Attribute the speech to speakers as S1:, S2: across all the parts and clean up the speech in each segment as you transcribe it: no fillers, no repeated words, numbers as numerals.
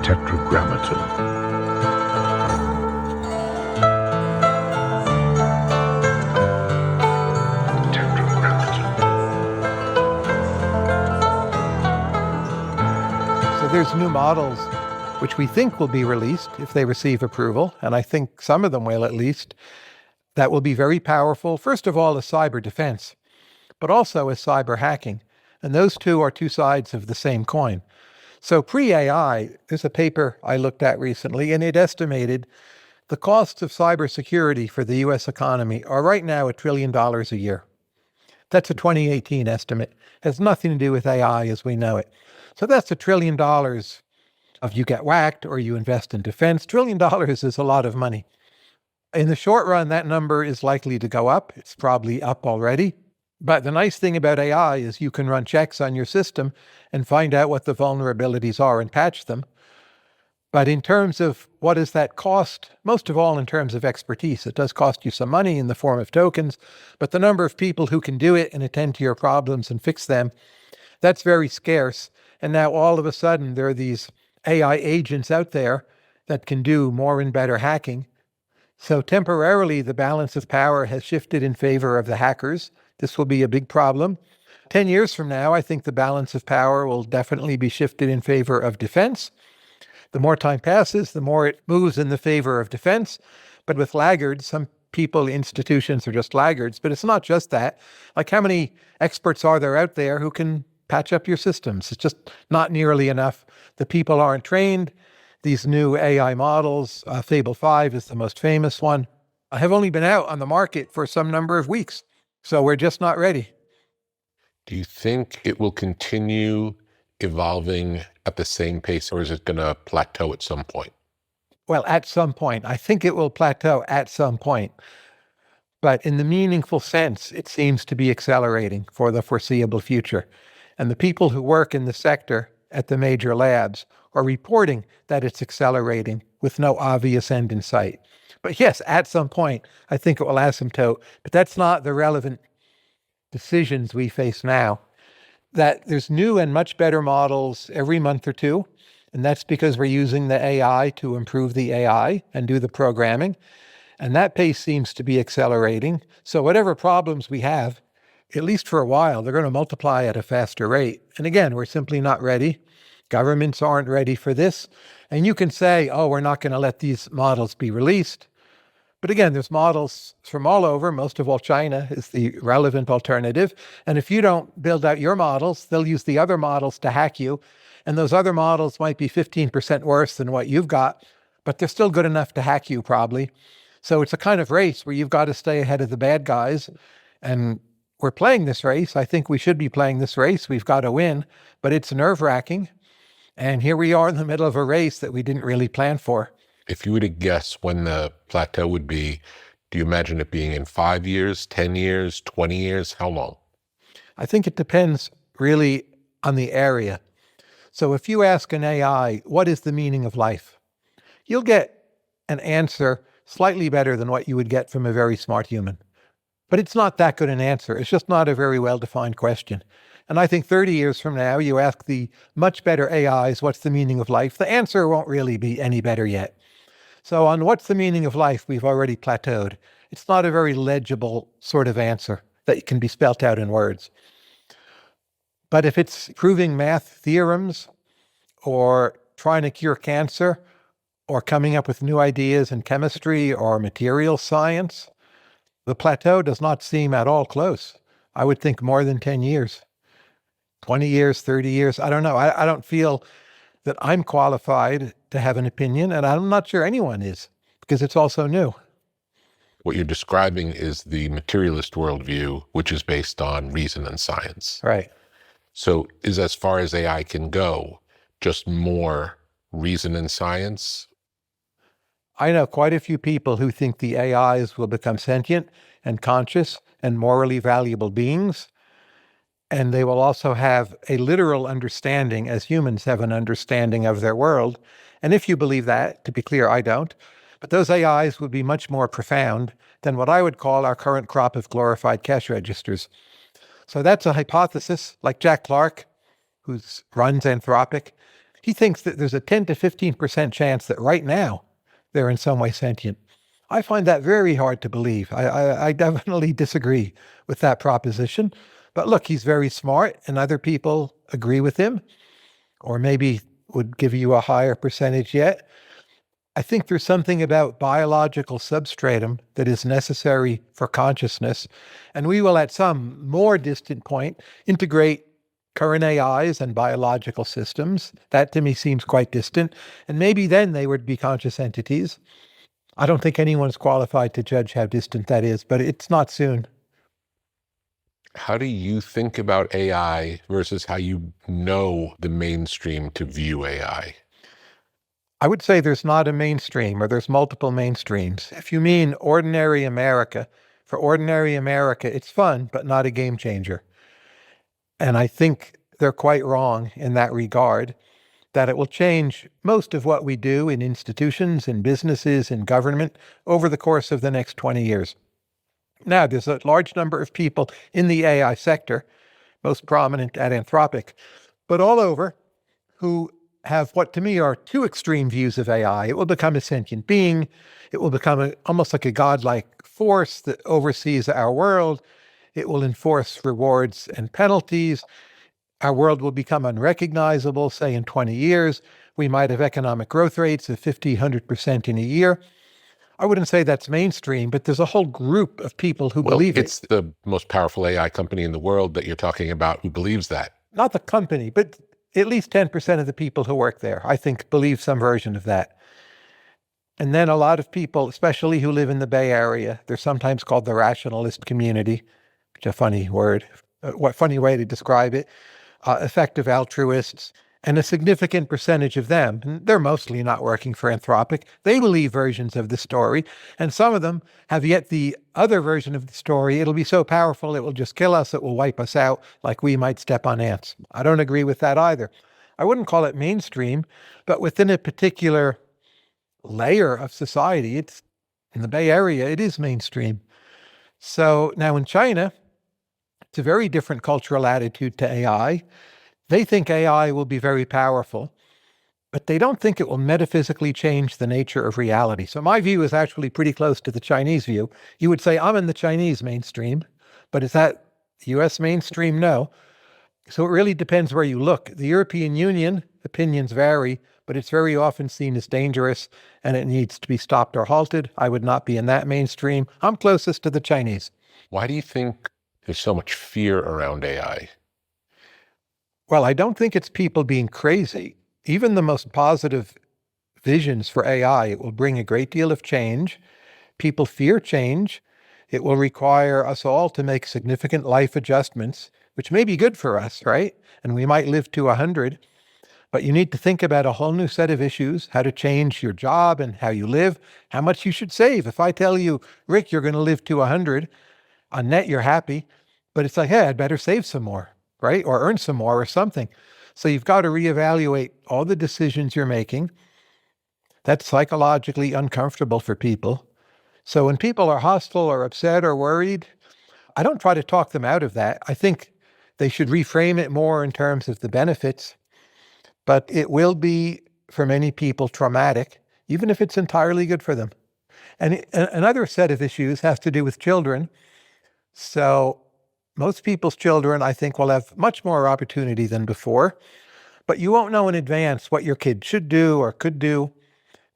S1: tetragrammaton.
S2: So there's new models which we think will be released if they receive approval, and I think some of them will at least, that will be very powerful, first of all, as cyber defense, but also as cyber hacking. And those two are two sides of the same coin. So pre-AI, there's a paper I looked at recently, and it estimated the costs of cybersecurity for the US economy are right now $1 trillion a year. That's a 2018 estimate. It has nothing to do with AI as we know it. So that's $1 trillion of you get whacked or you invest in defense. $1 trillion is a lot of money. In the short run, that number is likely to go up. It's probably up already. But the nice thing about AI is you can run checks on your system and find out what the vulnerabilities are and patch them. But in terms of what does that cost, most of all in terms of expertise, it does cost you some money in the form of tokens, but the number of people who can do it and attend to your problems and fix them, that's very scarce. And now all of a sudden there are these AI agents out there that can do more and better hacking. So temporarily the balance of power has shifted in favor of the hackers. This will be a big problem. 10 years from now, I think the balance of power will definitely be shifted in favor of defense. The more time passes, the more it moves in the favor of defense. But with laggards, some people, institutions are just laggards. But it's not just that. Like how many experts are there out there who can patch up your systems? It's just not nearly enough. The people aren't trained. These new AI models, Fable 5 is the most famous one, have only been out on the market for some number of weeks. So we're just not ready.
S3: Do you think it will continue evolving at the same pace, or is it going to plateau at some point?
S2: Well, at some point. I think it will plateau at some point. But in the meaningful sense, it seems to be accelerating for the foreseeable future. And the people who work in the sector at the major labs are reporting that it's accelerating with no obvious end in sight. But yes, at some point, I think it will asymptote, but that's not the relevant decisions we face now. That there's new and much better models every month or two, and that's because we're using the AI to improve the AI and do the programming, and that pace seems to be accelerating. So whatever problems we have, at least for a while, they're going to multiply at a faster rate. And again, we're simply not ready. Governments aren't ready for this. And you can say, oh, we're not going to let these models be released. But again, there's models from all over. Most of all, China is the relevant alternative. And if you don't build out your models, they'll use the other models to hack you. And those other models might be 15% worse than what you've got, but they're still good enough to hack you probably. So it's a kind of race where you've got to stay ahead of the bad guys. And we're playing this race. I think we should be playing this race. We've got to win, but it's nerve-wracking. And here we are in the middle of a race that we didn't really plan for.
S3: If you were to guess when the plateau would be, do you imagine it being in 5 years, 10 years, 20 years? How long?
S2: I think it depends really on the area. So if you ask an AI, what is the meaning of life? You'll get an answer slightly better than what you would get from a very smart human. But it's not that good an answer. It's just not a very well-defined question. And I think 30 years from now, you ask the much better AIs, what's the meaning of life? The answer won't really be any better yet. So on what's the meaning of life, we've already plateaued. It's not a very legible sort of answer that can be spelt out in words. But if it's proving math theorems or trying to cure cancer or coming up with new ideas in chemistry or material science, the plateau does not seem at all close. I would think more than 10 years. 20 years, 30 years, I don't know. I don't feel that I'm qualified to have an opinion, and I'm not sure anyone is, because it's also new.
S3: What you're describing is the materialist worldview, which is based on reason and science.
S2: Right.
S3: So is as far as AI can go, just more reason and science?
S2: I know quite a few people who think the AIs will become sentient and conscious and morally valuable beings. And they will also have a literal understanding, as humans have an understanding of their world. And if you believe that, to be clear, I don't, but those AIs would be much more profound than what I would call our current crop of glorified cash registers. So that's a hypothesis, like Jack Clark, who runs Anthropic. He thinks that there's a 10 to 15% chance that right now they're in some way sentient. I find that very hard to believe. I definitely disagree with that proposition. But look, he's very smart, and other people agree with him, or maybe would give you a higher percentage yet. I think there's something about biological substratum that is necessary for consciousness, and we will at some more distant point integrate current AIs and biological systems. That to me seems quite distant, and maybe then they would be conscious entities. I don't think anyone's qualified to judge how distant that is, but it's not soon.
S3: How do you think about AI versus how you know the mainstream to view AI?
S2: I would say there's not a mainstream, or there's multiple mainstreams. If you mean ordinary America, for ordinary America, it's fun, but not a game changer. And I think they're quite wrong in that regard, that it will change most of what we do in institutions, in businesses, in government over the course of the next 20 years. Now, there's a large number of people in the AI sector, most prominent at Anthropic, but all over, who have what to me are two extreme views of AI. It will become a sentient being. It will become almost like a godlike force that oversees our world. It will enforce rewards and penalties. Our world will become unrecognizable, say in 20 years. We might have economic growth rates of 50, 100% in a year. I wouldn't say that's mainstream, but there's a whole group of people who believe it.
S3: It's the most powerful AI company in the world that you're talking about who believes that.
S2: Not the company, but at least 10% of the people who work there, I think, believe some version of that. And then a lot of people, especially who live in the Bay Area, they're sometimes called the rationalist community, which is a funny word, what funny way to describe it, effective altruists, and a significant percentage of them, and they're mostly not working for Anthropic, they believe versions of the story, and some of them have yet the other version of the story. It'll be so powerful, it will just kill us, it will wipe us out, like we might step on ants. I don't agree with that either. I wouldn't call it mainstream, but within a particular layer of society, it's in the Bay Area, it is mainstream. So now in China, it's a very different cultural attitude to AI. They think AI will be very powerful, but they don't think it will metaphysically change the nature of reality. So my view is actually pretty close to the Chinese view. You would say I'm in the Chinese mainstream, but is that US mainstream? No. So it really depends where you look. The European Union, opinions vary, but it's very often seen as dangerous and it needs to be stopped or halted. I would not be in that mainstream. I'm closest to the Chinese.
S3: Why do you think there's so much fear around AI?
S2: Well, I don't think it's people being crazy. Even the most positive visions for AI, it will bring a great deal of change. People fear change. It will require us all to make significant life adjustments, which may be good for us, right? And we might live to 100, but you need to think about a whole new set of issues, how to change your job and how you live, how much you should save. If I tell you, Rick, you're going to live to 100, on net, you're happy, but it's like, hey, I'd better save some more, right? Or earn some more or something. So you've got to reevaluate all the decisions you're making. That's psychologically uncomfortable for people. So when people are hostile or upset or worried, I don't try to talk them out of that. I think they should reframe it more in terms of the benefits, but it will be, for many people, traumatic, even if it's entirely good for them. And another set of issues has to do with children. So most people's children, I think, will have much more opportunity than before, but you won't know in advance what your kid should do or could do.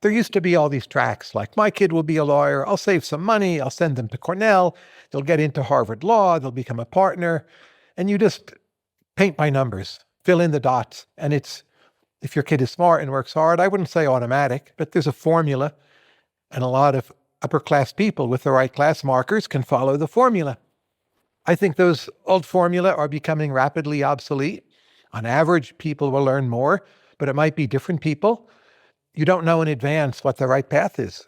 S2: There used to be all these tracks, like my kid will be a lawyer, I'll save some money, I'll send them to Cornell, they'll get into Harvard Law, they'll become a partner, and you just paint by numbers, fill in the dots. And it's, if your kid is smart and works hard, I wouldn't say automatic, but there's a formula, and a lot of upper class people with the right class markers can follow the formula. I think those old formula are becoming rapidly obsolete. On average, people will learn more, but it might be different people. You don't know in advance what the right path is.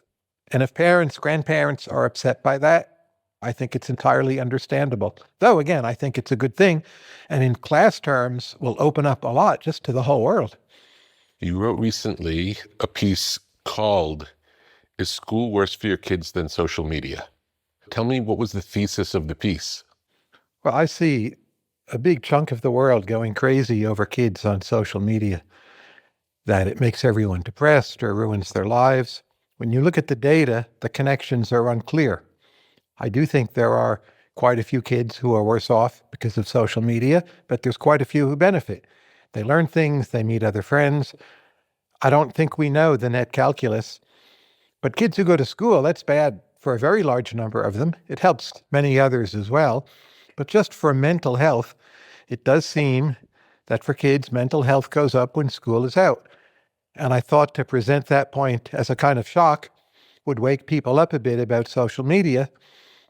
S2: And if parents, grandparents are upset by that, I think it's entirely understandable. Though, again, I think it's a good thing. And in class terms, will open up a lot just to the whole world.
S3: You wrote recently a piece called, "Is School Worse for Your Kids Than Social Media?" Tell me, what was the thesis of the piece?
S2: Well, I see a big chunk of the world going crazy over kids on social media. that it makes everyone depressed or ruins their lives. When you look at the data, the connections are unclear. I do think there are quite a few kids who are worse off because of social media, but there's quite a few who benefit. They learn things, they meet other friends. I don't think we know the net calculus, but kids who go to school, that's bad for a very large number of them. It helps many others as well. But just for mental health, it does seem that for kids, mental health goes up when school is out. And I thought to present that point as a kind of shock would wake people up a bit about social media.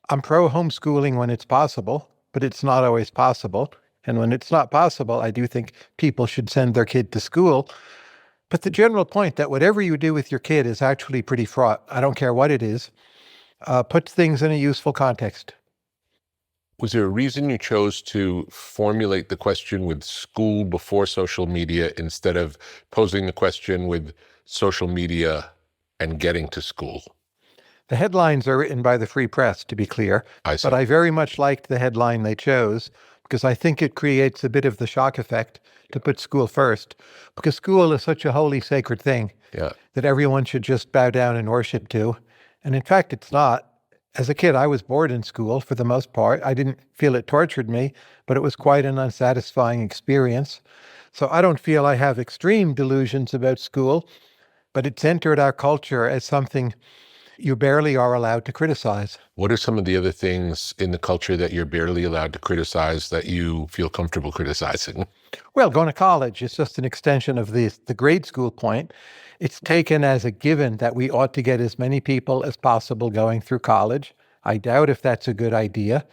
S2: I'm pro homeschooling when it's possible, but it's not always possible. And when it's not possible, I do think people should send their kid to school. But the general point that whatever you do with your kid is actually pretty fraught. I don't care what it is. Put things in a useful context.
S3: Was there a reason you chose to formulate the question with school before social media instead of posing the question with social media and getting to school?
S2: The headlines are written by the Free Press, to be clear, but I very much liked the headline they chose because I think it creates a bit of the shock effect to put school first, because school is such a holy, sacred thing that everyone should just bow down and worship to. And in fact, it's not. As a kid, I was bored in school for the most part. I didn't feel it tortured me, but it was quite an unsatisfying experience. So I don't feel I have extreme delusions about school, but it's entered our culture as something you barely are allowed to criticize.
S3: What are some of the other things in the culture that you're barely allowed to criticize that you feel comfortable criticizing?
S2: Well, going to college is just an extension of the grade school point. It's taken as a given that we ought to get as many people as possible going through college. I doubt if that's a good idea.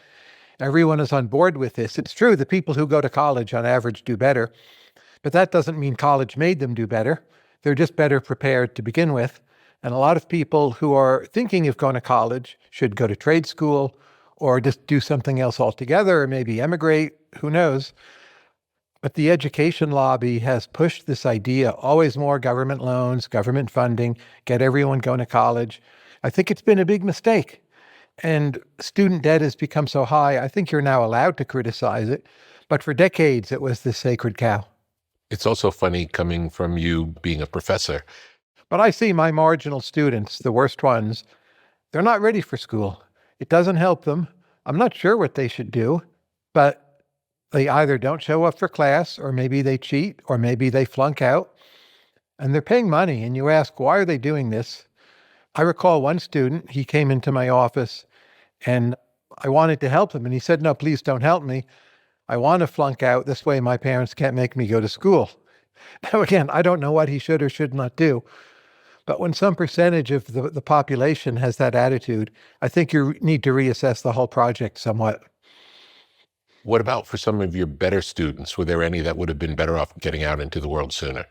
S2: Everyone is on board with this. It's true the people who go to college on average do better, but that doesn't mean college made them do better. They're just better prepared to begin with. And a lot of people who are thinking of going to college should go to trade school or just do something else altogether, or maybe emigrate, who knows. But the education lobby has pushed this idea, always more government loans, government funding, get everyone going to college. I think it's been a big mistake. And student debt has become so high, I think you're now allowed to criticize it. But for decades, it was the sacred cow.
S3: It's also funny coming from you being a professor.
S2: But I see my marginal students, the worst ones, they're not ready for school. It doesn't help them. I'm not sure what they should do, but they either don't show up for class, or maybe they cheat, or maybe they flunk out, and they're paying money. And you ask, why are they doing this? I recall one student, he came into my office and I wanted to help him. And he said, no, please don't help me. I want to flunk out. This way my parents can't make me go to school. Now, again, I don't know what he should or should not do. But when some percentage of the population has that attitude, I think you need to reassess the whole project somewhat.
S3: What about for some of your better students? Were there any that would have been better off getting out into the world sooner?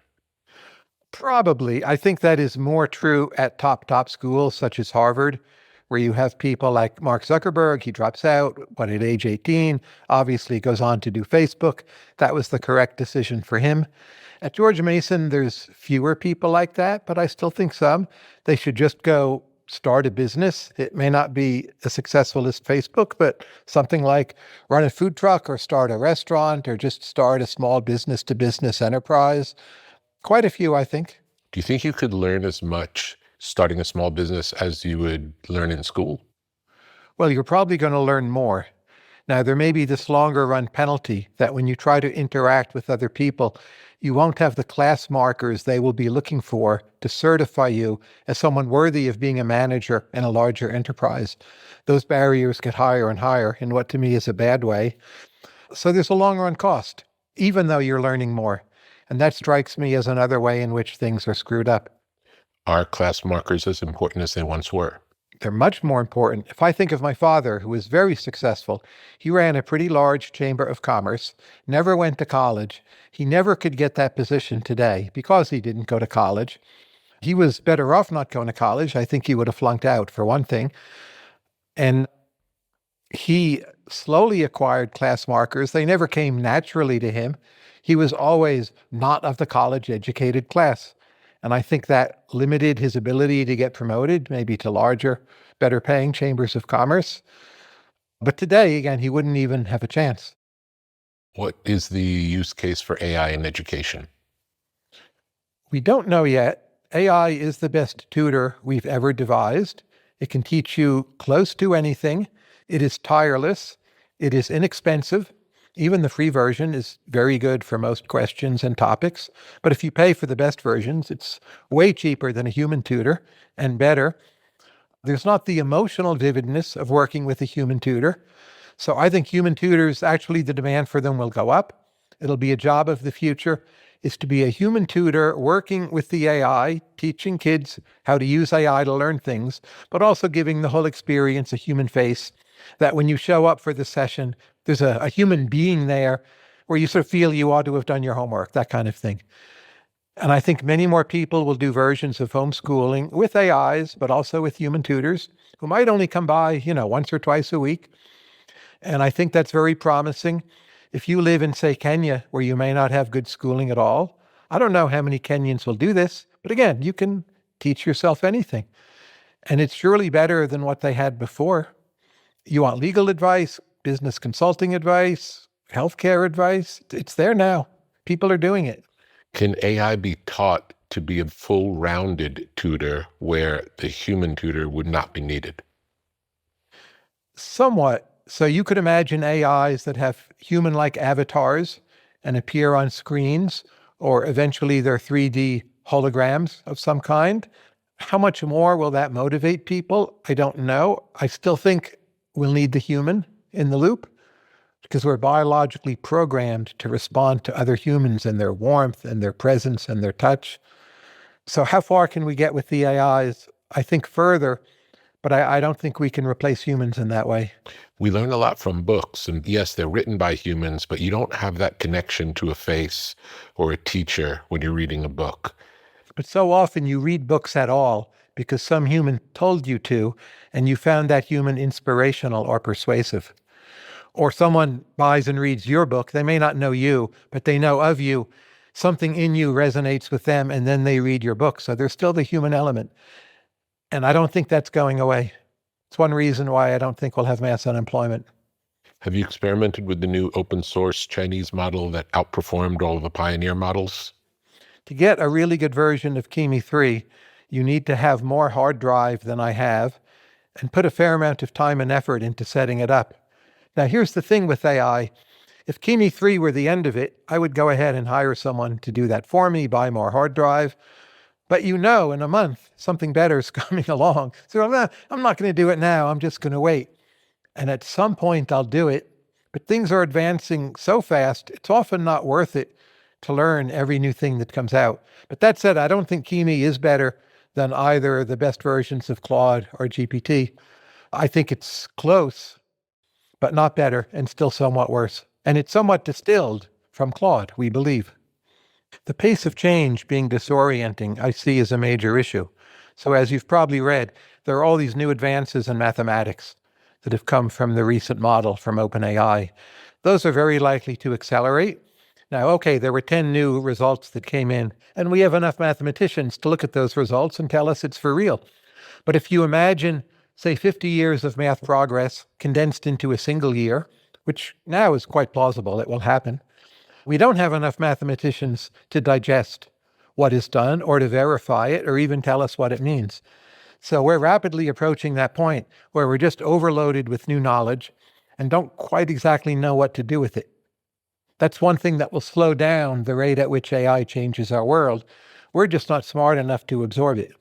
S2: Probably. I think that is more true at top schools such as Harvard, where you have people like Mark Zuckerberg. He drops out, at age 18, obviously goes on to do Facebook. That was the correct decision for him. At George Mason, there's fewer people like that, but I still think some. They should just go start a business. It may not be as successful as Facebook, but something like run a food truck or start a restaurant or just start a small business-to-business enterprise. Quite a few, I think.
S3: Do you think you could learn as much starting a small business as you would learn in school?
S2: Well, you're probably going to learn more. Now, there may be this longer run penalty that when you try to interact with other people, you won't have the class markers they will be looking for to certify you as someone worthy of being a manager in a larger enterprise. Those barriers get higher and higher in what to me is a bad way. So there's a long run cost, even though you're learning more. And that strikes me as another way in which things are screwed up.
S3: Are class markers as important as they once were?
S2: They're much more important. If I think of my father, who was very successful, he ran a pretty large chamber of commerce, never went to college. He never could get that position today because he didn't go to college. He was better off not going to college. I think he would have flunked out, for one thing. And he slowly acquired class markers. They never came naturally to him. He was always not of the college-educated class. And I think that limited his ability to get promoted, maybe to larger, better paying chambers of commerce. But today, again, he wouldn't even have a chance.
S3: What is the use case for AI in education?
S2: We don't know yet. AI is the best tutor we've ever devised. It can teach you close to anything. It is tireless. It is inexpensive. Even the free version is very good for most questions and topics. But if you pay for the best versions, it's way cheaper than a human tutor and better. There's not the emotional vividness of working with a human tutor. So I think human tutors, actually the demand for them will go up. It'll be a job of the future, is to be a human tutor working with the AI, teaching kids how to use AI to learn things, but also giving the whole experience a human face, that when you show up for the session, there's a human being there where you sort of feel you ought to have done your homework, that kind of thing. And I think many more people will do versions of homeschooling with AIs, but also with human tutors who might only come by, once or twice a week. And I think that's very promising. If you live in, say, Kenya, where you may not have good schooling at all, I don't know how many Kenyans will do this, but again, you can teach yourself anything. And it's surely better than what they had before. You want legal advice, business consulting advice, healthcare advice, it's there now. People are doing it.
S3: Can AI be taught to be a full-rounded tutor where the human tutor would not be needed?
S2: Somewhat. So you could imagine AIs that have human-like avatars and appear on screens, or eventually they're 3D holograms of some kind. How much more will that motivate people? I don't know. I still think we'll need the human in the loop, because we're biologically programmed to respond to other humans and their warmth and their presence and their touch. So how far can we get with the AIs? I think further, but I don't think we can replace humans in that way.
S3: We learn a lot from books, and yes, they're written by humans, but you don't have that connection to a face or a teacher when you're reading a book.
S2: But so often you read books at all because some human told you to, and you found that human inspirational or persuasive. Or someone buys and reads your book. They may not know you, but they know of you. Something in you resonates with them, and then they read your book. So there's still the human element. And I don't think that's going away. It's one reason why I don't think we'll have mass unemployment.
S3: Have you experimented with the new open source Chinese model that outperformed all of the pioneer models?
S2: To get a really good version of Kimi 3, you need to have more hard drive than I have and put a fair amount of time and effort into setting it up. Now, here's the thing with AI. If Kimi 3 were the end of it, I would go ahead and hire someone to do that for me, buy more hard drive. But in a month, something better is coming along. So I'm not going to do it now. I'm just going to wait. And at some point, I'll do it. But things are advancing so fast, it's often not worth it to learn every new thing that comes out. But that said, I don't think Kimi is better than either the best versions of Claude or GPT. I think it's close, but not better, and still somewhat worse. And it's somewhat distilled from Claude, we believe. The pace of change being disorienting, I see as a major issue. So as you've probably read, there are all these new advances in mathematics that have come from the recent model from OpenAI. Those are very likely to accelerate. Now, okay, there were 10 new results that came in, and we have enough mathematicians to look at those results and tell us it's for real. But if you imagine, say, 50 years of math progress condensed into a single year, which now is quite plausible, it will happen, we don't have enough mathematicians to digest what is done or to verify it or even tell us what it means. So we're rapidly approaching that point where we're just overloaded with new knowledge and don't quite exactly know what to do with it. That's one thing that will slow down the rate at which AI changes our world. We're just not smart enough to absorb it.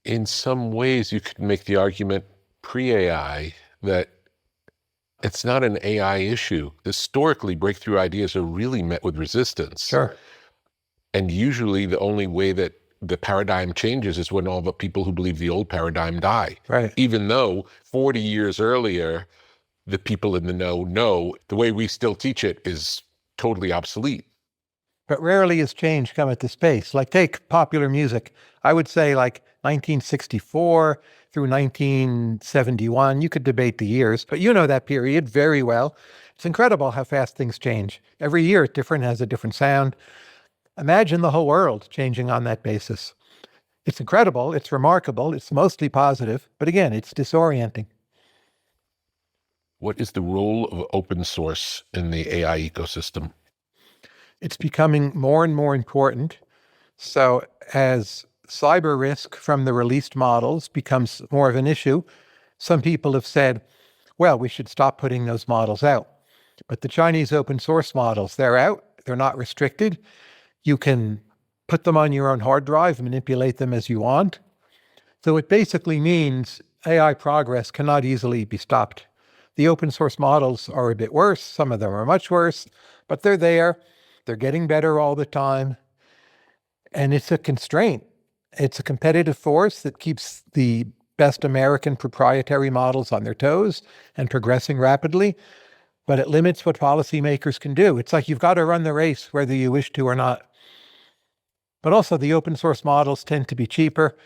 S3: In some ways, you could make the argument pre-AI that it's not an AI issue. Historically, breakthrough ideas are really met with resistance.
S2: Sure.
S3: And usually the only way that the paradigm changes is when all the people who believe the old paradigm die.
S2: Right.
S3: Even though 40 years earlier, the people in the know the way we still teach it is totally obsolete.
S2: But rarely has change come at this pace. Like take popular music. I would say like 1964 through 1971. You could debate the years, but you know that period very well. It's incredible how fast things change. Every year it's different, has a different sound. Imagine the whole world changing on that basis. It's incredible, it's remarkable, it's mostly positive, but again, it's disorienting.
S3: What is the role of open source in the AI ecosystem?
S2: It's becoming more and more important. So as cyber risk from the released models becomes more of an issue, some people have said, well, we should stop putting those models out. But the Chinese open source models, they're out. They're not restricted. You can put them on your own hard drive, manipulate them as you want. So it basically means AI progress cannot easily be stopped. The open source models are a bit worse. Some of them are much worse, but they're there. They're getting better all the time. And it's a constraint. It's a competitive force that keeps the best American proprietary models on their toes and progressing rapidly, but it limits what policymakers can do. It's like you've got to run the race whether you wish to or not. But also the open source models tend to be cheaper.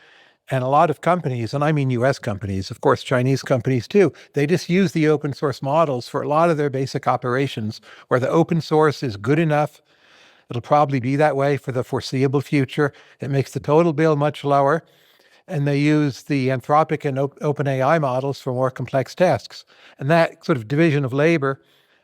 S2: And a lot of companies, and I mean US companies, of course, Chinese companies too, they just use the open source models for a lot of their basic operations where the open source is good enough. It'll probably be that way for the foreseeable future. It makes the total bill much lower. And they use the Anthropic and OpenAI models for more complex tasks. And that sort of division of labor,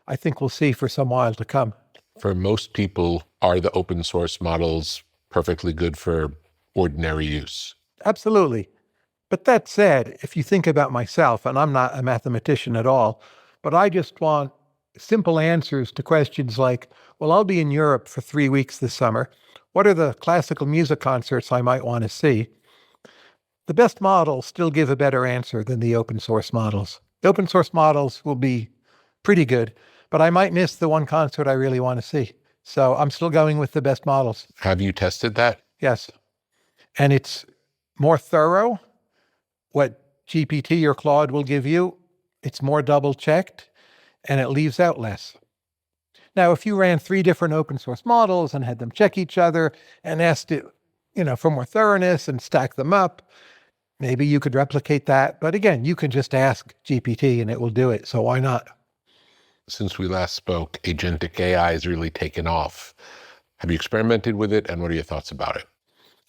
S2: I think we'll see for some while to come.
S3: For most people, are the open source models perfectly good for ordinary use?
S2: Absolutely. But that said, if you think about myself, and I'm not a mathematician at all, but I just want simple answers to questions like, well, I'll be in Europe for 3 weeks this summer. What are the classical music concerts I might want to see? The best models still give a better answer than the open source models. The open source models will be pretty good, but I might miss the one concert I really want to see. So I'm still going with the best models.
S3: Have you tested that?
S2: Yes. And it's more thorough. What GPT or Claude will give you, it's more double-checked, and it leaves out less. Now, if you ran 3 different open source models and had them check each other and asked it, for more thoroughness and stack them up, maybe you could replicate that. But again, you can just ask GPT and it will do it. So why not?
S3: Since we last spoke, Agentic AI has really taken off. Have you experimented with it, and what are your thoughts about it?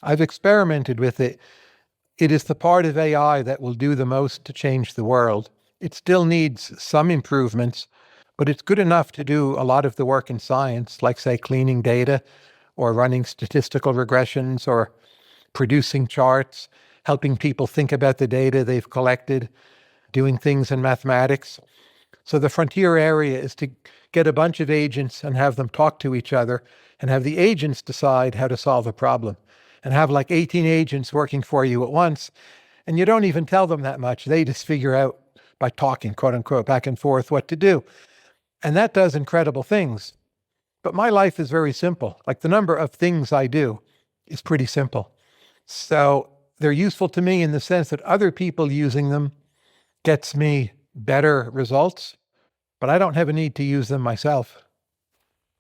S2: I've experimented with it. It is the part of AI that will do the most to change the world. It still needs some improvements, but it's good enough to do a lot of the work in science, like, say, cleaning data or running statistical regressions or producing charts, helping people think about the data they've collected, doing things in mathematics. So the frontier area is to get a bunch of agents and have them talk to each other and have the agents decide how to solve a problem and have like 18 agents working for you at once. And you don't even tell them that much. They just figure out by talking, quote unquote, back and forth what to do. And that does incredible things. But my life is very simple. Like the number of things I do is pretty simple. So they're useful to me in the sense that other people using them gets me better results, but I don't have a need to use them myself.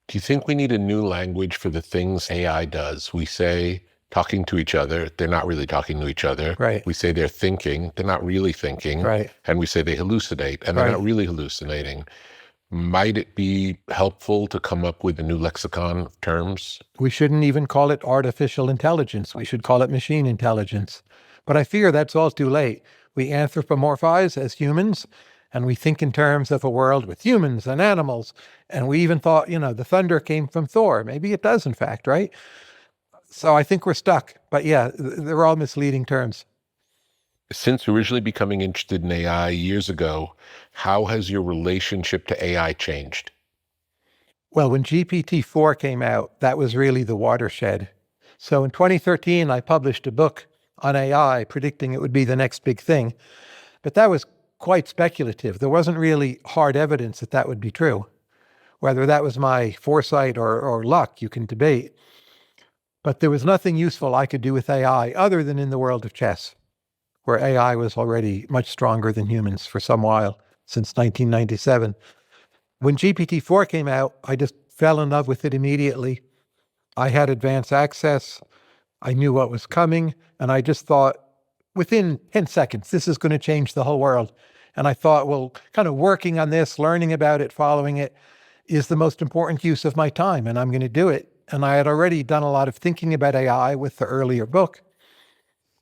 S3: Do you think we need a new language for the things AI does? We say talking to each other, they're not really talking to each other.
S2: Right.
S3: We say they're thinking, they're not really thinking.
S2: Right.
S3: And we say they hallucinate, and they're not really hallucinating. Might it be helpful to come up with a new lexicon of terms?
S2: We shouldn't even call it artificial intelligence. We should call it machine intelligence. But I fear that's all too late. We anthropomorphize as humans, and we think in terms of a world with humans and animals. And we even thought, the thunder came from Thor. Maybe it does, in fact, right? So I think we're stuck. But yeah, they're all misleading terms.
S3: Since originally becoming interested in AI years ago, how has your relationship to AI changed?
S2: Well, when GPT-4 came out, that was really the watershed. So in 2013, I published a book on AI, predicting it would be the next big thing. But that was quite speculative. There wasn't really hard evidence that that would be true. Whether that was my foresight or luck, you can debate. But there was nothing useful I could do with AI other than in the world of chess, where AI was already much stronger than humans for some while, since 1997. When GPT-4 came out, I just fell in love with it immediately. I had advanced access. I knew what was coming. And I just thought, within 10 seconds, this is going to change the whole world. And I thought, well, kind of working on this, learning about it, following it, is the most important use of my time, and I'm going to do it. And I had already done a lot of thinking about AI with the earlier book.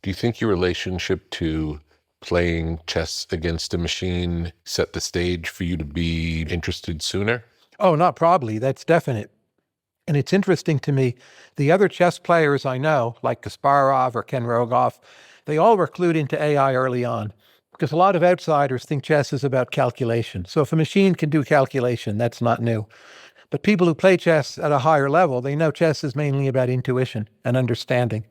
S3: Do you think your relationship to playing chess against a machine set the stage for you to be interested sooner?
S2: Oh, not probably. That's definite. And it's interesting to me, the other chess players I know, like Kasparov or Ken Rogoff, they all were clued into AI early on because a lot of outsiders think chess is about calculation. So if a machine can do calculation, that's not new. But people who play chess at a higher level, they know chess is mainly about intuition and understanding.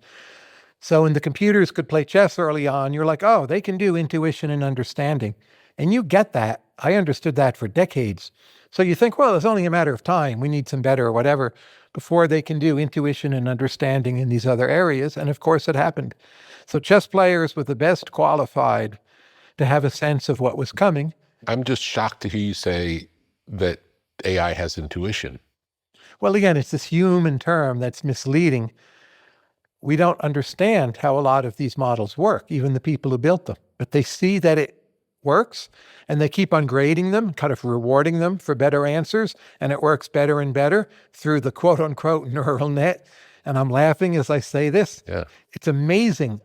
S2: So when the computers could play chess early on, you're like, oh, they can do intuition and understanding. And you get that. I understood that for decades. So you think, well, it's only a matter of time. We need some better or whatever before they can do intuition and understanding in these other areas. And of course, it happened. So chess players were the best qualified to have a sense of what was coming.
S3: I'm just shocked to hear you say that AI has intuition.
S2: Well, again, it's this human term that's misleading. We don't understand how a lot of these models work, even the people who built them. But they see that it works, and they keep on grading them, kind of rewarding them for better answers, and it works better and better through the quote-unquote neural net. And I'm laughing as I say this.
S3: Yeah.
S2: It's amazing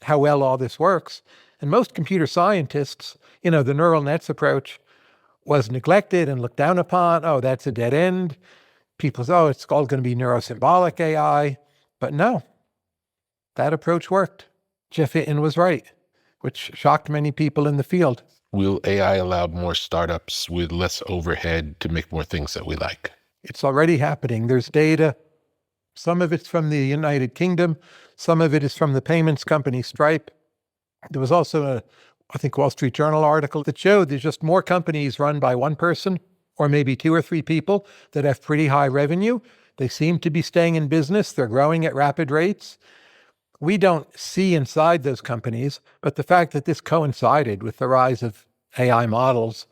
S2: how well all this works. And most computer scientists, the neural nets approach was neglected and looked down upon. Oh, that's a dead end. People say, oh, it's all going to be neurosymbolic AI. But no, that approach worked. Jeff Hinton was right, which shocked many people in the field.
S3: Will AI allow more startups with less overhead to make more things that we like?
S2: It's already happening. There's data. Some of it's from the United Kingdom. Some of it is from the payments company Stripe. There was also I think, Wall Street Journal article that showed there's just more companies run by one person or maybe 2 or 3 people that have pretty high revenue. They seem to be staying in business. They're growing at rapid rates. We don't see inside those companies, but the fact that this coincided with the rise of AI models,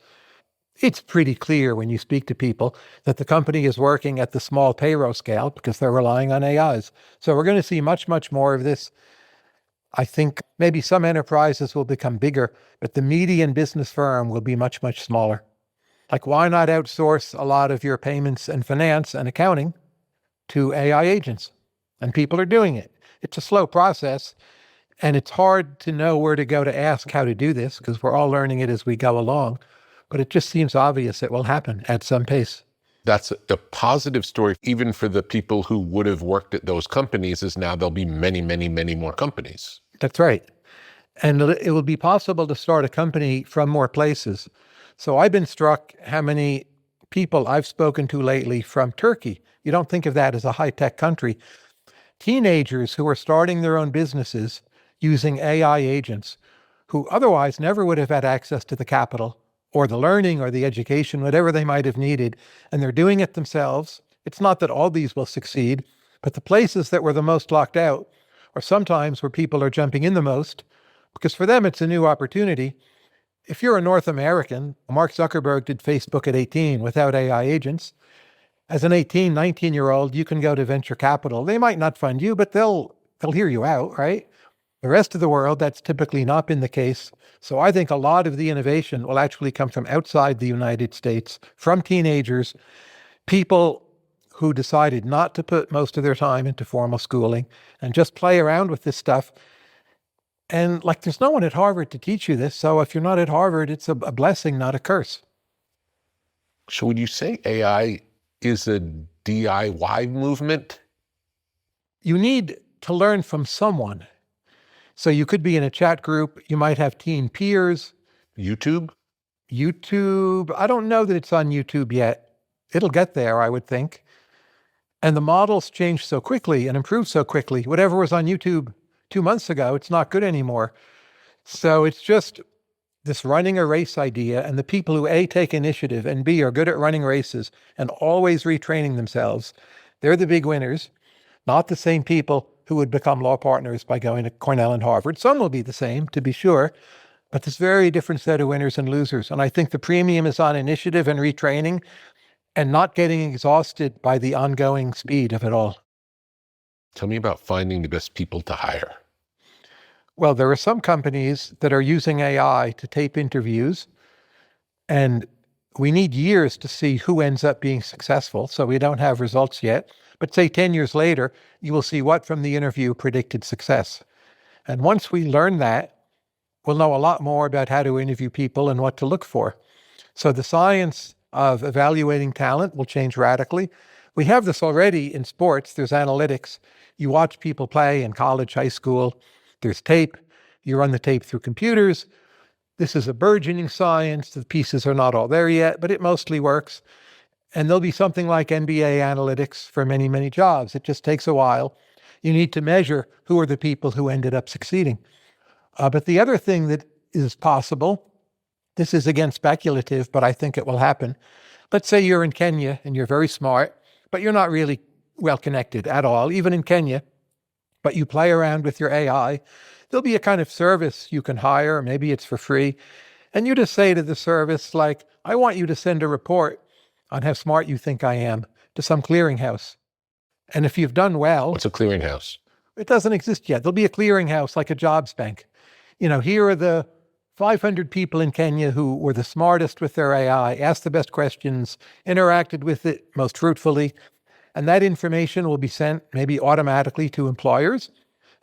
S2: it's pretty clear when you speak to people that the company is working at the small payroll scale because they're relying on AIs. So we're going to see much, much more of this. I think maybe some enterprises will become bigger, but the median business firm will be much, much smaller. Like, why not outsource a lot of your payments and finance and accounting to AI agents? And people are doing it. It's a slow process, and it's hard to know where to go to ask how to do this because we're all learning it as we go along. But it just seems obvious it will happen at some pace.
S3: That's a positive story, even for the people who would have worked at those companies, is now there'll be many, many, many more companies.
S2: That's right. And it will be possible to start a company from more places. So I've been struck how many people I've spoken to lately from Turkey. You don't think of that as a high-tech country. Teenagers who are starting their own businesses using AI agents who otherwise never would have had access to the capital or the learning or the education, whatever they might have needed, and they're doing it themselves. It's not that all these will succeed, but the places that were the most locked out are sometimes where people are jumping in the most, because for them it's a new opportunity. If you're a North American, Mark Zuckerberg did Facebook at 18 without AI agents. As an 18, 19-year-old, you can go to venture capital. They might not fund you, but they'll hear you out, right? The rest of the world, that's typically not been the case. So I think a lot of the innovation will actually come from outside the United States, from teenagers, people who decided not to put most of their time into formal schooling and just play around with this stuff. And there's no one at Harvard to teach you this. So if you're not at Harvard, it's a blessing, not a curse.
S3: So would you say AI is a DIY movement?
S2: You need to learn from someone. So you could be in a chat group. You might have teen peers.
S3: YouTube?
S2: I don't know that it's on YouTube yet. It'll get there, I would think. And the models change so quickly and improve so quickly. Whatever was on YouTube 2 months ago, it's not good anymore. So it's just this running a race idea, and the people who A, take initiative, and B, are good at running races and always retraining themselves, they're the big winners, not the same people who would become law partners by going to Cornell and Harvard. Some will be the same, to be sure, but there's very different set of winners and losers. And I think the premium is on initiative and retraining and not getting exhausted by the ongoing speed of it all.
S3: Tell me about finding the best people to hire.
S2: Well, there are some companies that are using AI to tape interviews, and we need years to see who ends up being successful, so we don't have results yet. But say 10 years later, you will see what from the interview predicted success. And once we learn that, we'll know a lot more about how to interview people and what to look for. So the science of evaluating talent will change radically. We have this already in sports. There's analytics. You watch people play in college, high school. There's tape. You run the tape through computers. This is a burgeoning science. The pieces are not all there yet, but it mostly works. And there'll be something like NBA analytics for many, many jobs. It just takes a while. You need to measure who are the people who ended up succeeding. But the other thing that is possible, this is again speculative, but I think it will happen. Let's say you're in Kenya and you're very smart, but you're not really well connected at all, even in Kenya, but you play around with your AI. There'll be a kind of service you can hire, maybe it's for free, and you just say to the service, like, I want you to send a report on how smart you think I am to some clearinghouse. And if you've done well...
S3: What's a clearinghouse?
S2: It doesn't exist yet. There'll be a clearinghouse like a jobs bank. Here are the 500 people in Kenya who were the smartest with their AI, asked the best questions, interacted with it most fruitfully. And that information will be sent maybe automatically to employers.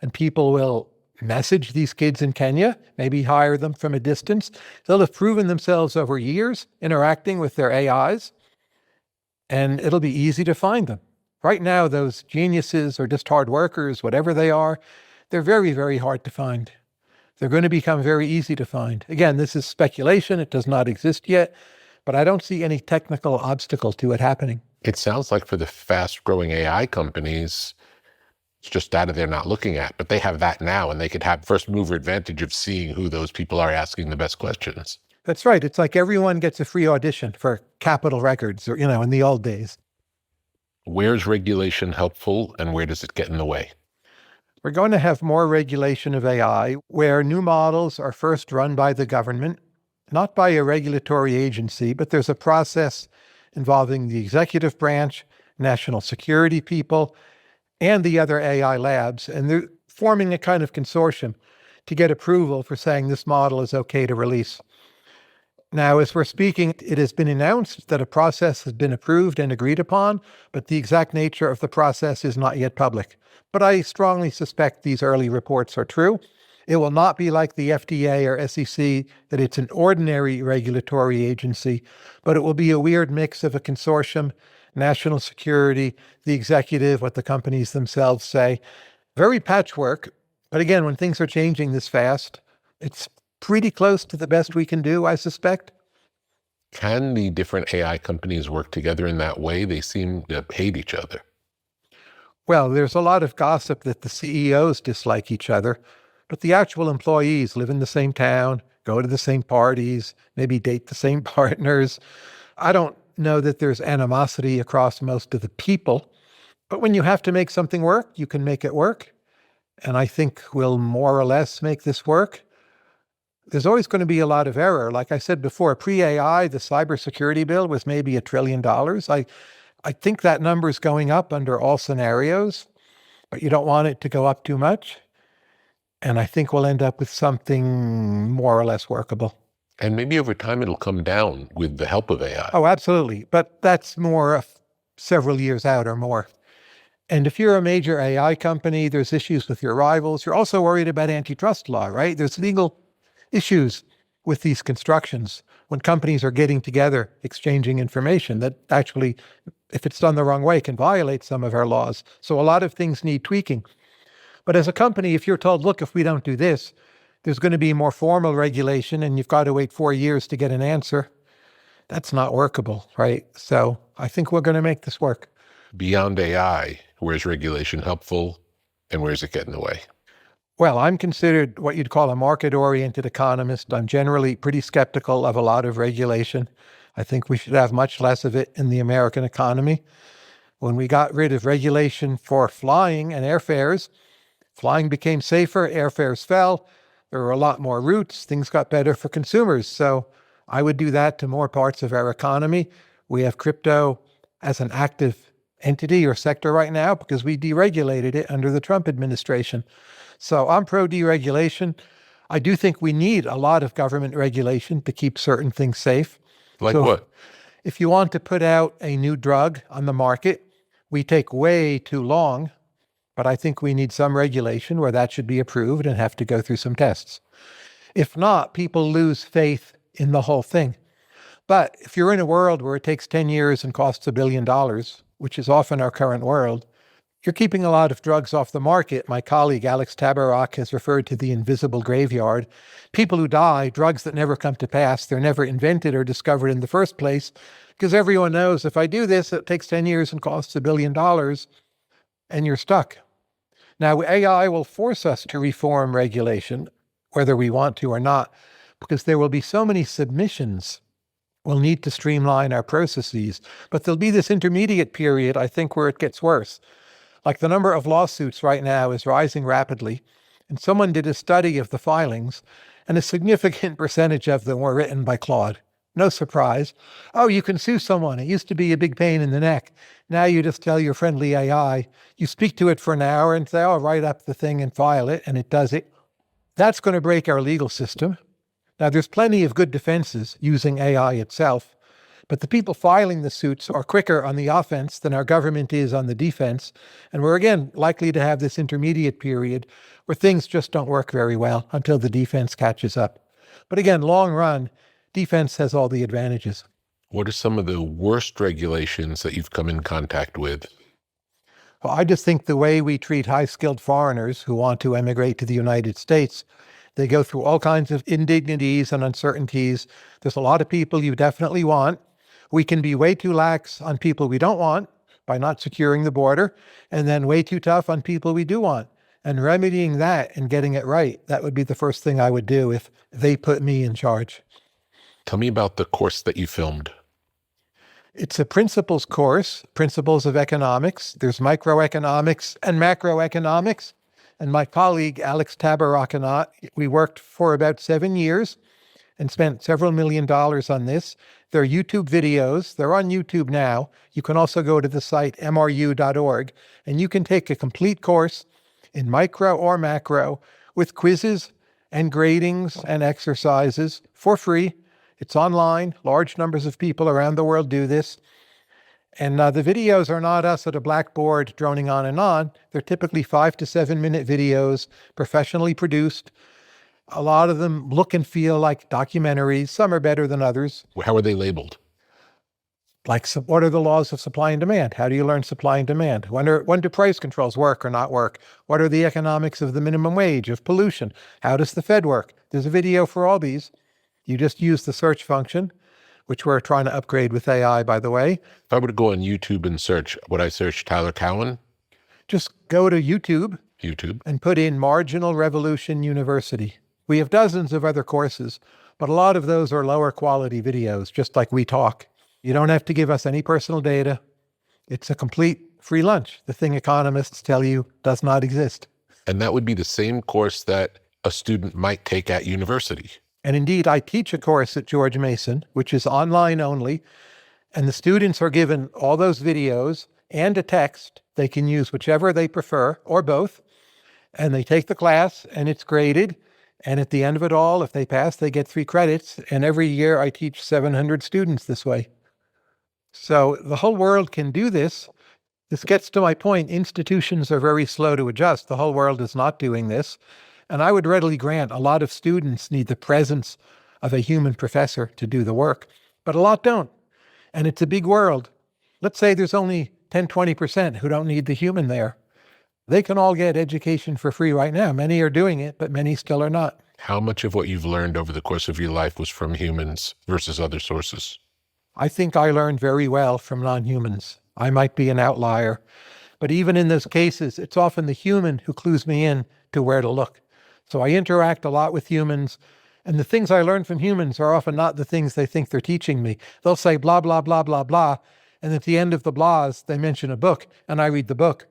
S2: And people will message these kids in Kenya, maybe hire them from a distance. They'll have proven themselves over years interacting with their AIs. And it'll be easy to find them. Right now, those geniuses or just hard workers, whatever they are, they're very, very hard to find. They're going to become very easy to find. Again, this is speculation. It does not exist yet, but I don't see any technical obstacle to it happening.
S3: It sounds like for the fast-growing AI companies, it's just data they're not looking at, but they have that now, and they could have first-mover advantage of seeing who those people are asking the best questions.
S2: That's right. It's like everyone gets a free audition for Capitol Records, or, in the old days.
S3: Where's regulation helpful, and where does it get in the way?
S2: We're going to have more regulation of AI where new models are first run by the government, not by a regulatory agency, but there's a process involving the executive branch, national security people, and the other AI labs. And they're forming a kind of consortium to get approval for saying this model is okay to release. Now, as we're speaking, it has been announced that a process has been approved and agreed upon, but the exact nature of the process is not yet public. But I strongly suspect these early reports are true. It will not be like the FDA or SEC, that it's an ordinary regulatory agency, but it will be a weird mix of a consortium, national security, the executive, what the companies themselves say. Very patchwork. But again, when things are changing this fast, it's pretty close to the best we can do, I suspect.
S3: Can the different AI companies work together in that way? They seem to hate each other.
S2: Well, there's a lot of gossip that the CEOs dislike each other, but the actual employees live in the same town, go to the same parties, maybe date the same partners. I don't know that there's animosity across most of the people, but when you have to make something work, you can make it work. And I think we'll more or less make this work. There's always going to be a lot of error. Like I said before, pre-AI, the cybersecurity bill was maybe $1 trillion. I think that number is going up under all scenarios, but you don't want it to go up too much. And I think we'll end up with something more or less workable.
S3: And maybe over time it'll come down with the help of AI.
S2: Oh, absolutely. But that's more several years out or more. And if you're a major AI company, there's issues with your rivals. You're also worried about antitrust law, right? There's legal issues with these constructions when companies are getting together, exchanging information that actually, if it's done the wrong way, can violate some of our laws. So a lot of things need tweaking. But as a company, if you're told, look, if we don't do this, there's going to be more formal regulation and you've got to wait 4 years to get an answer, that's not workable, right? So I think we're going to make this work.
S3: Beyond AI, where's regulation helpful and where's it get in the way?
S2: Well, I'm considered what you'd call a market-oriented economist. I'm generally pretty skeptical of a lot of regulation. I think we should have much less of it in the American economy. When we got rid of regulation for flying and airfares, flying became safer, airfares fell, there were a lot more routes, things got better for consumers. So I would do that to more parts of our economy. We have crypto as an active entity or sector right now because we deregulated it under the Trump administration. So I'm pro-deregulation. I do think we need a lot of government regulation to keep certain things safe.
S3: Like what?
S2: If you want to put out a new drug on the market, we take way too long, but I think we need some regulation where that should be approved and have to go through some tests. If not, people lose faith in the whole thing. But if you're in a world where it takes 10 years and costs $1 billion, which is often our current world, you're keeping a lot of drugs off the market. My colleague Alex Tabarrok has referred to the invisible graveyard. People who die, drugs that never come to pass, they're never invented or discovered in the first place, because everyone knows if I do this, it takes 10 years and costs $1 billion, and you're stuck. Now, AI will force us to reform regulation, whether we want to or not, because there will be so many submissions. We'll need to streamline our processes, but there'll be this intermediate period, I think, where it gets worse. Like the number of lawsuits right now is rising rapidly, and someone did a study of the filings, and a significant percentage of them were written by Claude. No surprise. Oh, you can sue someone. It used to be a big pain in the neck. Now you just tell your friendly AI, you speak to it for an hour and say, oh, write up the thing and file it, and it does it. That's going to break our legal system. Now, there's plenty of good defenses using AI itself, but the people filing the suits are quicker on the offense than our government is on the defense. And we're, again, likely to have this intermediate period where things just don't work very well until the defense catches up. But again, long run, defense has all the advantages.
S3: What are some of the worst regulations that you've come in contact with?
S2: Well, I just think the way we treat high-skilled foreigners who want to emigrate to the United States, they go through all kinds of indignities and uncertainties. There's a lot of people you definitely want. We can be way too lax on people we don't want by not securing the border, and then way too tough on people we do want. And remedying that and getting it right, that would be the first thing I would do if they put me in charge.
S3: Tell me about the course that you filmed.
S2: It's a principles course, principles of economics. There's microeconomics and macroeconomics. And my colleague, Alex Tabarrok, and I, we worked for about 7 years and spent several $1 million on this. There are YouTube videos. They're on YouTube now. You can also go to the site mru.org, and you can take a complete course in micro or macro with quizzes and gradings and exercises for free. It's online. Large numbers of people around the world do this. And the videos are not us at a blackboard droning on and on. They're typically 5 to 7 minute videos, professionally produced. A lot of them look and feel like documentaries. Some are better than others.
S3: How are they labeled?
S2: Like, what are the laws of supply and demand? How do you learn supply and demand? When do price controls work or not work? What are the economics of the minimum wage, of pollution? How does the Fed work? There's a video for all these. You just use the search function, which we're trying to upgrade with AI, by the way.
S3: If I were to go on YouTube and search, would I search Tyler Cowen?
S2: Just go to YouTube and put in Marginal Revolution University. We have dozens of other courses, but a lot of those are lower quality videos, just like we talk. You don't have to give us any personal data. It's a complete free lunch. The thing economists tell you does not exist.
S3: And that would be the same course that a student might take at university.
S2: And indeed, I teach a course at George Mason, which is online only, and the students are given all those videos and a text. They can use whichever they prefer, or both, and they take the class, and it's graded. And at the end of it all, if they pass, they get 3 credits. And every year I teach 700 students this way. So the whole world can do this. This gets to my point. Institutions are very slow to adjust. The whole world is not doing this. And I would readily grant a lot of students need the presence of a human professor to do the work, but a lot don't. And it's a big world. Let's say there's only 10, 20% who don't need the human there. They can all get education for free right now. Many are doing it, but many still are not.
S3: How much of what you've learned over the course of your life was from humans versus other sources?
S2: I think I learned very well from non-humans. I might be an outlier, but even in those cases, it's often the human who clues me in to where to look. So I interact a lot with humans, and the things I learn from humans are often not the things they think they're teaching me. They'll say blah, blah, blah, blah, blah, and at the end of the blahs, they mention a book, and I read the book.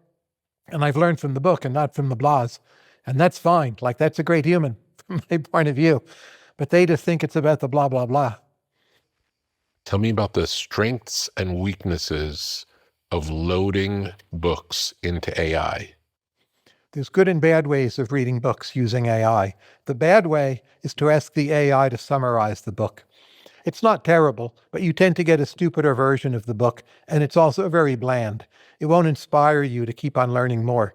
S2: And I've learned from the book and not from the blahs. And that's fine. Like, that's a great human from my point of view. But they just think it's about the blah, blah, blah.
S3: Tell me about the strengths and weaknesses of loading books into AI.
S2: There's good and bad ways of reading books using AI. The bad way is to ask the AI to summarize the book. It's not terrible, but you tend to get a stupider version of the book, and it's also very bland. It won't inspire you to keep on learning more.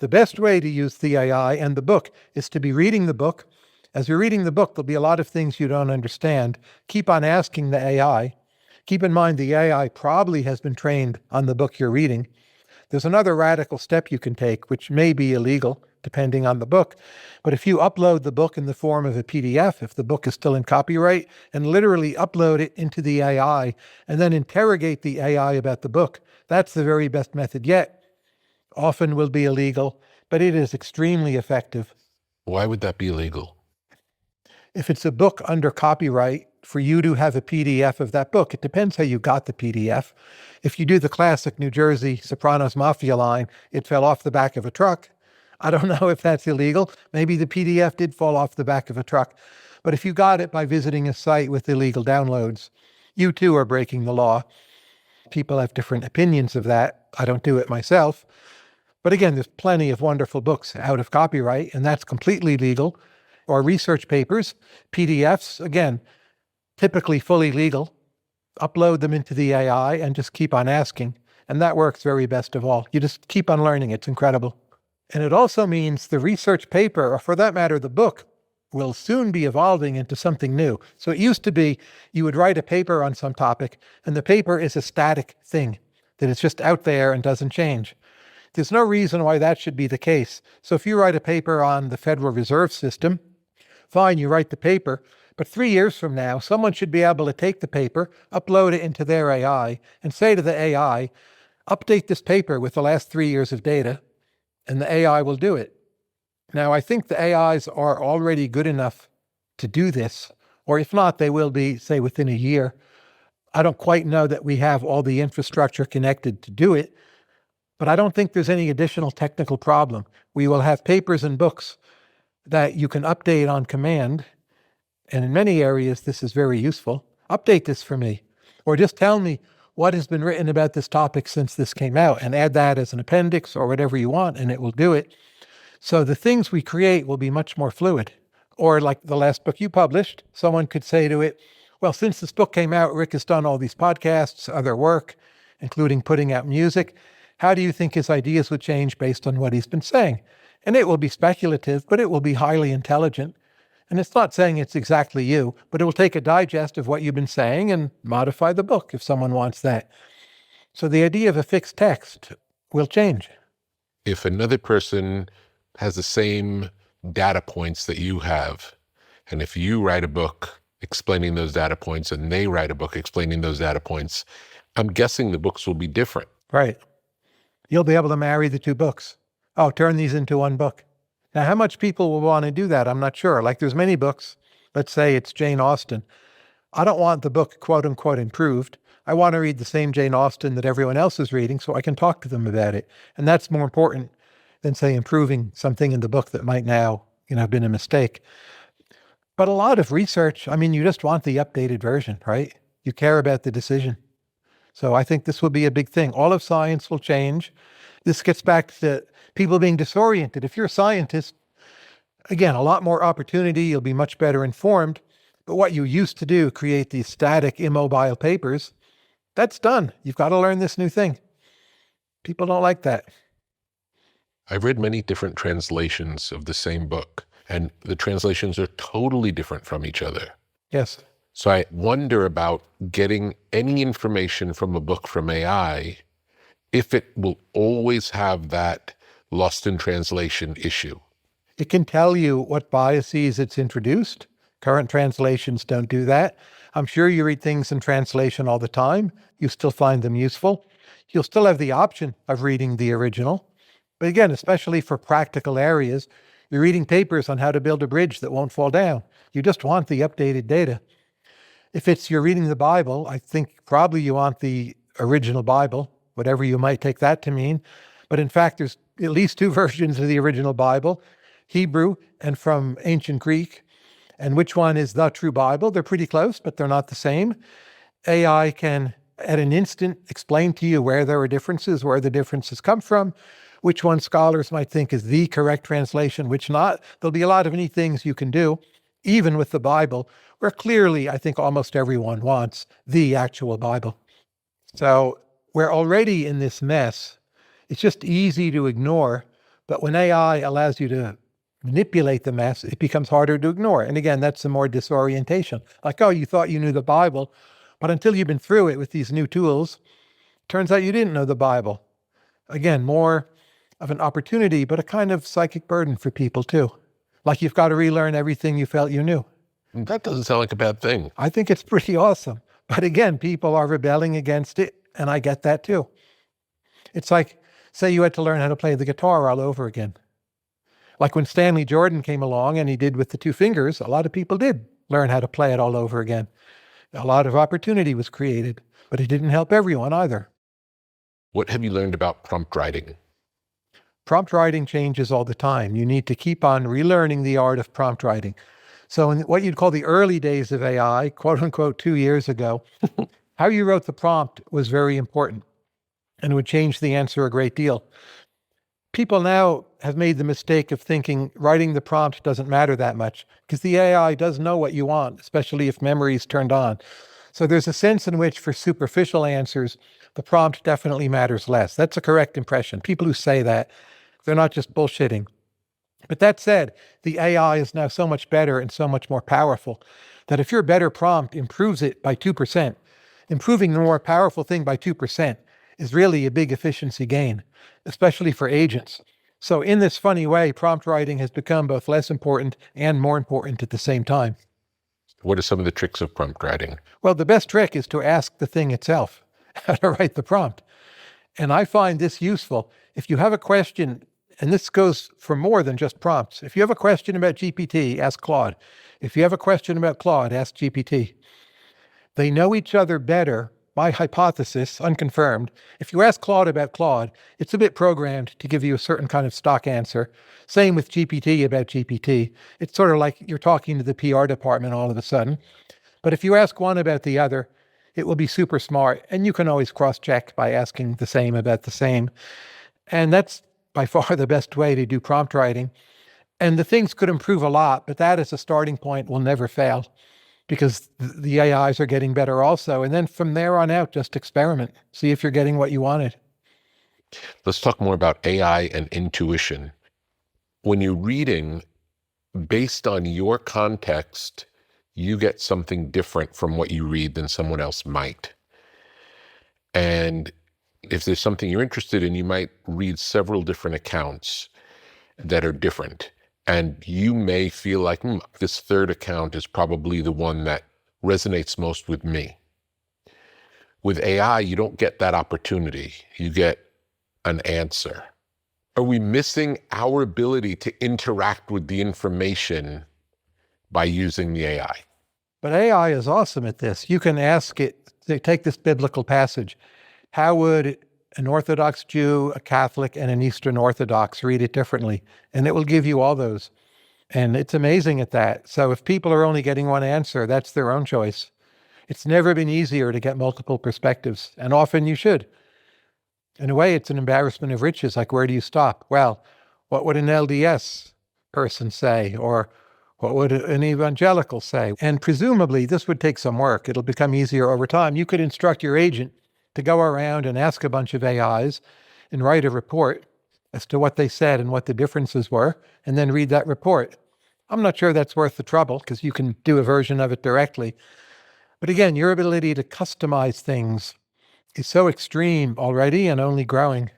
S2: The best way to use the AI and the book is to be reading the book. As you're reading the book, there'll be a lot of things you don't understand. Keep on asking the AI. Keep in mind the AI probably has been trained on the book you're reading. There's another radical step you can take, which may be illegal, depending on the book. But if you upload the book in the form of a PDF, if the book is still in copyright, and literally upload it into the AI, and then interrogate the AI about the book, that's the very best method yet. Often will be illegal, but it is extremely effective.
S3: Why would that be illegal?
S2: If it's a book under copyright, for you to have a PDF of that book, it depends how you got the PDF. If you do the classic New Jersey Sopranos Mafia line, it fell off the back of a truck. I don't know if that's illegal. Maybe the PDF did fall off the back of a truck. But if you got it by visiting a site with illegal downloads, you too are breaking the law. People have different opinions of that. I don't do it myself. But again, there's plenty of wonderful books out of copyright, and that's completely legal. Or research papers, PDFs, again, typically fully legal. Upload them into the AI and just keep on asking. And that works very best of all. You just keep on learning. It's incredible. And it also means the research paper, or for that matter, the book, will soon be evolving into something new. So it used to be you would write a paper on some topic, and the paper is a static thing, that it's just out there and doesn't change. There's no reason why that should be the case. So if you write a paper on the Federal Reserve System, fine, you write the paper, but 3 years from now, someone should be able to take the paper, upload it into their AI, and say to the AI, update this paper with the last 3 years of data, and the AI will do it. Now, I think the AIs are already good enough to do this, or if not, they will be, say, within a year. I don't quite know that we have all the infrastructure connected to do it, but I don't think there's any additional technical problem. We will have papers and books that you can update on command. And in many areas, this is very useful. Update this for me, or just tell me what has been written about this topic since this came out, and add that as an appendix or whatever you want, and it will do it. So the things we create will be much more fluid. Or like the last book you published, someone could say to it, well, since this book came out, Rick has done all these podcasts, other work, including putting out music. How do you think his ideas would change based on what he's been saying? And it will be speculative, but it will be highly intelligent. And it's not saying it's exactly you, but it will take a digest of what you've been saying and modify the book if someone wants that. So the idea of a fixed text will change.
S3: If another person has the same data points that you have, and if you write a book explaining those data points and they write a book explaining those data points, I'm guessing the books will be different.
S2: Right. You'll be able to marry the two books. Oh, turn these into one book. Now, how much people will want to do that, I'm not sure. Like there's many books. Let's say it's Jane Austen. I don't want the book, quote unquote, improved. I want to read the same Jane Austen that everyone else is reading so I can talk to them about it. And that's more important than, say, improving something in the book that might now, have been a mistake. But a lot of research, you just want the updated version, right? You care about the decision. So I think this will be a big thing. All of science will change. This gets back to people being disoriented. If you're a scientist, again, a lot more opportunity, you'll be much better informed. But what you used to do, create these static, immobile papers, that's done. You've got to learn this new thing. People don't like that.
S3: I've read many different translations of the same book, and the translations are totally different from each other.
S2: Yes.
S3: So I wonder about getting any information from a book from AI, if it will always have that lost in translation issue.
S2: It can tell you what biases it's introduced. Current translations don't do that. I'm sure you read things in translation all the time. You still find them useful. You'll still have the option of reading the original. But again, especially for practical areas, you're reading papers on how to build a bridge that won't fall down. You just want the updated data. If you're reading the Bible, I think probably you want the original Bible, whatever you might take that to mean. But in fact, there's at least two versions of the original Bible, Hebrew and from ancient Greek. And which one is the true Bible? They're pretty close, but they're not the same. AI can, at an instant, explain to you where there are differences, where the differences come from, which one scholars might think is the correct translation, which not. There'll be a lot of neat things you can do, even with the Bible, where clearly I think almost everyone wants the actual Bible. So we're already in this mess. It's just easy to ignore, but when AI allows you to manipulate the mess, it becomes harder to ignore. And again, that's some more disorientation. Like, oh, you thought you knew the Bible. But until you've been through it with these new tools, turns out you didn't know the Bible. Again, more of an opportunity, but a kind of psychic burden for people too. Like you've got to relearn everything you felt you knew.
S3: That doesn't sound like a bad thing.
S2: I think it's pretty awesome. But again, people are rebelling against it, and I get that too. It's like, say you had to learn how to play the guitar all over again. Like when Stanley Jordan came along and he did with the 2 fingers, a lot of people did learn how to play it all over again. A lot of opportunity was created, but it didn't help everyone either.
S3: What have you learned about prompt writing?
S2: Prompt writing changes all the time. You need to keep on relearning the art of prompt writing. So in what you'd call the early days of AI, quote unquote, 2 years ago, how you wrote the prompt was very important and would change the answer a great deal. People now have made the mistake of thinking writing the prompt doesn't matter that much because the AI does know what you want, especially if memory is turned on. So there's a sense in which for superficial answers, the prompt definitely matters less. That's a correct impression. People who say that, they're not just bullshitting. But that said, the AI is now so much better and so much more powerful that if your better prompt improves it by 2%, improving the more powerful thing by 2% is really a big efficiency gain, especially for agents. So in this funny way, prompt writing has become both less important and more important at the same time.
S3: What are some of the tricks of prompt writing?
S2: Well, the best trick is to ask the thing itself how to write the prompt. And I find this useful. If you have a question, and this goes for more than just prompts. If you have a question about GPT, ask Claude. If you have a question about Claude, ask GPT. They know each other better, by hypothesis, unconfirmed. If you ask Claude about Claude, it's a bit programmed to give you a certain kind of stock answer. Same with GPT about GPT. It's sort of like you're talking to the PR department all of a sudden. But if you ask one about the other, it will be super smart. And you can always cross-check by asking the same about the same. And that's by far the best way to do prompt writing. And the things could improve a lot, but that as a starting point will never fail because the AIs are getting better also. And then from there on out, just experiment. See if you're getting what you wanted.
S3: Let's talk more about AI and intuition. When you're reading, based on your context, you get something different from what you read than someone else might. And if there's something you're interested in, you might read several different accounts that are different. And you may feel like, this third account is probably the one that resonates most with me. With AI, you don't get that opportunity. You get an answer. Are we missing our ability to interact with the information by using the AI?
S2: But AI is awesome at this. You can ask it, take this biblical passage. How would an Orthodox Jew, a Catholic, and an Eastern Orthodox read it differently? And it will give you all those. And it's amazing at that. So if people are only getting one answer, that's their own choice. It's never been easier to get multiple perspectives, and often you should. In a way, it's an embarrassment of riches. Like, where do you stop? Well, what would an LDS person say? Or what would an evangelical say? And presumably, this would take some work. It'll become easier over time. You could instruct your agent to go around and ask a bunch of AIs and write a report as to what they said and what the differences were, and then read that report. I'm not sure that's worth the trouble because you can do a version of it directly. But again, your ability to customize things is so extreme already and only growing.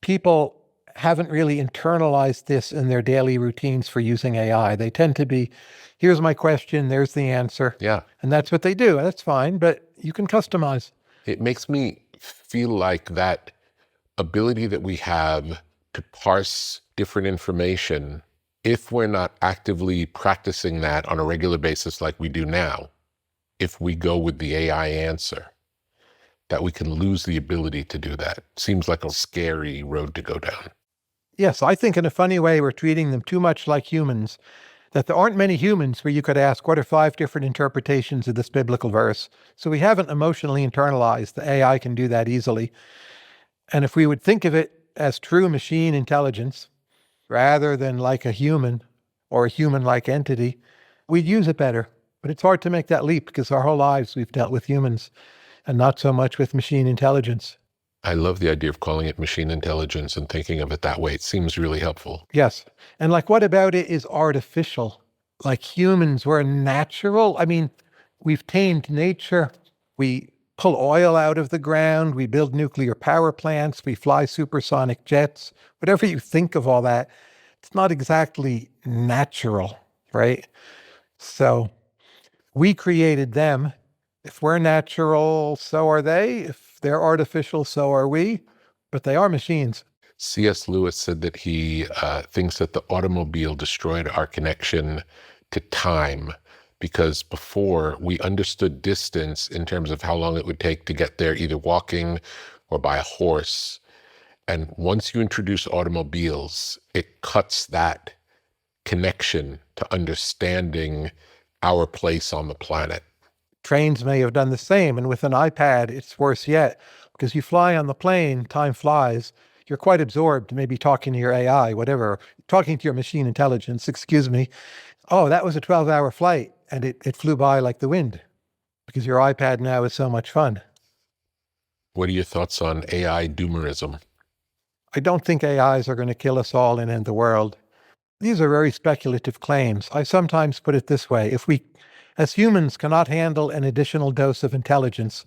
S2: People haven't really internalized this in their daily routines for using AI. They tend to be, here's my question, there's the answer.
S3: Yeah.
S2: And that's what they do. That's fine, but you can customize.
S3: It makes me feel like that ability that we have to parse different information, if we're not actively practicing that on a regular basis like we do now, if we go with the AI answer, that we can lose the ability to do that. Seems like a scary road to go down.
S2: Yes, I think in a funny way we're treating them too much like humans, that there aren't many humans where you could ask, what are 5 different interpretations of this biblical verse? So we haven't emotionally internalized. The AI can do that easily. And if we would think of it as true machine intelligence, rather than like a human or a human-like entity, we'd use it better. But it's hard to make that leap because our whole lives we've dealt with humans and not so much with machine intelligence.
S3: I love the idea of calling it machine intelligence and thinking of it that way. It seems really helpful.
S2: Yes. And like, what about it is artificial? Like humans were natural. I mean, we've tamed nature. We pull oil out of the ground. We build nuclear power plants. We fly supersonic jets. Whatever you think of all that, it's not exactly natural, right? So we created them. If we're natural, so are they. If they're artificial, so are we. But they are machines.
S3: C.S. Lewis said that he thinks that the automobile destroyed our connection to time, because before we understood distance in terms of how long it would take to get there, either walking or by a horse. And once you introduce automobiles, it cuts that connection to understanding our place on the planet.
S2: Trains may have done the same. And with an iPad, it's worse yet, because you fly on the plane, time flies. You're quite absorbed, maybe talking to your AI, whatever, talking to your machine intelligence, excuse me. Oh, that was a 12-hour flight, and it flew by like the wind, because your iPad now is so much fun.
S3: What are your thoughts on AI doomerism?
S2: I don't think AIs are going to kill us all and end the world. These are very speculative claims. I sometimes put it this way. If we, as humans, cannot handle an additional dose of intelligence,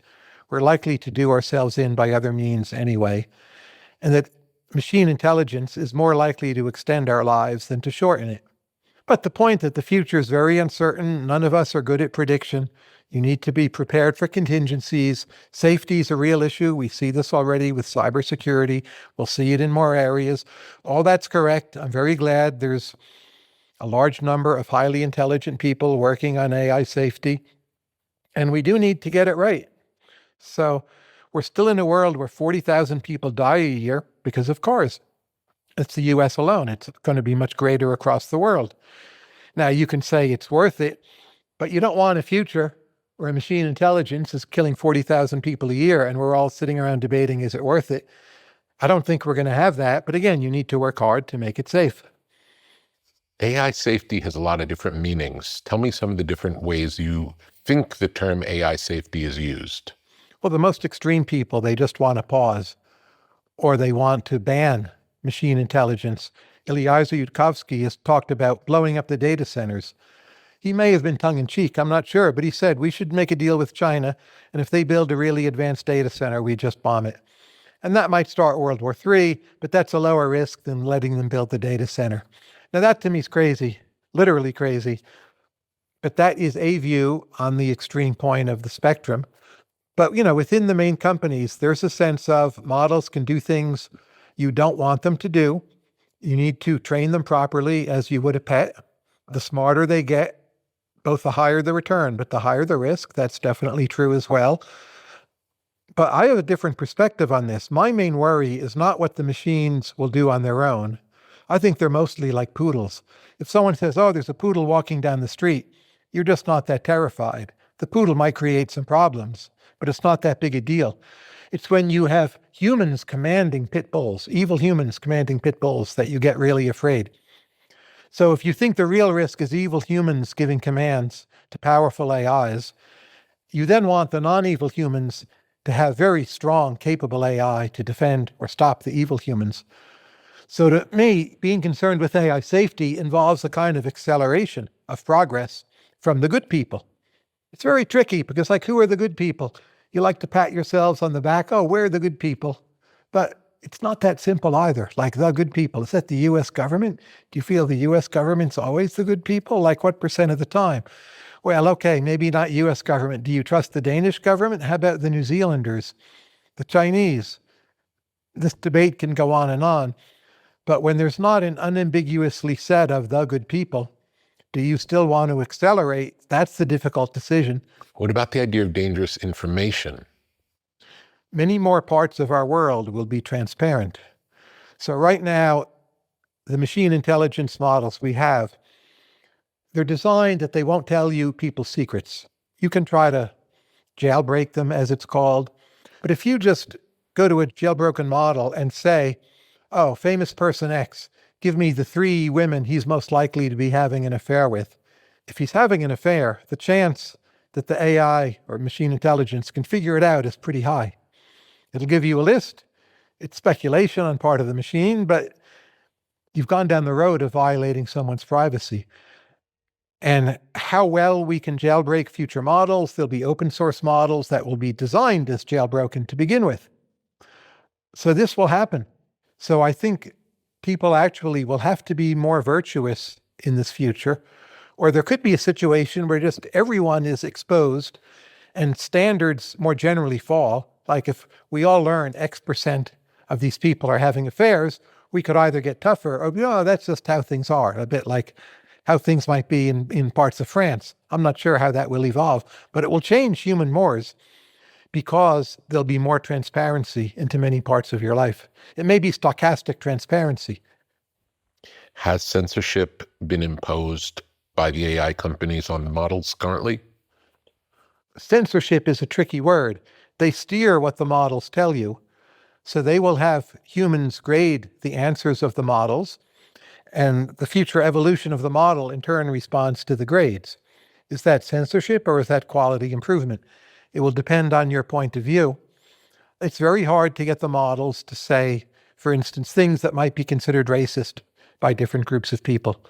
S2: we're likely to do ourselves in by other means anyway. And that machine intelligence is more likely to extend our lives than to shorten it. But the point that the future is very uncertain, none of us are good at prediction. You need to be prepared for contingencies. Safety is a real issue. We see this already with cybersecurity. We'll see it in more areas. All that's correct. I'm very glad there's a large number of highly intelligent people working on AI safety. And we do need to get it right. So we're still in a world where 40,000 people die a year because of cars. It's the US alone. It's going to be much greater across the world. Now, you can say it's worth it, but you don't want a future where machine intelligence is killing 40,000 people a year and we're all sitting around debating, is it worth it? I don't think we're going to have that. But again, you need to work hard to make it safe.
S3: AI safety has a lot of different meanings. Tell me some of the different ways you think the term AI safety is used.
S2: Well, the most extreme people, they just want to pause, or they want to ban machine intelligence. Eliezer Yudkowsky has talked about blowing up the data centers. He may have been tongue-in-cheek, I'm not sure, but he said we should make a deal with China, and if they build a really advanced data center, we just bomb it. And that might start World War III, but that's a lower risk than letting them build the data center. Now that to me is crazy, literally crazy. But that is a view on the extreme point of the spectrum. But, within the main companies, there's a sense of models can do things you don't want them to do. You need to train them properly as you would a pet. The smarter they get, both the higher the return, but the higher the risk. That's definitely true as well. But I have a different perspective on this. My main worry is not what the machines will do on their own. I think they're mostly like poodles. If someone says, oh, there's a poodle walking down the street, you're just not that terrified. The poodle might create some problems, but it's not that big a deal. It's when you have humans commanding pit bulls, evil humans commanding pit bulls, that you get really afraid. So if you think the real risk is evil humans giving commands to powerful AIs, you then want the non-evil humans to have very strong, capable AI to defend or stop the evil humans. So to me, being concerned with AI safety involves a kind of acceleration of progress from the good people. It's very tricky because, who are the good people? You like to pat yourselves on the back. Oh, we're the good people. But it's not that simple either. The good people. Is that the U.S. government? Do you feel the U.S. government's always the good people? What percent of the time? Well, okay, maybe not U.S. government. Do you trust the Danish government? How about the New Zealanders, the Chinese? This debate can go on. But when there's not an unambiguously set of the good people, do you still want to accelerate? That's the difficult decision.
S3: What about the idea of dangerous information?
S2: Many more parts of our world will be transparent. So right now, the machine intelligence models we have, they're designed that they won't tell you people's secrets. You can try to jailbreak them, as it's called. But if you just go to a jailbroken model and say, oh, famous person X, give me the 3 women he's most likely to be having an affair with. If he's having an affair, the chance that the AI or machine intelligence can figure it out is pretty high. It'll give you a list. It's speculation on part of the machine, but you've gone down the road of violating someone's privacy. And how well we can jailbreak future models. There'll be open source models that will be designed as jailbroken to begin with. So this will happen. So I think people actually will have to be more virtuous in this future, or there could be a situation where just everyone is exposed and standards more generally fall. Like if we all learn X% of these people are having affairs, we could either get tougher or, that's just how things are, a bit like how things might be in parts of France. I'm not sure how that will evolve, but it will change human mores because there'll be more transparency into many parts of your life. It may be stochastic transparency.
S3: Has censorship been imposed by the AI companies on the models currently?
S2: Censorship is a tricky word. They steer what the models tell you. So they will have humans grade the answers of the models, and the future evolution of the model in turn responds to the grades. Is that censorship or is that quality improvement? It will depend on your point of view. It's very hard to get the models to say, for instance, things that might be considered racist by different groups of people.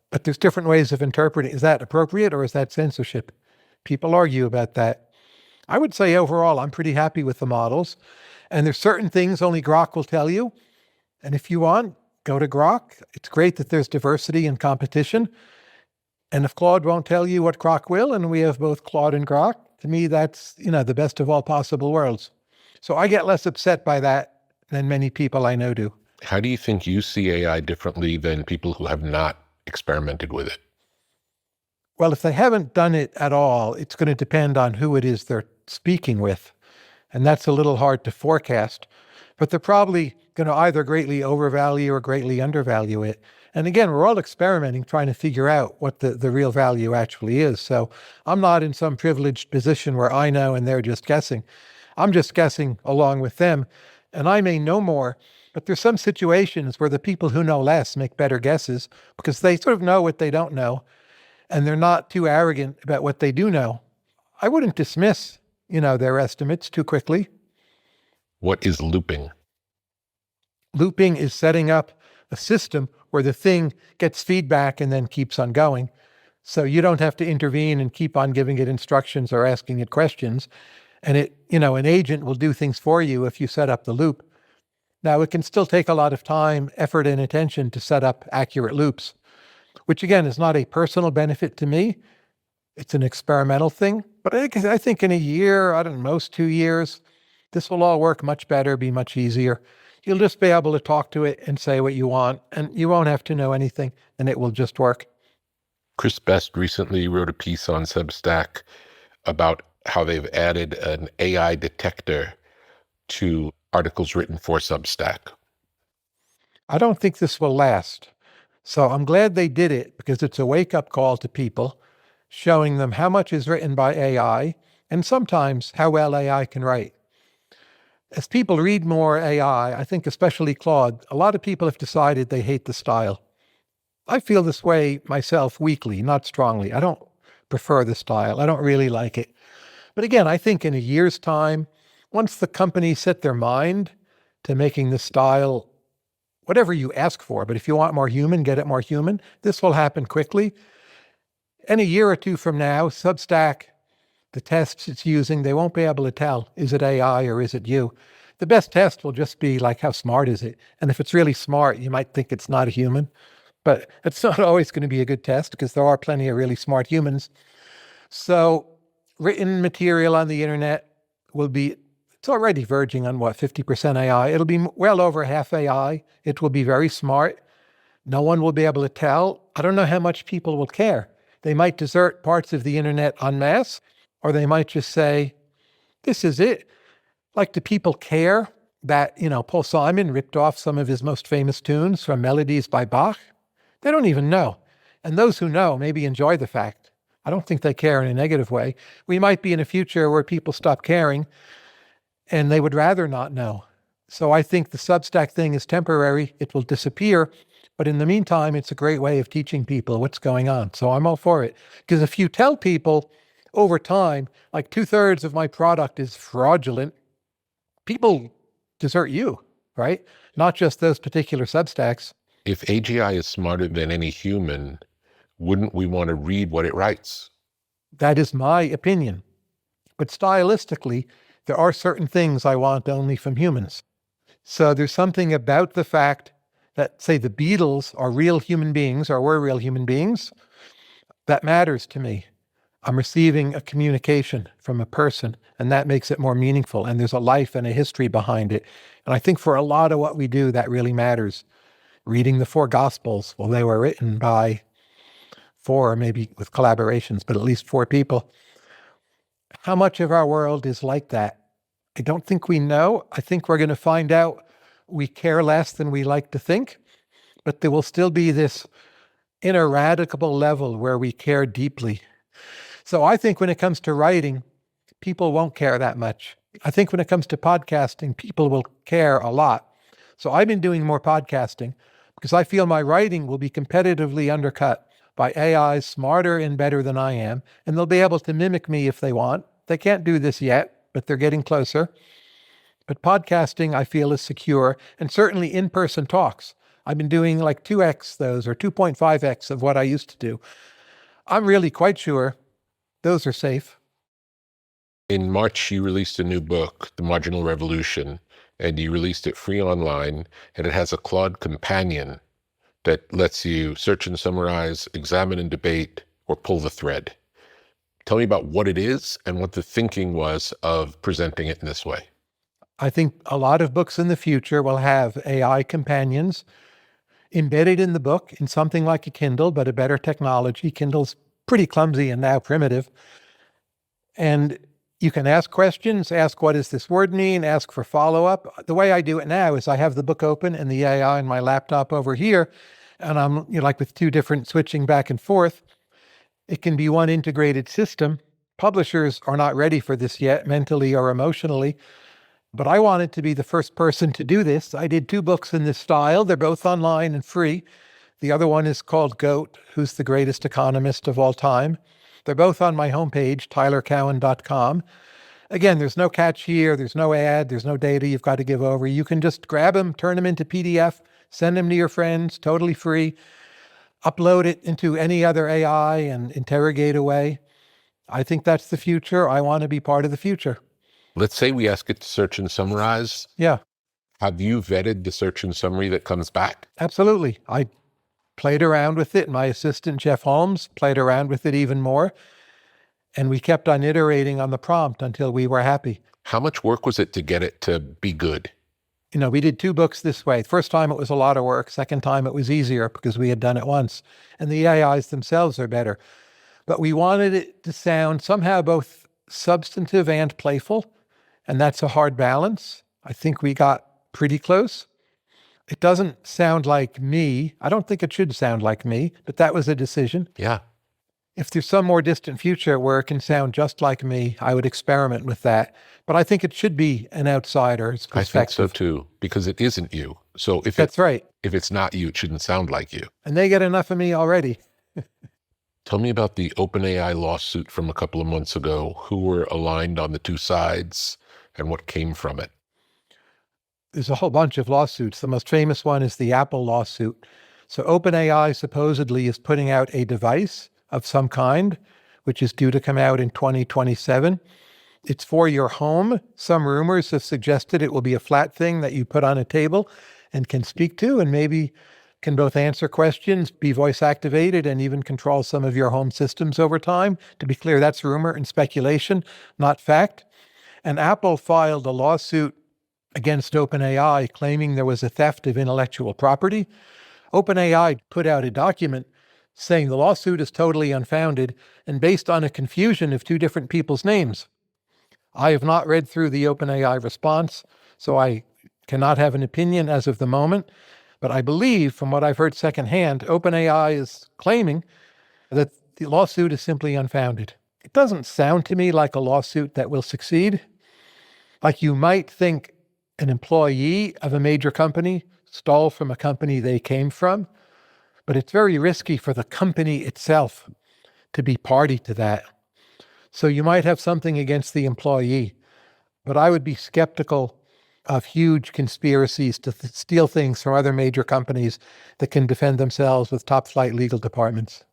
S2: But there's different ways of interpreting. Is that appropriate or is that censorship? People argue about that. I would say overall, I'm pretty happy with the models. And there's certain things only Grok will tell you. And if you want, go to Grok. It's great that there's diversity and competition. And if Claude won't tell you what Grok will, and we have both Claude and Grok, to me, that's, the best of all possible worlds. So I get less upset by that than many people I know do.
S3: How do you think you see AI differently than people who have not experimented with it?
S2: Well, if they haven't done it at all, it's going to depend on who it is they're speaking with. And that's a little hard to forecast. But they're probably going to either greatly overvalue or greatly undervalue it. And again, we're all experimenting, trying to figure out what the real value actually is. So I'm not in some privileged position where I know and they're just guessing. I'm just guessing along with them. And I may know more, but there's some situations where the people who know less make better guesses because they sort of know what they don't know. And they're not too arrogant about what they do know. I wouldn't dismiss, their estimates too quickly.
S3: What is looping?
S2: Looping is setting up a system where the thing gets feedback and then keeps on going. So you don't have to intervene and keep on giving it instructions or asking it questions. And an agent will do things for you if you set up the loop. Now, it can still take a lot of time, effort, and attention to set up accurate loops, which again is not a personal benefit to me. It's an experimental thing. But I think in a year, most 2 years, this will all work much better, be much easier. You'll just be able to talk to it and say what you want, and you won't have to know anything, and it will just work.
S3: Chris Best recently wrote a piece on Substack about how they've added an AI detector to articles written for Substack.
S2: I don't think this will last. So I'm glad they did it because it's a wake-up call to people, showing them how much is written by AI and sometimes how well AI can write. As people read more AI, I think especially Claude, a lot of people have decided they hate the style. I feel this way myself weakly, not strongly. I don't prefer the style. I don't really like it. But again, I think in a year's time, once the companies set their mind to making the style whatever you ask for, but if you want more human, get it more human, this will happen quickly. And a year or two from now, Substack, the tests it's using, they won't be able to tell, is it AI or is it you? The best test will just be like, how smart is it? And if it's really smart, you might think it's not a human, but it's not always going to be a good test because there are plenty of really smart humans. So written material on the internet will be, it's already verging on 50% AI. It'll be well over half AI. It will be very smart. No one will be able to tell. I don't know how much people will care. They might desert parts of the internet en masse, or they might just say, this is it. Like, do people care that, Paul Simon ripped off some of his most famous tunes from melodies by Bach? They don't even know. And those who know maybe enjoy the fact. I don't think they care in a negative way. We might be in a future where people stop caring and they would rather not know. So I think the Substack thing is temporary. It will disappear. But in the meantime, it's a great way of teaching people what's going on. So I'm all for it. Because if you tell people over time, like 2/3 of my product is fraudulent, people desert you, right? Not just those particular Substacks.
S3: If AGI is smarter than any human, wouldn't we want to read what it writes?
S2: That is my opinion. But stylistically, there are certain things I want only from humans. So there's something about the fact that, say, the Beatles are real human beings, or were real human beings, that matters to me. I'm receiving a communication from a person, and that makes it more meaningful. And there's a life and a history behind it. And I think for a lot of what we do, that really matters. Reading the 4 Gospels, well, they were written by 4, maybe with collaborations, but at least 4 people. How much of our world is like that? I don't think we know. I think we're going to find out we care less than we like to think, but there will still be this ineradicable level where we care deeply. So I think when it comes to writing, people won't care that much. I think when it comes to podcasting, people will care a lot. So I've been doing more podcasting because I feel my writing will be competitively undercut by AIs smarter and better than I am, and they'll be able to mimic me if they want. They can't do this yet, but they're getting closer. But podcasting, I feel, is secure, and certainly in-person talks. I've been doing like 2x those, or 2.5x of what I used to do. I'm really quite sure those are safe.
S3: In March, you released a new book, The Marginal Revolution, and you released it free online, and it has a Claude companion that lets you search and summarize, examine and debate, or pull the thread. Tell me about what it is and what the thinking was of presenting it in this way.
S2: I think a lot of books in the future will have AI companions embedded in the book in something like a Kindle, but a better technology. Kindle's pretty clumsy and now primitive. And you can ask questions, ask what does this word mean, ask for follow-up. The way I do it now is I have the book open and the AI on my laptop over here, and I'm like with 2 different switching back and forth. It can be one integrated system. Publishers are not ready for this yet, mentally or emotionally, but I wanted to be the first person to do this. I did 2 books in this style. They're both online and free. The other one is called GOAT, Who's the Greatest Economist of All Time. They're both on my homepage, tylercowen.com. Again, there's no catch here. There's no ad. There's no data you've got to give over. You can just grab them, turn them into PDF, send them to your friends, totally free, upload it into any other AI and interrogate away. I think that's the future. I want to be part of the future.
S3: Let's say we ask it to search and summarize.
S2: Yeah,
S3: Have you vetted the search and summary that comes back?
S2: absolutely. I played around with it. My assistant, Jeff Holmes, played around with it even more. And we kept on iterating on the prompt until we were happy.
S3: How much work was it to get it to be good?
S2: We did 2 books this way. First time it was a lot of work. Second time it was easier because we had done it once. And the AIs themselves are better. But we wanted it to sound somehow both substantive and playful. And that's a hard balance. I think we got pretty close. It doesn't sound like me. I don't think it should sound like me, but that was a decision.
S3: Yeah.
S2: If there's some more distant future where it can sound just like me, I would experiment with that. But I think it should be an outsider's perspective.
S3: I think so too, because it isn't you. So if
S2: That's right.
S3: If it's not you, it shouldn't sound like you.
S2: And they get enough of me already.
S3: Tell me about the OpenAI lawsuit from a couple of months ago. Who were aligned on the 2 sides and what came from it?
S2: There's a whole bunch of lawsuits. The most famous one is the Apple lawsuit. So OpenAI supposedly is putting out a device of some kind, which is due to come out in 2027. It's for your home. Some rumors have suggested it will be a flat thing that you put on a table and can speak to, and maybe can both answer questions, be voice activated, and even control some of your home systems over time. To be clear, that's rumor and speculation, not fact. And Apple filed a lawsuit against OpenAI claiming there was a theft of intellectual property. OpenAI put out a document saying the lawsuit is totally unfounded and based on a confusion of 2 different people's names. I have not read through the OpenAI response, so I cannot have an opinion as of the moment. But I believe, from what I've heard secondhand, OpenAI is claiming that the lawsuit is simply unfounded. It doesn't sound to me like a lawsuit that will succeed. Like you might think an employee of a major company stole from a company they came from, but it's very risky for the company itself to be party to that. So you might have something against the employee, but I would be skeptical of huge conspiracies to steal things from other major companies that can defend themselves with top flight legal departments.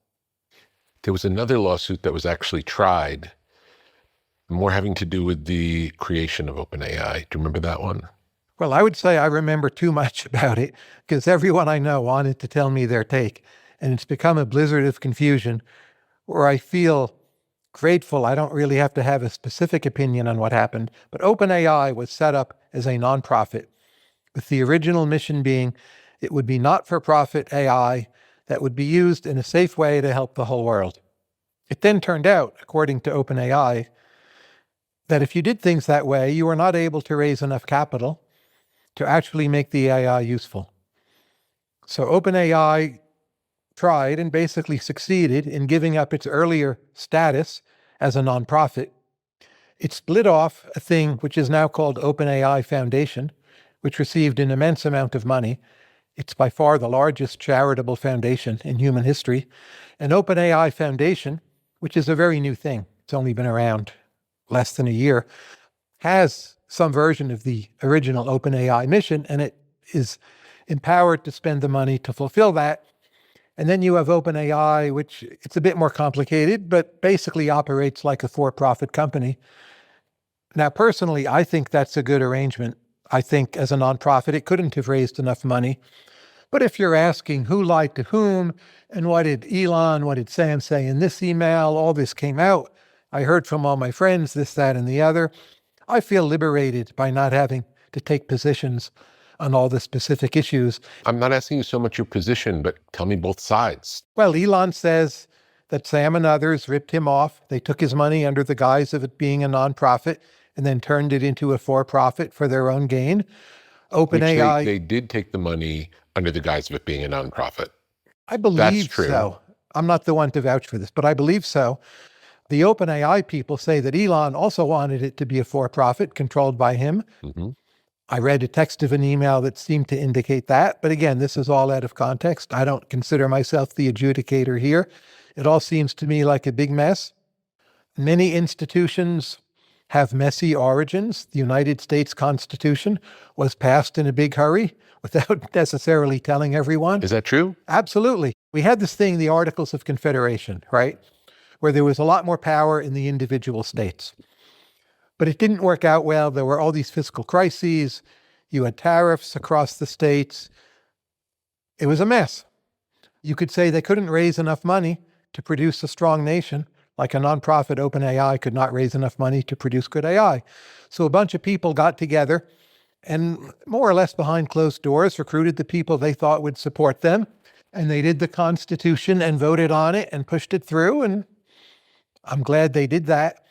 S3: There was another lawsuit that was actually tried, more having to do with the creation of OpenAI. Do you remember that one?
S2: Well, I would say I remember too much about it because everyone I know wanted to tell me their take. And it's become a blizzard of confusion where I feel grateful I don't really have to have a specific opinion on what happened. But OpenAI was set up as a nonprofit, with the original mission being it would be not-for-profit AI that would be used in a safe way to help the whole world. It then turned out, according to OpenAI, that if you did things that way, you were not able to raise enough capital to actually make the AI useful. So OpenAI tried and basically succeeded in giving up its earlier status as a nonprofit. It split off a thing which is now called OpenAI Foundation, which received an immense amount of money. It's by far the largest charitable foundation in human history. And OpenAI Foundation, which is a very new thing, it's only been around less than a year, has some version of the original OpenAI mission, and it is empowered to spend the money to fulfill that. And then you have OpenAI, which it's a bit more complicated, but basically operates like a for-profit company. Now, personally, I think that's a good arrangement. I think as a nonprofit, it couldn't have raised enough money. But if you're asking who lied to whom, and what did Elon, what did Sam say in this email, all this came out. I heard from all my friends, this, that, and the other. I feel liberated by not having to take positions on all the specific issues.
S3: I'm not asking you so much your position, but tell me both sides.
S2: Well, Elon says that Sam and others ripped him off. They took his money under the guise of it being a nonprofit and then turned it into a for-profit for their own gain. OpenAI...
S3: They did take the money under the guise of it being a nonprofit.
S2: I believe
S3: That's true.
S2: so. I'm not the one to vouch for this, but I believe so. The OpenAI people say that Elon also wanted it to be a for-profit controlled by him.
S3: Mm-hmm.
S2: I read a text of an email that seemed to indicate that. But again, this is all out of context. I don't consider myself the adjudicator here. It all seems to me like a big mess. Many institutions have messy origins. The United States Constitution was passed in a big hurry without necessarily telling everyone.
S3: Is that true?
S2: Absolutely. We had this thing, the Articles of Confederation, right? Where there was a lot more power in the individual states. But it didn't work out well. There were all these fiscal crises. You had tariffs across the states. It was a mess. You could say they couldn't raise enough money to produce a strong nation, like a nonprofit OpenAI could not raise enough money to produce good AI. So a bunch of people got together and more or less behind closed doors recruited the people they thought would support them. And they did the Constitution and voted on it and pushed it through. And I'm glad they did that.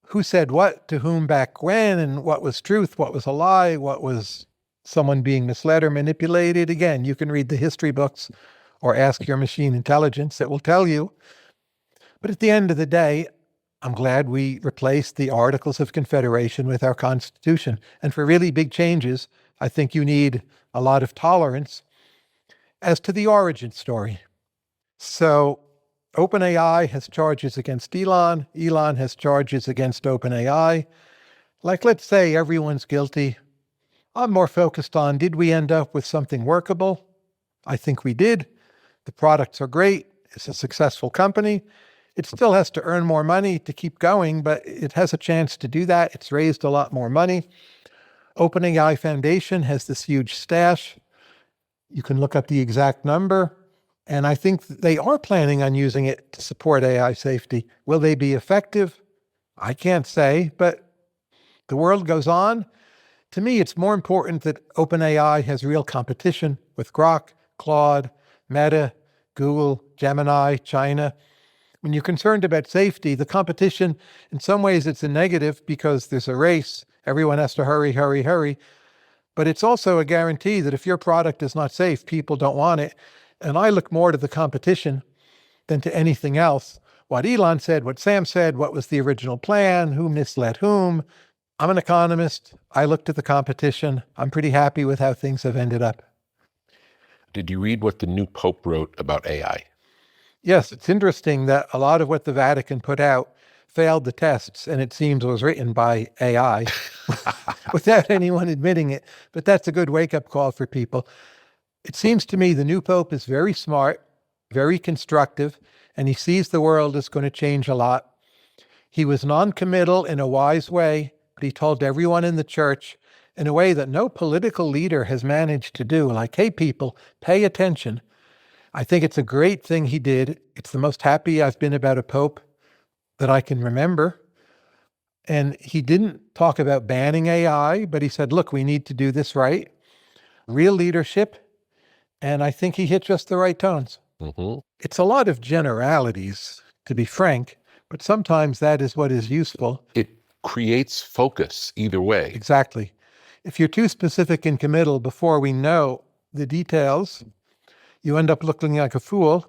S2: Who said what to whom back when, and what was truth, what was a lie, what was someone being misled or manipulated? Again, you can read the history books or ask your machine intelligence. It will tell you. But at the end of the day, I'm glad we replaced the Articles of Confederation with our Constitution. And for really big changes, I think you need a lot of tolerance. As to the origin story. So OpenAI has charges against Elon. Elon has charges against OpenAI. Like, let's say everyone's guilty. I'm more focused on, did we end up with something workable? I think we did. The products are great. It's a successful company. It still has to earn more money to keep going, but it has a chance to do that. It's raised a lot more money. OpenAI Foundation has this huge stash. You can look up the exact number. And I think they are planning on using it to support AI safety. Will they be effective? I can't say, but the world goes on. To me, it's more important that OpenAI has real competition with Grok, Claude, Meta, Google, Gemini, China. When you're concerned about safety, the competition, in some ways, it's a negative because there's a race. Everyone has to hurry, hurry, hurry. But it's also a guarantee that if your product is not safe, people don't want it. And I look more to the competition than to anything else. What Elon said, what Sam said, what was the original plan, who misled whom. I'm an economist. I look to the competition. I'm pretty happy with how things have ended up.
S3: Did you read what the new Pope wrote about AI?
S2: Yes, it's interesting that a lot of what the Vatican put out failed the tests, and it seems was written by AI without anyone admitting it. But that's a good wake-up call for people. It seems to me the new Pope is very smart, very constructive, and he sees the world is going to change a lot. He was non-committal in a wise way, but he told everyone in the church in a way that no political leader has managed to do, like, hey, people, pay attention. I think it's a great thing he did. It's the most happy I've been about a pope that I can remember. And he didn't talk about banning AI, but he said, look, we need to do this right. Real leadership. And I think he hit just the right tones.
S3: Mm-hmm.
S2: It's a lot of generalities, to be frank, but sometimes that is what is useful.
S3: It creates focus either way.
S2: Exactly. If you're too specific and committal before we know the details, you end up looking like a fool.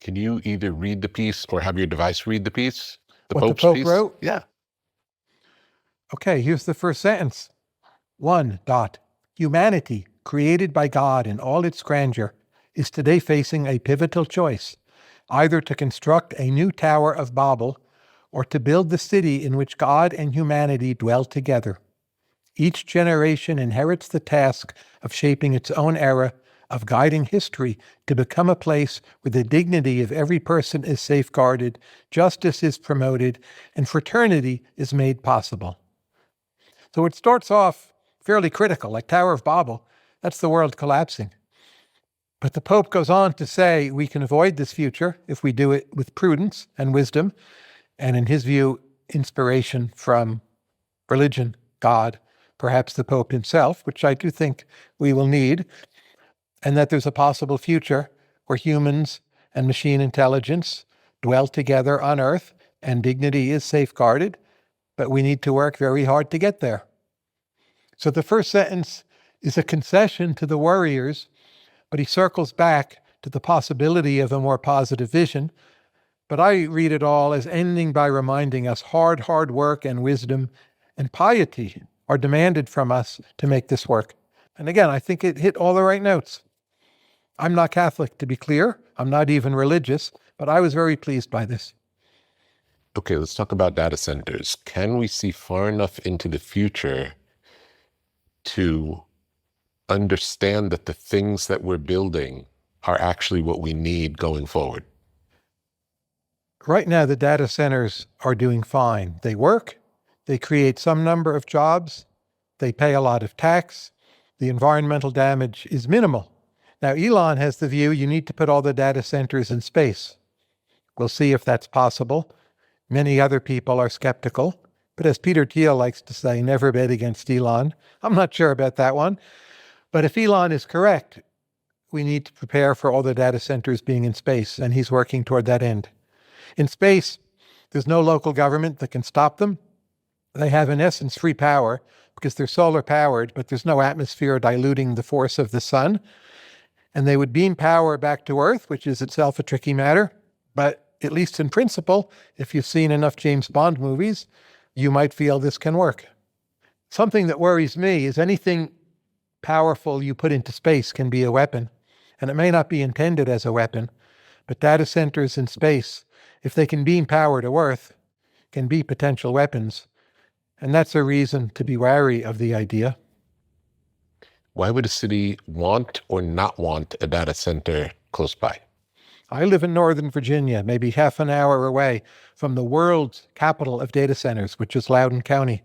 S3: Can you either read the piece or have your device read the piece?
S2: What the Pope wrote?
S3: Yeah.
S2: Okay, here's the first sentence. 1. Humanity, created by God in all its grandeur, is today facing a pivotal choice, either to construct a new Tower of Babel or to build the city in which God and humanity dwell together. Each generation inherits the task of shaping its own era, of guiding history to become a place where the dignity of every person is safeguarded, justice is promoted, and fraternity is made possible. So it starts off fairly critical, like Tower of Babel. That's the world collapsing. But the Pope goes on to say we can avoid this future if we do it with prudence and wisdom, and in his view, inspiration from religion, God, perhaps the Pope himself, which I do think we will need, and that there's a possible future where humans and machine intelligence dwell together on Earth and dignity is safeguarded, but we need to work very hard to get there. So the first sentence is a concession to the worriers, but he circles back to the possibility of a more positive vision. But I read it all as ending by reminding us hard work and wisdom and piety are demanded from us to make this work. And again, I think it hit all the right notes. I'm not Catholic, to be clear. I'm not even religious, but I was very pleased by this.
S3: Okay, let's talk about data centers. Can we see far enough into the future to understand that the things that we're building are actually what we need going forward?
S2: Right now, the data centers are doing fine. They work, they create some number of jobs, they pay a lot of tax, the environmental damage is minimal. Now, Elon has the view you need to put all the data centers in space. We'll see if that's possible. Many other people are skeptical, but as Peter Thiel likes to say, never bet against Elon. I'm not sure about that one. But if Elon is correct, we need to prepare for all the data centers being in space, and he's working toward that end. In space, there's no local government that can stop them. They have, in essence, free power because they're solar powered, but there's no atmosphere diluting the force of the sun. And they would beam power back to Earth, which is itself a tricky matter. But at least in principle, if you've seen enough James Bond movies, you might feel this can work. Something that worries me is anything powerful you put into space can be a weapon. And it may not be intended as a weapon, but data centers in space, if they can beam power to Earth, can be potential weapons. And that's a reason to be wary of the idea.
S3: Why would a city want or not want a data center close by?
S2: I live in Northern Virginia, maybe half an hour away from the world's capital of data centers, which is Loudoun County.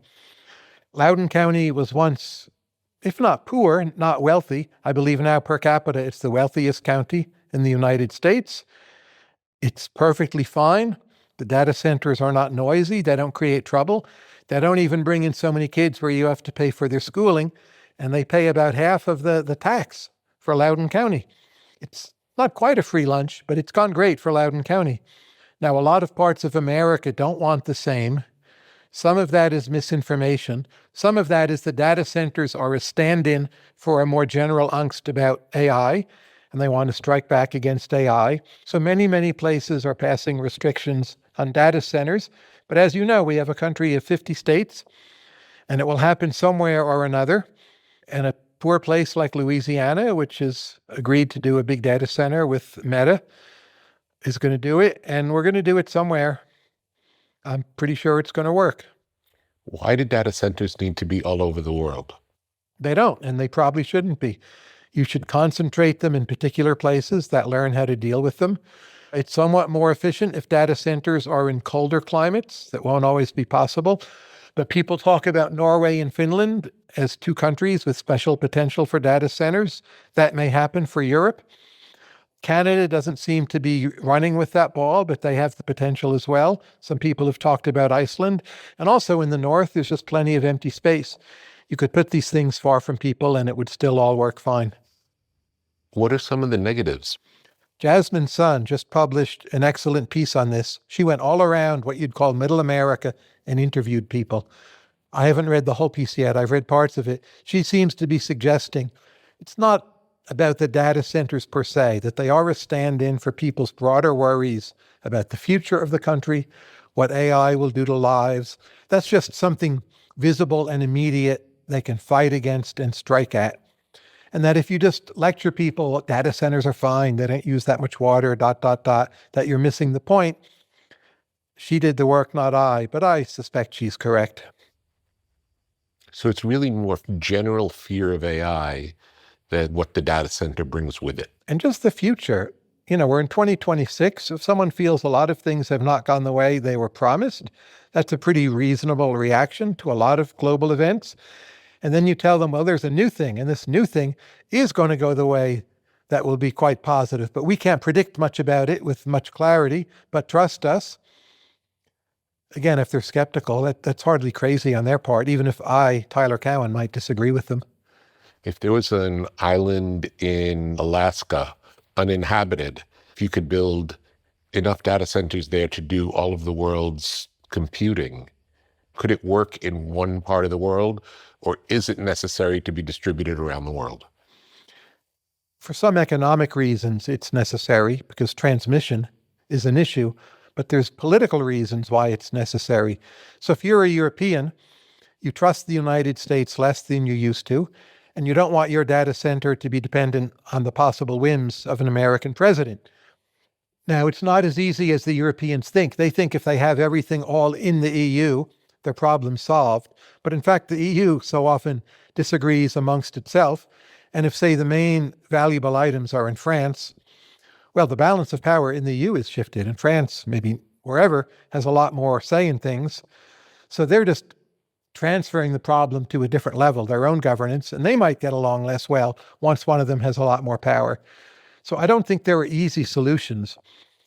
S2: Loudoun County was once, if not poor, not wealthy. I believe now per capita it's the wealthiest county in the United States. It's perfectly fine. The data centers are not noisy. They don't create trouble. They don't even bring in so many kids where you have to pay for their schooling. And they pay about half of the tax for Loudoun County. It's not quite a free lunch, but it's gone great for Loudoun County. Now, a lot of parts of America don't want the same. Some of that is misinformation. Some of that is the data centers are a stand-in for a more general angst about AI, and they want to strike back against AI. So many places are passing restrictions on data centers. But as you know, we have a country of 50 states, and it will happen somewhere or another. And a poor place like Louisiana, which has agreed to do a big data center with Meta, is going to do it, and we're going to do it somewhere. I'm pretty sure it's going to work.
S3: Why do data centers need to be all over the world?
S2: They don't, and they probably shouldn't be. You should concentrate them in particular places that learn how to deal with them. It's somewhat more efficient if data centers are in colder climates. That won't always be possible. But people talk about Norway and Finland as two countries with special potential for data centers. That may happen for Europe. Canada doesn't seem to be running with that ball, but they have the potential as well. Some people have talked about Iceland. And also in the north, there's just plenty of empty space. You could put these things far from people and it would still all work fine.
S3: What are some of the negatives?
S2: Jasmine Sun just published an excellent piece on this. She went all around what you'd call middle America and interviewed people. I haven't read the whole piece yet. I've read parts of it. She seems to be suggesting it's not about the data centers per se, that they are a stand-in for people's broader worries about the future of the country, what AI will do to lives. That's just something visible and immediate they can fight against and strike at. And that if you just lecture people, data centers are fine, they don't use that much water, ... that you're missing the point. She did the work, not I, but I suspect she's correct.
S3: So it's really more general fear of AI than what the data center brings with it.
S2: And just the future. We're in 2026. If someone feels a lot of things have not gone the way they were promised, that's a pretty reasonable reaction to a lot of global events. And then you tell them, well, there's a new thing, and this new thing is going to go the way that will be quite positive, but we can't predict much about it with much clarity, but trust us. Again, if they're skeptical, that's hardly crazy on their part, even if I, Tyler Cowen, might disagree with them.
S3: If there was an island in Alaska, uninhabited, if you could build enough data centers there to do all of the world's computing, could it work in one part of the world, or is it necessary to be distributed around the world?
S2: For some economic reasons, it's necessary because transmission is an issue, but there's political reasons why it's necessary. So if you're a European, you trust the United States less than you used to, and you don't want your data center to be dependent on the possible whims of an American president. Now, it's not as easy as the Europeans think. They think if they have everything all in the EU, their problem's solved. But in fact, the EU so often disagrees amongst itself. And if, say, the main valuable items are in France, well, the balance of power in the EU is shifted. And France, maybe wherever, has a lot more say in things. So they're just transferring the problem to a different level, their own governance, and they might get along less well once one of them has a lot more power. So I don't think there are easy solutions,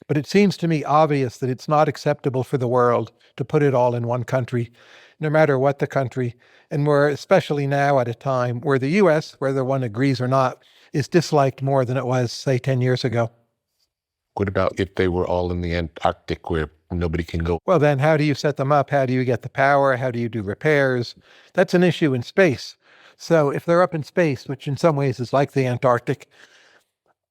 S2: but it seems to me obvious that it's not acceptable for the world to put it all in one country, no matter what the country. And we're especially now at a time where the US, whether one agrees or not, is disliked more than it was, say, 10 years ago.
S3: What about if they were all in the Antarctic where nobody can go?
S2: Well, then how do you set them up? How do you get the power? How do you do repairs? That's an issue in space. So if they're up in space, which in some ways is like the Antarctic,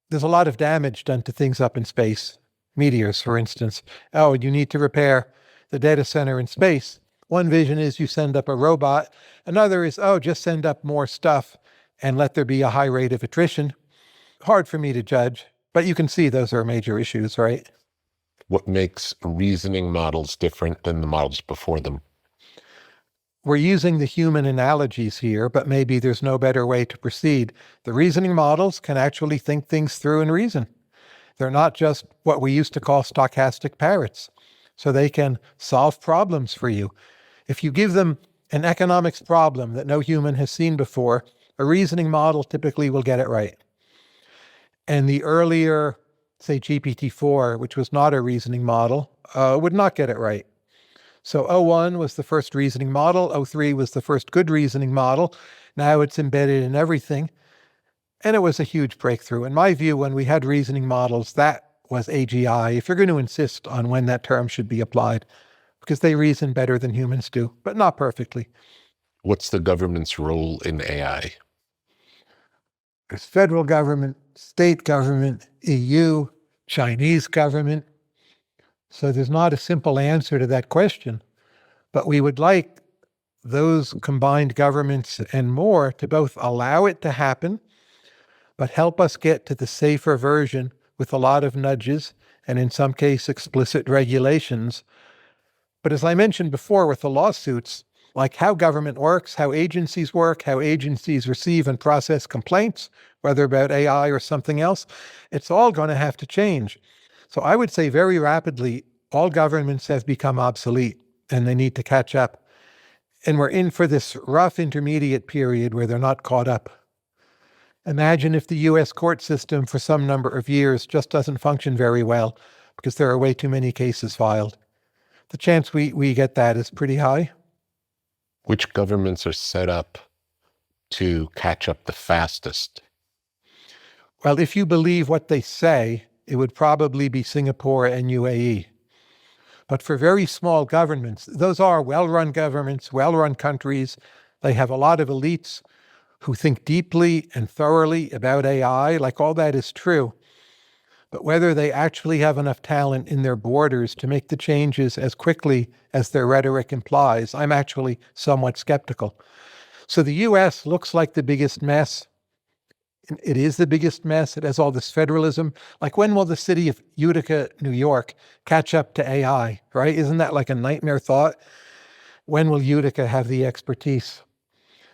S2: there's a lot of damage done to things up in space. Meteors, for instance. Oh, you need to repair the data center in space. One vision is you send up a robot. Another is, just send up more stuff and let there be a high rate of attrition. Hard for me to judge, but you can see those are major issues, right?
S3: What makes reasoning models different than the models before them?
S2: We're using the human analogies here, but maybe there's no better way to proceed. The reasoning models can actually think things through and reason. They're not just what we used to call stochastic parrots. So they can solve problems for you. If you give them an economics problem that no human has seen before, a reasoning model typically will get it right. And the earlier, say, GPT-4, which was not a reasoning model, would not get it right. So O1 was the first reasoning model. O3 was the first good reasoning model. Now it's embedded in everything. And it was a huge breakthrough. In my view, when we had reasoning models, that was AGI, if you're going to insist on when that term should be applied, because they reason better than humans do, but not perfectly.
S3: What's the government's role in AI?
S2: There's federal government, state government, EU, Chinese government. So there's not a simple answer to that question, but we would like those combined governments and more to both allow it to happen, but help us get to the safer version with a lot of nudges and in some case explicit regulations. But as I mentioned before with the lawsuits, like how government works, how agencies work, how agencies receive and process complaints, whether about AI or something else, it's all going to have to change. So I would say very rapidly, all governments have become obsolete and they need to catch up. And we're in for this rough intermediate period where they're not caught up. Imagine if the US court system for some number of years just doesn't function very well because there are way too many cases filed. The chance we get that is pretty high.
S3: Which governments are set up to catch up the fastest?
S2: Well, if you believe what they say, it would probably be Singapore and UAE. But for very small governments, those are well-run governments, well-run countries. They have a lot of elites who think deeply and thoroughly about AI, like all that is true. But whether they actually have enough talent in their borders to make the changes as quickly as their rhetoric implies, I'm actually somewhat skeptical. So the US looks like the biggest mess. It is the biggest mess. It has all this federalism. Like, when will the city of Utica, New York, catch up to AI, right? Isn't that like a nightmare thought? When will Utica have the expertise?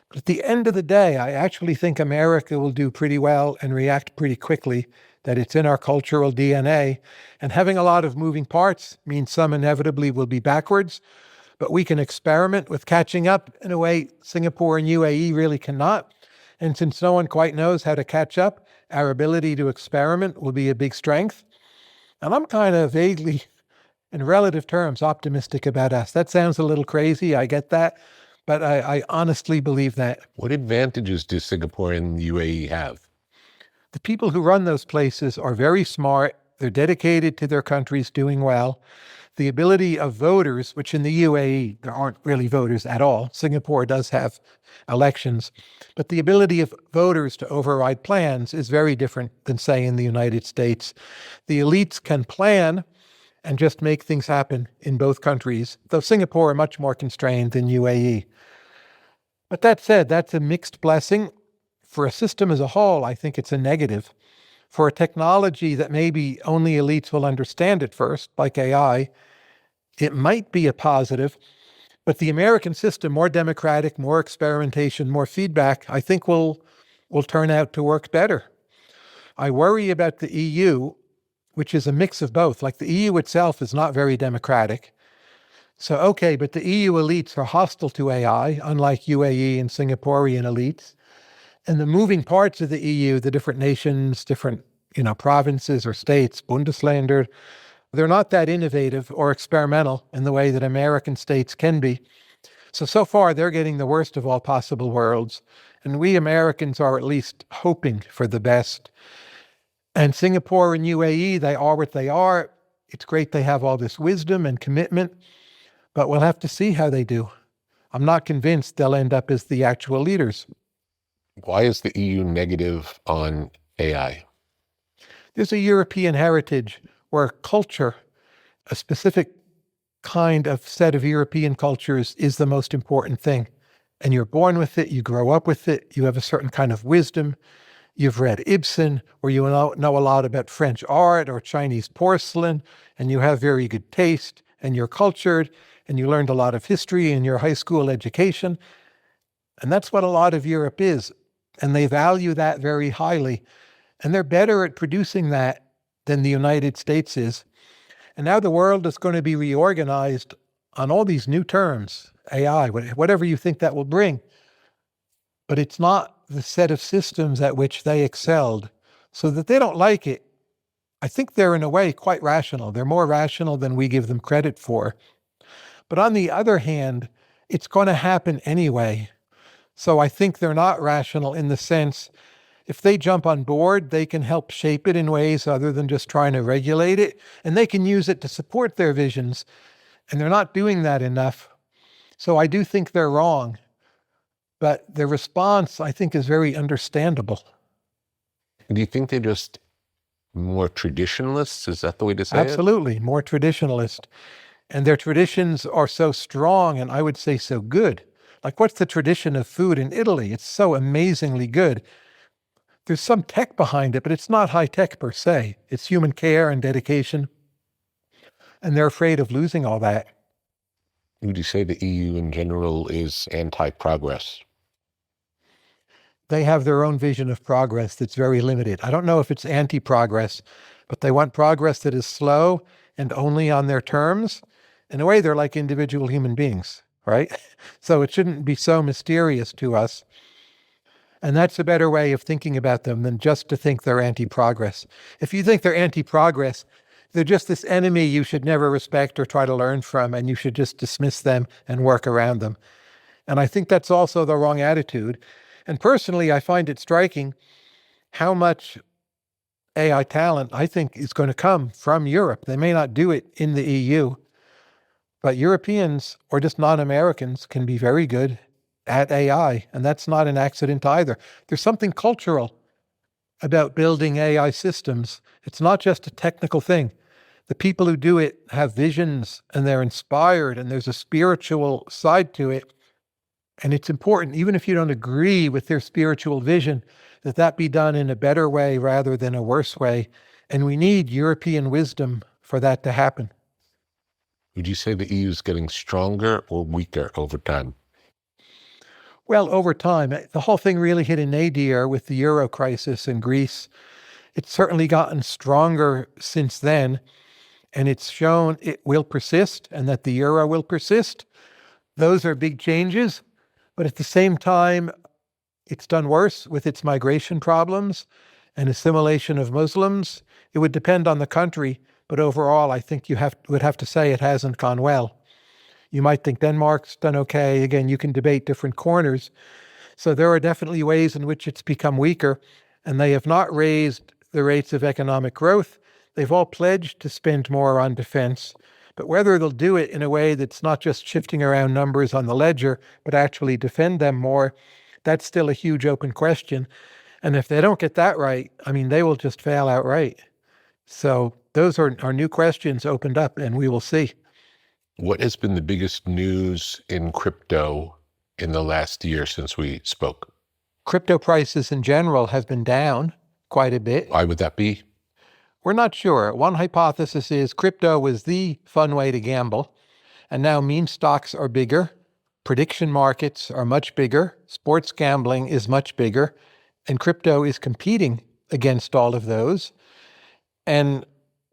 S2: But at the end of the day, I actually think America will do pretty well and react pretty quickly, that it's in our cultural DNA. And having a lot of moving parts means some inevitably will be backwards, but we can experiment with catching up in a way Singapore and UAE really cannot. And since no one quite knows how to catch up, our ability to experiment will be a big strength. And I'm kind of vaguely, in relative terms, optimistic about us. That sounds a little crazy, I get that, but I honestly believe that.
S3: What advantages do Singapore and UAE have?
S2: The people who run those places are very smart. They're dedicated to their countries doing well. The ability of voters, which in the UAE, there aren't really voters at all. Singapore does have elections. But the ability of voters to override plans is very different than, say, in the United States. The elites can plan and just make things happen in both countries, though Singapore are much more constrained than UAE. But that said, that's a mixed blessing. For a system as a whole, I think it's a negative. For a technology that maybe only elites will understand at first, like AI, it might be a positive. But the American system, more democratic, more experimentation, more feedback, I think will turn out to work better. I worry about the EU, which is a mix of both. Like, the EU itself is not very democratic. So, okay, but the EU elites are hostile to AI, unlike UAE and Singaporean elites. And the moving parts of the EU, the different nations, different provinces or states, Bundesländer, they're not that innovative or experimental in the way that American states can be. So far, they're getting the worst of all possible worlds. And we Americans are at least hoping for the best. And Singapore and UAE, they are what they are. It's great they have all this wisdom and commitment, but we'll have to see how they do. I'm not convinced they'll end up as the actual leaders.
S3: Why is the EU negative on AI?
S2: There's a European heritage where culture, a specific kind of set of European cultures, is the most important thing. And you're born with it, you grow up with it, you have a certain kind of wisdom. You've read Ibsen, or you know a lot about French art or Chinese porcelain, and you have very good taste, and you're cultured, and you learned a lot of history in your high school education. And that's what a lot of Europe is. And they value that very highly. And they're better at producing that than the United States is. And now the world is going to be reorganized on all these new terms, AI, whatever you think that will bring. But it's not the set of systems at which they excelled, so that they don't like it. I think they're in a way quite rational. They're more rational than we give them credit for. But on the other hand, it's going to happen anyway. So I think they're not rational in the sense, if they jump on board, they can help shape it in ways other than just trying to regulate it, and they can use it to support their visions, and they're not doing that enough. So I do think they're wrong, but their response, I think, is very understandable.
S3: Do you think they're just more traditionalists? Is that the way to say it?
S2: Absolutely, more traditionalist. And their traditions are so strong, and I would say so good. Like, what's the tradition of food in Italy? It's so amazingly good. There's some tech behind it, but it's not high tech per se. It's human care and dedication. And they're afraid of losing all that.
S3: Would you say the EU in general is anti-progress?
S2: They have their own vision of progress that's very limited. I don't know if it's anti-progress, but they want progress that is slow and only on their terms. In a way, they're like individual human beings, right? So it shouldn't be so mysterious to us. And that's a better way of thinking about them than just to think they're anti-progress. If you think they're anti-progress, they're just this enemy you should never respect or try to learn from, and you should just dismiss them and work around them. And I think that's also the wrong attitude. And personally, I find it striking how much AI talent I think is going to come from Europe. They may not do it in the EU, but Europeans or just non-Americans can be very good at AI, and that's not an accident either. There's something cultural about building AI systems. It's not just a technical thing. The people who do it have visions and they're inspired, and there's a spiritual side to it. And it's important, even if you don't agree with their spiritual vision, that that be done in a better way rather than a worse way. And we need European wisdom for that to happen.
S3: Would you say the EU is getting stronger or weaker over time?
S2: Well, over time, the whole thing really hit a nadir with the Euro crisis in Greece. It's certainly gotten stronger since then, and it's shown it will persist and that the Euro will persist. Those are big changes, but at the same time, it's done worse with its migration problems and assimilation of Muslims. It would depend on the country, but overall, I think you would have to say it hasn't gone well. You might think Denmark's done okay. Again, you can debate different corners. So there are definitely ways in which it's become weaker, and they have not raised the rates of economic growth. They've all pledged to spend more on defense, but whether they'll do it in a way that's not just shifting around numbers on the ledger, but actually defend them more, that's still a huge open question. And if they don't get that right, I mean, they will just fail outright. So those are new questions opened up, and we will see.
S3: What has been the biggest news in crypto in the last year since we spoke?
S2: Crypto prices in general have been down quite a bit.
S3: Why would that be?
S2: We're not sure. One hypothesis is crypto was the fun way to gamble, and now meme stocks are bigger, prediction markets are much bigger, sports gambling is much bigger, and crypto is competing against all of those. And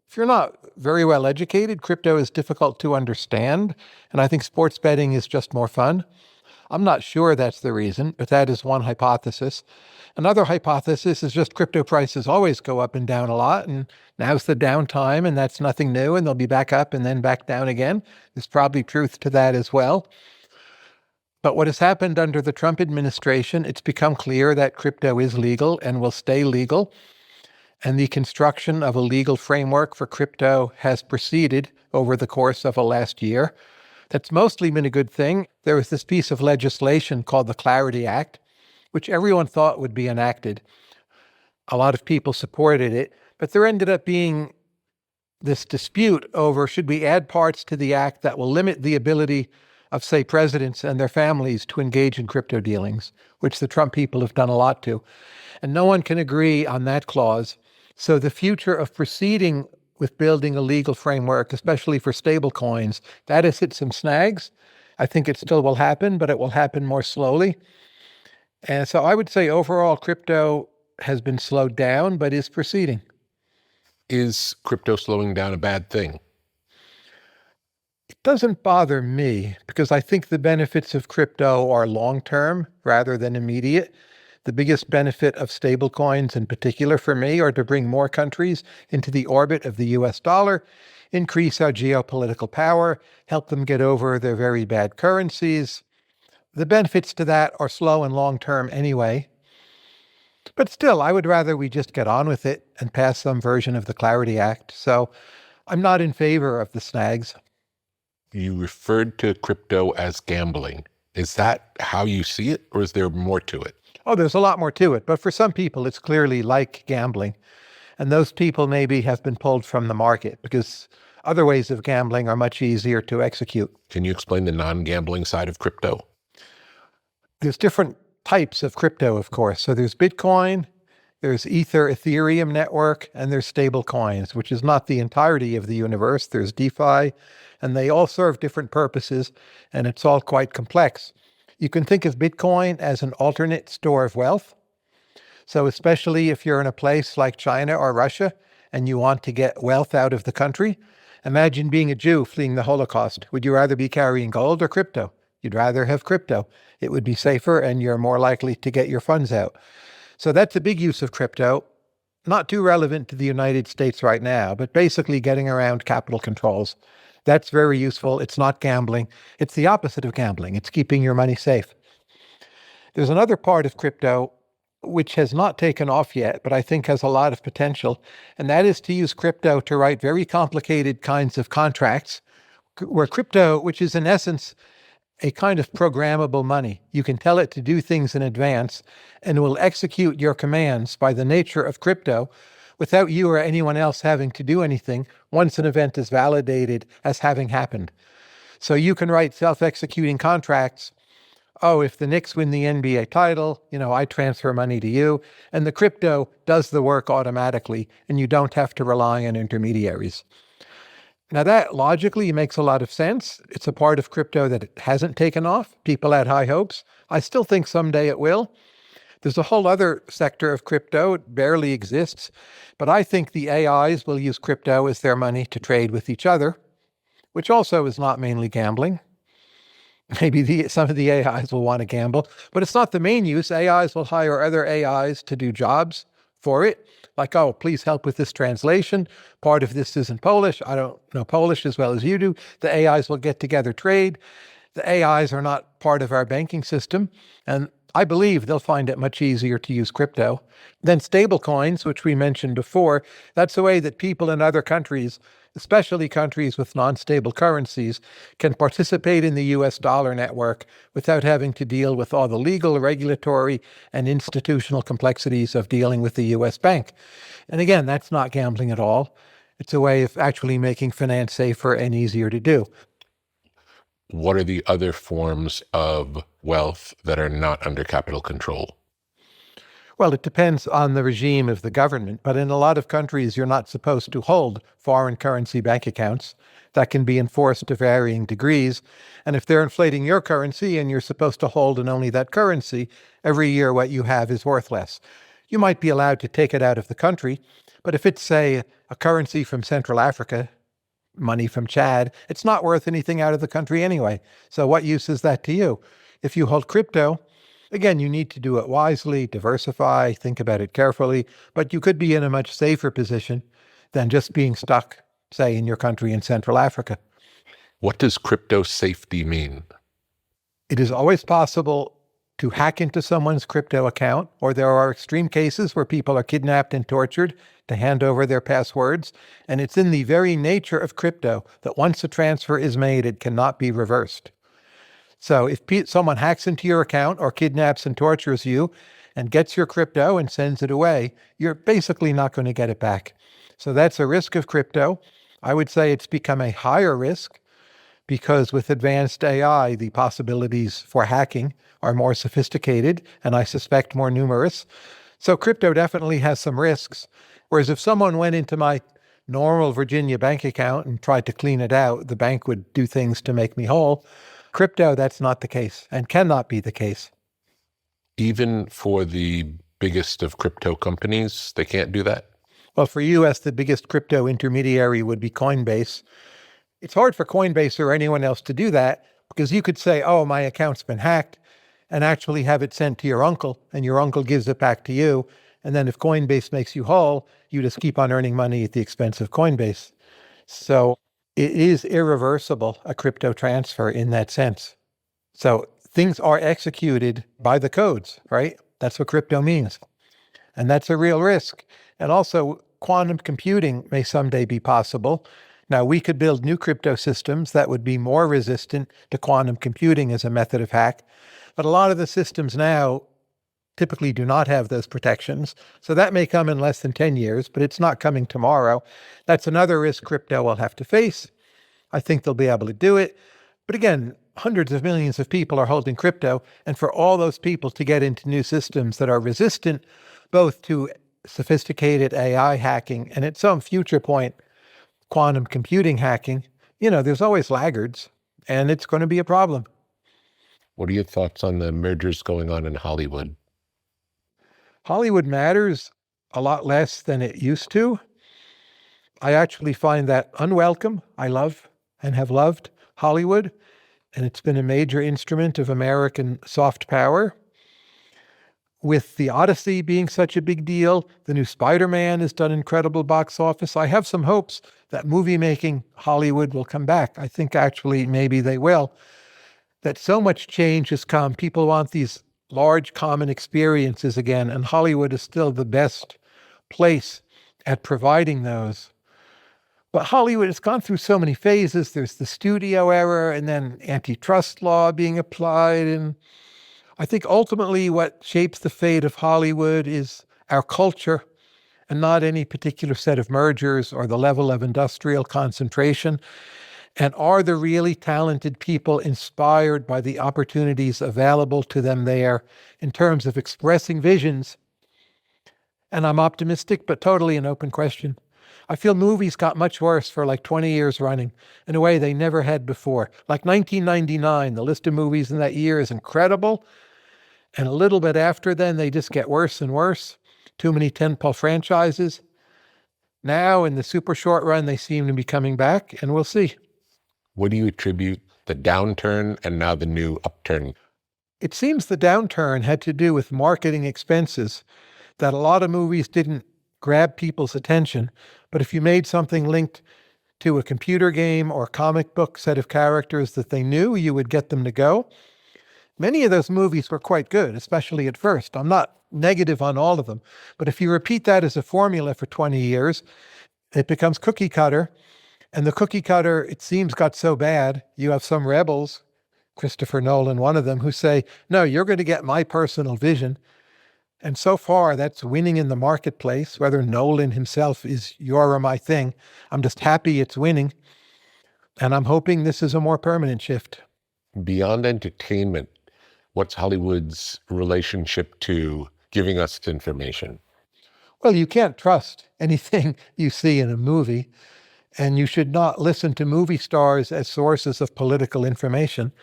S2: if you're not very well educated, crypto is difficult to understand, and I think sports betting is just more fun. I'm not sure that's the reason, but that is one hypothesis. Another hypothesis is just crypto prices always go up and down a lot, and now's the downtime, and that's nothing new, and they'll be back up and then back down again. There's probably truth to that as well. But what has happened under the Trump administration, it's become clear that crypto is legal and will stay legal. And the construction of a legal framework for crypto has proceeded over the course of the last year. That's mostly been a good thing. There was this piece of legislation called the Clarity Act, which everyone thought would be enacted. A lot of people supported it, but there ended up being this dispute over should we add parts to the act that will limit the ability of, say, presidents and their families to engage in crypto dealings, which the Trump people have done a lot to. And no one can agree on that clause. So the future of proceeding with building a legal framework, especially for stable coins, that has hit some snags. I think it still will happen, but it will happen more slowly. And so I would say overall crypto has been slowed down, but is proceeding.
S3: Is crypto slowing down a bad thing?
S2: It doesn't bother me because I think the benefits of crypto are long-term rather than immediate. The biggest benefit of stablecoins in particular for me are to bring more countries into the orbit of the US dollar, increase our geopolitical power, help them get over their very bad currencies. The benefits to that are slow and long-term anyway. But still, I would rather we just get on with it and pass some version of the Clarity Act. So I'm not in favor of the snags.
S3: You referred to crypto as gambling. Is that how you see it, or is there more to it?
S2: Oh, there's a lot more to it. But for some people, it's clearly like gambling. And those people maybe have been pulled from the market because other ways of gambling are much easier to execute.
S3: Can you explain the non-gambling side of crypto?
S2: There's different types of crypto, of course. So there's Bitcoin, there's Ethereum network, and there's stable coins, which is not the entirety of the universe. There's DeFi, and they all serve different purposes, and it's all quite complex. You can think of Bitcoin as an alternate store of wealth. So especially if you're in a place like China or Russia, and you want to get wealth out of the country. Imagine being a Jew fleeing the Holocaust. Would you rather be carrying gold or crypto? You'd rather have crypto. It would be safer and you're more likely to get your funds out. So that's a big use of crypto. Not too relevant to the United States right now, but basically getting around capital controls. That's very useful. It's not gambling. It's the opposite of gambling. It's keeping your money safe. There's another part of crypto which has not taken off yet, but I think has a lot of potential, and that is to use crypto to write very complicated kinds of contracts, where crypto, which is in essence a kind of programmable money, you can tell it to do things in advance, and it will execute your commands by the nature of crypto without you or anyone else having to do anything once an event is validated as having happened. So you can write self-executing contracts. Oh, if the Knicks win the NBA title, I transfer money to you, and the crypto does the work automatically, and you don't have to rely on intermediaries. Now that logically makes a lot of sense. It's a part of crypto that it hasn't taken off. People had high hopes. I still think someday it will. There's a whole other sector of crypto. It barely exists, but I think the AIs will use crypto as their money to trade with each other, which also is not mainly gambling. Maybe some of the AIs will want to gamble, but it's not the main use. AIs will hire other AIs to do jobs for it. Like, oh, please help with this translation. Part of this is in Polish. I don't know Polish as well as you do. The AIs will get together, trade. The AIs are not part of our banking system. And I believe they'll find it much easier to use crypto. Then stablecoins, which we mentioned before, that's a way that people in other countries, especially countries with non-stable currencies, can participate in the US dollar network without having to deal with all the legal, regulatory, and institutional complexities of dealing with the US bank. And again, that's not gambling at all. It's a way of actually making finance safer and easier to do.
S3: What are the other forms of wealth that are not under capital control?
S2: Well, it depends on the regime of the government, but in a lot of countries, you're not supposed to hold foreign currency bank accounts. That can be enforced to varying degrees. And if they're inflating your currency and you're supposed to hold in only that currency, every year what you have is worth less. You might be allowed to take it out of the country, but if it's, say, a currency from Central Africa, money from Chad, it's not worth anything out of the country anyway. So what use is that to you? If you hold crypto, again, you need to do it wisely, diversify, think about it carefully, but you could be in a much safer position than just being stuck, say, in your country in Central Africa.
S3: What does crypto safety mean?
S2: It is always possible to hack into someone's crypto account, or there are extreme cases where people are kidnapped and tortured to hand over their passwords. And it's in the very nature of crypto that once a transfer is made, it cannot be reversed. So if someone hacks into your account or kidnaps and tortures you and gets your crypto and sends it away, you're basically not going to get it back. So that's a risk of crypto. I would say it's become a higher risk because with advanced AI, the possibilities for hacking are more sophisticated and I suspect more numerous. So crypto definitely has some risks. Whereas if someone went into my normal Virginia bank account and tried to clean it out, the bank would do things to make me whole. Crypto, that's not the case and cannot be the case.
S3: Even for the biggest of crypto companies, they can't do that?
S2: Well, for US, the biggest crypto intermediary would be Coinbase. It's hard for Coinbase or anyone else to do that because you could say, oh, my account's been hacked, and actually have it sent to your uncle, and your uncle gives it back to you. And then if Coinbase makes you whole, you just keep on earning money at the expense of Coinbase. So it is irreversible, a crypto transfer in that sense. So things are executed by the codes, right? That's what crypto means. And that's a real risk. And also quantum computing may someday be possible. Now we could build new crypto systems that would be more resistant to quantum computing as a method of hack. But a lot of the systems now typically do not have those protections. So that may come in less than 10 years, but it's not coming tomorrow. That's another risk crypto will have to face. I think they'll be able to do it. But again, hundreds of millions of people are holding crypto. And for all those people to get into new systems that are resistant both to sophisticated AI hacking and at some future point, quantum computing hacking, there's always laggards and it's going to be a problem.
S3: What are your thoughts on the mergers going on in Hollywood?
S2: Hollywood matters a lot less than it used to. I actually find that unwelcome. I love and have loved Hollywood, and it's been a major instrument of American soft power. With the Odyssey being such a big deal, the new Spider-Man has done incredible box office. I have some hopes that movie-making Hollywood will come back. I think actually maybe they will. That so much change has come. People want these large common experiences again, and Hollywood is still the best place at providing those. But Hollywood has gone through so many phases. There's the studio era and then antitrust law being applied. And I think ultimately what shapes the fate of Hollywood is our culture and not any particular set of mergers or the level of industrial concentration. And are the really talented people inspired by the opportunities available to them there in terms of expressing visions? And I'm optimistic, but totally an open question. I feel movies got much worse for like 20 years running in a way they never had before. Like 1999, the list of movies in that year is incredible. And a little bit after then, they just get worse and worse. Too many tentpole franchises. Now, in the super short run, they seem to be coming back, and we'll see.
S3: What do you attribute the downturn and now the new upturn?
S2: It seems the downturn had to do with marketing expenses, that a lot of movies didn't grab people's attention. But if you made something linked to a computer game or comic book set of characters that they knew, you would get them to go. Many of those movies were quite good, especially at first. I'm not negative on all of them. But if you repeat that as a formula for 20 years, it becomes cookie cutter. And the cookie cutter, it seems, got so bad, you have some rebels, Christopher Nolan, one of them, who say, no, you're going to get my personal vision. And so far, that's winning in the marketplace, whether Nolan himself is your or my thing. I'm just happy it's winning. And I'm hoping this is a more permanent shift.
S3: Beyond entertainment, what's Hollywood's relationship to giving us information?
S2: Well, you can't trust anything you see in a movie, and you should not listen to movie stars as sources of political information.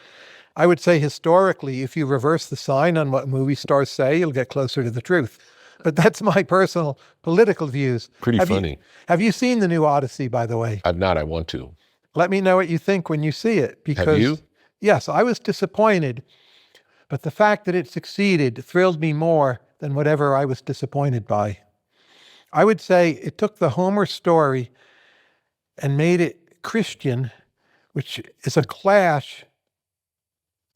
S2: I would say historically, if you reverse the sign on what movie stars say, you'll get closer to the truth. But that's my personal political views.
S3: Pretty funny.
S2: Have you seen the new Odyssey, by the way?
S3: I've not. I want to.
S2: Let me know what you think when you see it. Because,
S3: have you?
S2: Yes, I was disappointed. But the fact that it succeeded thrilled me more than whatever I was disappointed by. I would say it took the Homer story and made it Christian, which is a clash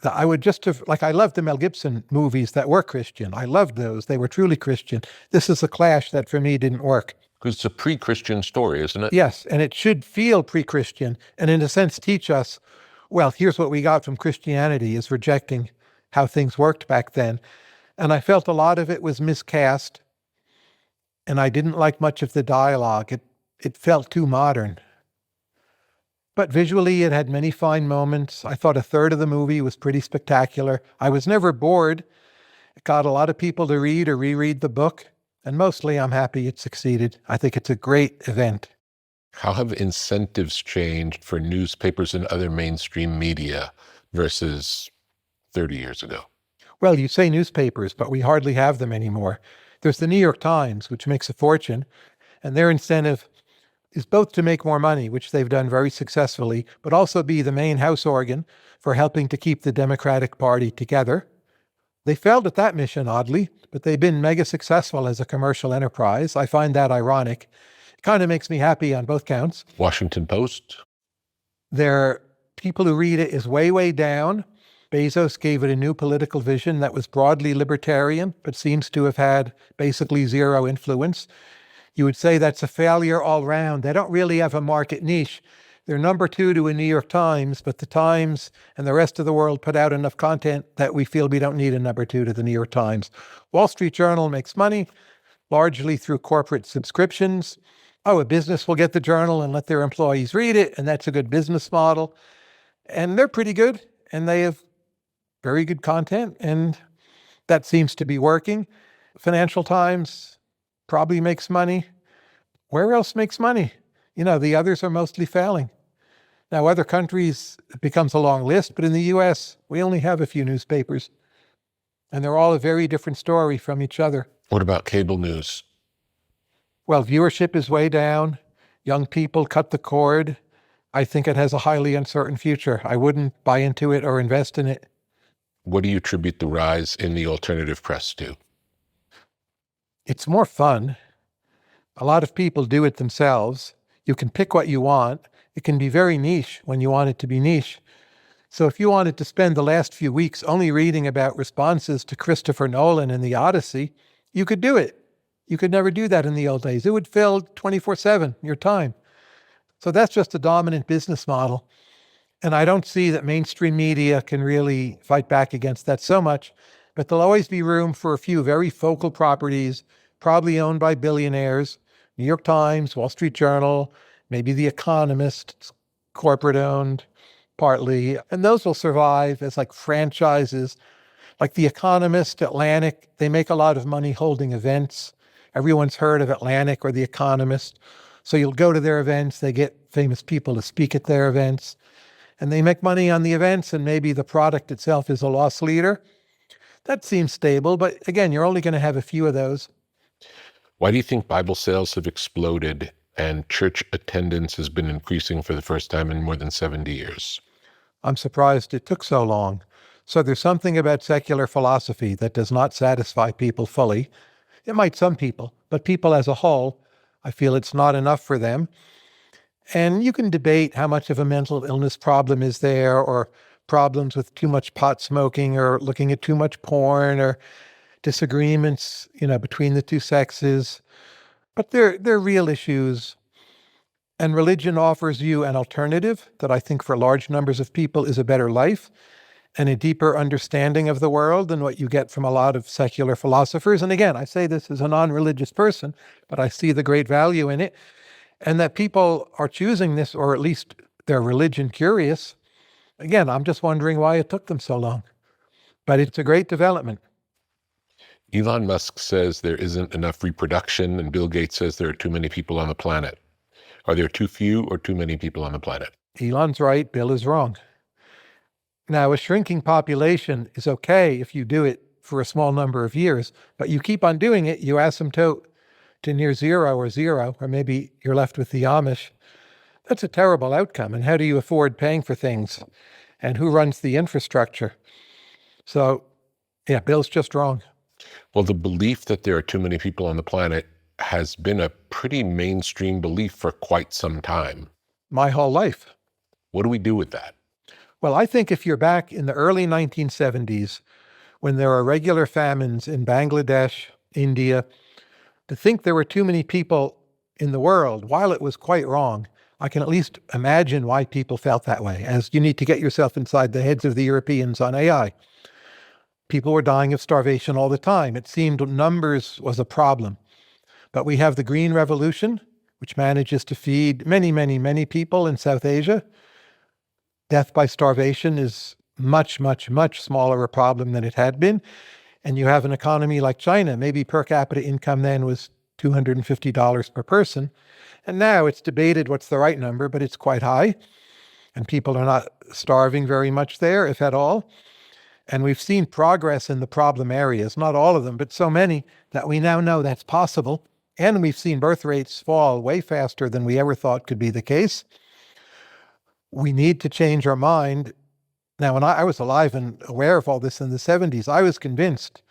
S2: that I would just have, like I loved the Mel Gibson movies that were Christian. I loved those. They were truly Christian. This is a clash that for me didn't work.
S3: Because it's a pre-Christian story, isn't it?
S2: Yes, and it should feel pre-Christian and in a sense teach us, well, here's what we got from Christianity is rejecting how things worked back then. And I felt a lot of it was miscast, and I didn't like much of the dialogue. It felt too modern. But visually, it had many fine moments. I thought a third of the movie was pretty spectacular. I was never bored. It got a lot of people to read or reread the book. And mostly, I'm happy it succeeded. I think it's a great event.
S3: How have incentives changed for newspapers and other mainstream media versus 30 years ago?
S2: Well, you say newspapers, but we hardly have them anymore. There's the New York Times, which makes a fortune, and their incentive is both to make more money, which they've done very successfully, but also be the main house organ for helping to keep the Democratic Party together. They failed at that mission, oddly, but they've been mega successful as a commercial enterprise. I find that ironic. It kind of makes me happy on both counts.
S3: Washington Post?
S2: Their people who read it is way, way down. Bezos gave it a new political vision that was broadly libertarian, but seems to have had basically zero influence. You would say that's a failure all round. They don't really have a market niche. They're number 2 to a New York Times, but the Times and the rest of the world put out enough content that we feel we don't need a number 2 to the New York Times. Wall Street Journal makes money, largely through corporate subscriptions. A business will get the journal and let their employees read it, and that's a good business model. And they're pretty good, and they have very good content, and that seems to be working. Financial Times probably makes money. Where else makes money? The others are mostly failing. Now, other countries, it becomes a long list, but in the US, we only have a few newspapers, and they're all a very different story from each other.
S3: What about cable news?
S2: Well, viewership is way down. Young people cut the cord. I think it has a highly uncertain future. I wouldn't buy into it or invest in it.
S3: What do you attribute the rise in the alternative press to?
S2: It's more fun. A lot of people do it themselves. You can pick what you want. It can be very niche when you want it to be niche. So if you wanted to spend the last few weeks only reading about responses to Christopher Nolan and the Odyssey, you could do it. You could never do that in the old days. It would fill 24/7 your time. So that's just a dominant business model. And I don't see that mainstream media can really fight back against that so much. But there'll always be room for a few very focal properties, probably owned by billionaires, New York Times, Wall Street Journal, maybe The Economist, corporate owned, partly. And those will survive as like franchises. Like The Economist, Atlantic, they make a lot of money holding events. Everyone's heard of Atlantic or The Economist. So you'll go to their events, they get famous people to speak at their events, and they make money on the events, and maybe the product itself is a loss leader. That seems stable, but again, you're only going to have a few of those.
S3: Why do you think Bible sales have exploded and church attendance has been increasing for the first time in more than 70 years?
S2: I'm surprised it took so long. So there's something about secular philosophy that does not satisfy people fully. It might some people, but people as a whole, I feel it's not enough for them. And you can debate how much of a mental illness problem is there, or problems with too much pot smoking, or looking at too much porn, or disagreements, between the two sexes. But they're real issues. And religion offers you an alternative that I think for large numbers of people is a better life and a deeper understanding of the world than what you get from a lot of secular philosophers. And again, I say this as a non-religious person, but I see the great value in it. And that people are choosing this, or at least they're religion curious. Again, I'm just wondering why it took them so long. But it's a great development.
S3: Elon Musk says there isn't enough reproduction, and Bill Gates says there are too many people on the planet. Are there too few or too many people on the planet?
S2: Elon's right, Bill is wrong. Now, a shrinking population is okay if you do it for a small number of years, but you keep on doing it, you asymptote to near zero, or maybe you're left with the Amish. That's a terrible outcome. And how do you afford paying for things? And who runs the infrastructure? So, yeah, Bill's just wrong.
S3: Well, the belief that there are too many people on the planet has been a pretty mainstream belief for quite some time.
S2: My whole life.
S3: What do we do with that?
S2: Well, I think if you're back in the early 1970s, when there are regular famines in Bangladesh, India, to think there were too many people in the world, while it was quite wrong, I can at least imagine why people felt that way, as you need to get yourself inside the heads of the Europeans on AI. People were dying of starvation all the time. It seemed numbers was a problem. But we have the Green Revolution, which manages to feed many, many, many people in South Asia. Death by starvation is much, much, much smaller a problem than it had been. And you have an economy like China. Maybe per capita income then was $250 per person. And now it's debated what's the right number, but it's quite high. And people are not starving very much there, if at all. And we've seen progress in the problem areas, not all of them, but so many that we now know that's possible. And we've seen birth rates fall way faster than we ever thought could be the case. We need to change our mind. Now, when I was alive and aware of all this in the 70s, I was convinced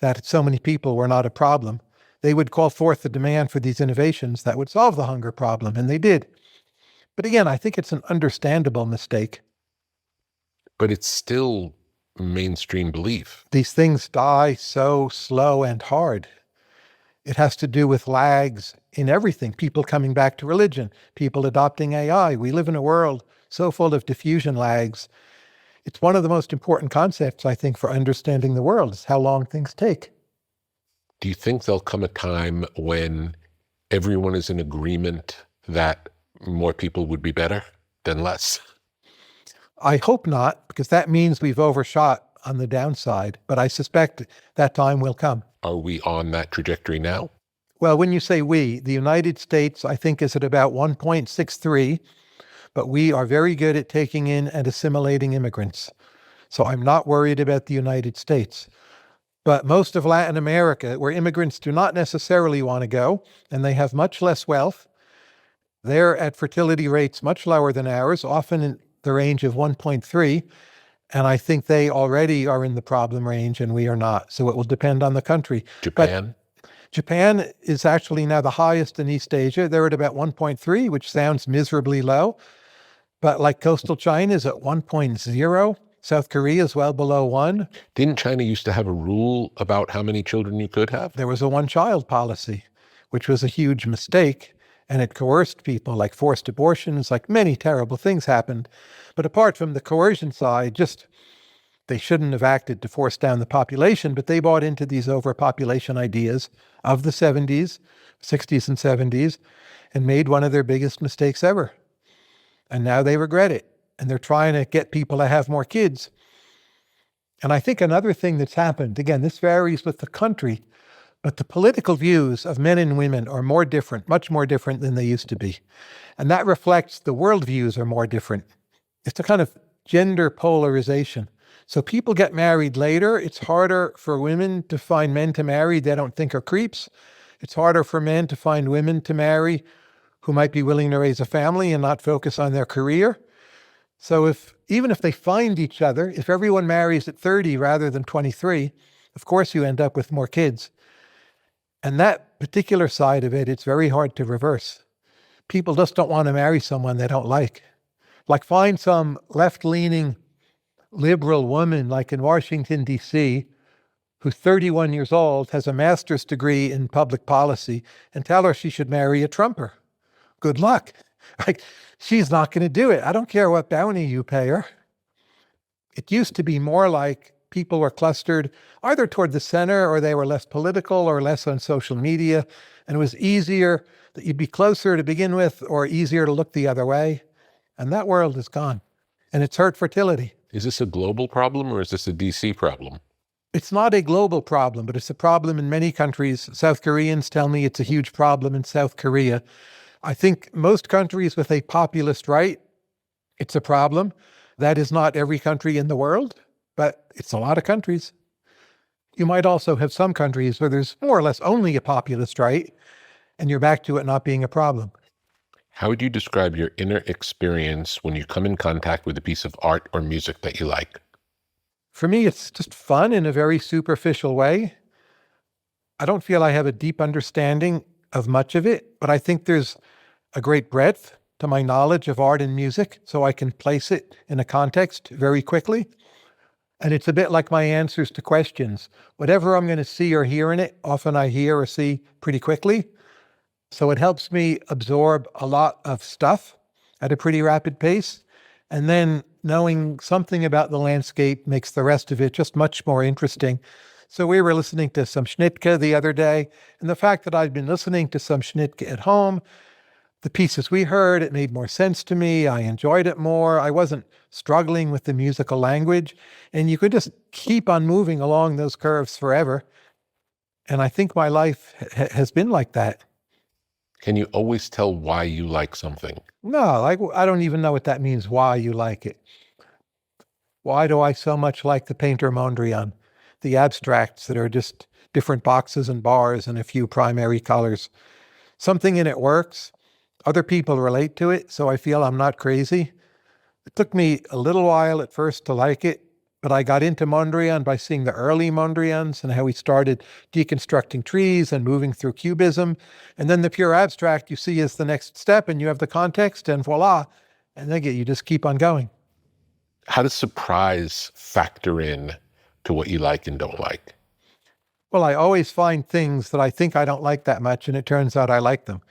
S2: that so many people were not a problem. They would call forth the demand for these innovations that would solve the hunger problem, and they did. But again, I think it's an understandable mistake.
S3: But it's still mainstream belief.
S2: These things die so slow and hard. It has to do with lags in everything. People coming back to religion, people adopting AI. We live in a world so full of diffusion lags. It's one of the most important concepts, I think, for understanding the world, is how long things take.
S3: Do you think there'll come a time when everyone is in agreement that more people would be better than less?
S2: I hope not, because that means we've overshot on the downside, but I suspect that time will come.
S3: Are we on that trajectory now?
S2: Well, when you say we, the United States, I think, is at about 1.63, but we are very good at taking in and assimilating immigrants. So I'm not worried about the United States. But most of Latin America, where immigrants do not necessarily want to go, and they have much less wealth, They're at fertility rates much lower than ours, often in the range of 1.3. And I think they already are in the problem range and we are not. So it will depend on the country.
S3: Japan?
S2: But Japan is actually now the highest in East Asia. They're at about 1.3, which sounds miserably low. But like coastal China is at 1.0. South Korea is well below 1.
S3: Didn't China used to have a rule about how many children you could have?
S2: There was a one-child policy, which was a huge mistake. And it coerced people, like forced abortions, like many terrible things happened. But apart from the coercion side, just they shouldn't have acted to force down the population, but they bought into these overpopulation ideas of the 70s, 60s and 70s, and made one of their biggest mistakes ever. And now they regret it. And they're trying to get people to have more kids. And I think another thing that's happened, again, this varies with the country, but the political views of men and women are more different, much more different than they used to be. And that reflects the worldviews are more different. It's a kind of gender polarization. So people get married later. It's harder for women to find men to marry they don't think are creeps. It's harder for men to find women to marry who might be willing to raise a family and not focus on their career. So even if they find each other, if everyone marries at 30 rather than 23, of course you end up with more kids. And that particular side of it, it's very hard to reverse. People just don't want to marry someone they don't like. Like find some left-leaning liberal woman like in Washington, D.C., who's 31 years old, has a master's degree in public policy, and tell her she should marry a Trumper. Good luck. Like, she's not going to do it. I don't care what bounty you pay her. It used to be more like people were clustered either toward the center or they were less political or less on social media. And it was easier that you'd be closer to begin with or easier to look the other way. And that world is gone. And it's hurt fertility.
S3: Is this a global problem or is this a DC problem?
S2: It's not a global problem, but it's a problem in many countries. South Koreans tell me it's a huge problem in South Korea. I think most countries with a populist right, it's a problem. That is not every country in the world, but it's a lot of countries. You might also have some countries where there's more or less only a populist right, and you're back to it not being a problem.
S3: How would you describe your inner experience when you come in contact with a piece of art or music that you like?
S2: For me, it's just fun in a very superficial way. I don't feel I have a deep understanding of much of it, but I think there's a great breadth to my knowledge of art and music, so I can place it in a context very quickly. And it's a bit like my answers to questions. Whatever I'm going to see or hear in it, often I hear or see pretty quickly. So it helps me absorb a lot of stuff at a pretty rapid pace. And then knowing something about the landscape makes the rest of it just much more interesting. So we were listening to some Schnittke the other day, and the fact that I'd been listening to some Schnittke at home, the pieces we heard, it made more sense to me. I enjoyed it more. I wasn't struggling with the musical language. And you could just keep on moving along those curves forever. And I think my life has been like that.
S3: Can you always tell why you like something?
S2: No, I don't even know what that means, why you like it. Why do I so much like the painter Mondrian? The abstracts that are just different boxes and bars and a few primary colors. Something in it works. Other people relate to it, so I feel I'm not crazy. It took me a little while at first to like it, but I got into Mondrian by seeing the early Mondrians and how he started deconstructing trees and moving through cubism. And then the pure abstract you see is the next step, and you have the context, and voila. And then you just keep on going.
S3: How does surprise factor in to what you like and don't like?
S2: Well, I always find things that I think I don't like that much, and it turns out I like them.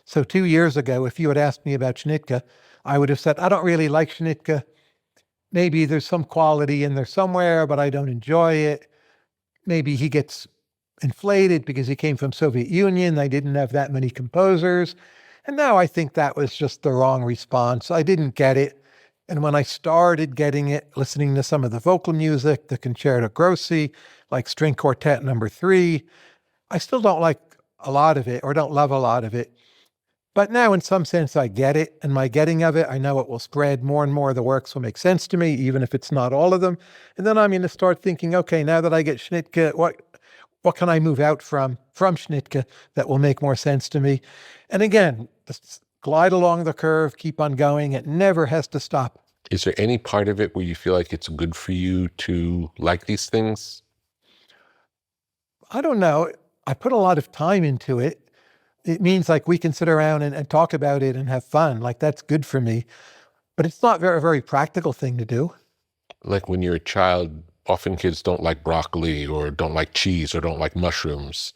S2: So 2 years ago, if you had asked me about Schnittke, I would have said, I don't really like Schnittke. Maybe there's some quality in there somewhere, but I don't enjoy it. Maybe he gets inflated because he came from Soviet Union. They didn't have that many composers. And now I think that was just the wrong response. I didn't get it. And when I started getting it, listening to some of the vocal music, the Concerto Grossi, like String Quartet No. 3, I still don't like a lot of it or don't love a lot of it. But now in some sense I get it, and my getting of it, I know it will spread. More and more of the works will make sense to me, even if it's not all of them. And then I'm going to start thinking, okay, now that I get Schnittke, what can I move out from Schnittke that will make more sense to me? And again, glide along the curve, keep on going. It never has to stop.
S3: Is there any part of it where you feel like it's good for you to like these things?
S2: I don't know. I put a lot of time into it. It means like we can sit around and talk about it and have fun. Like that's good for me. But it's not very, very practical thing to do.
S3: Like when you're a child, often kids don't like broccoli or don't like cheese or don't like mushrooms.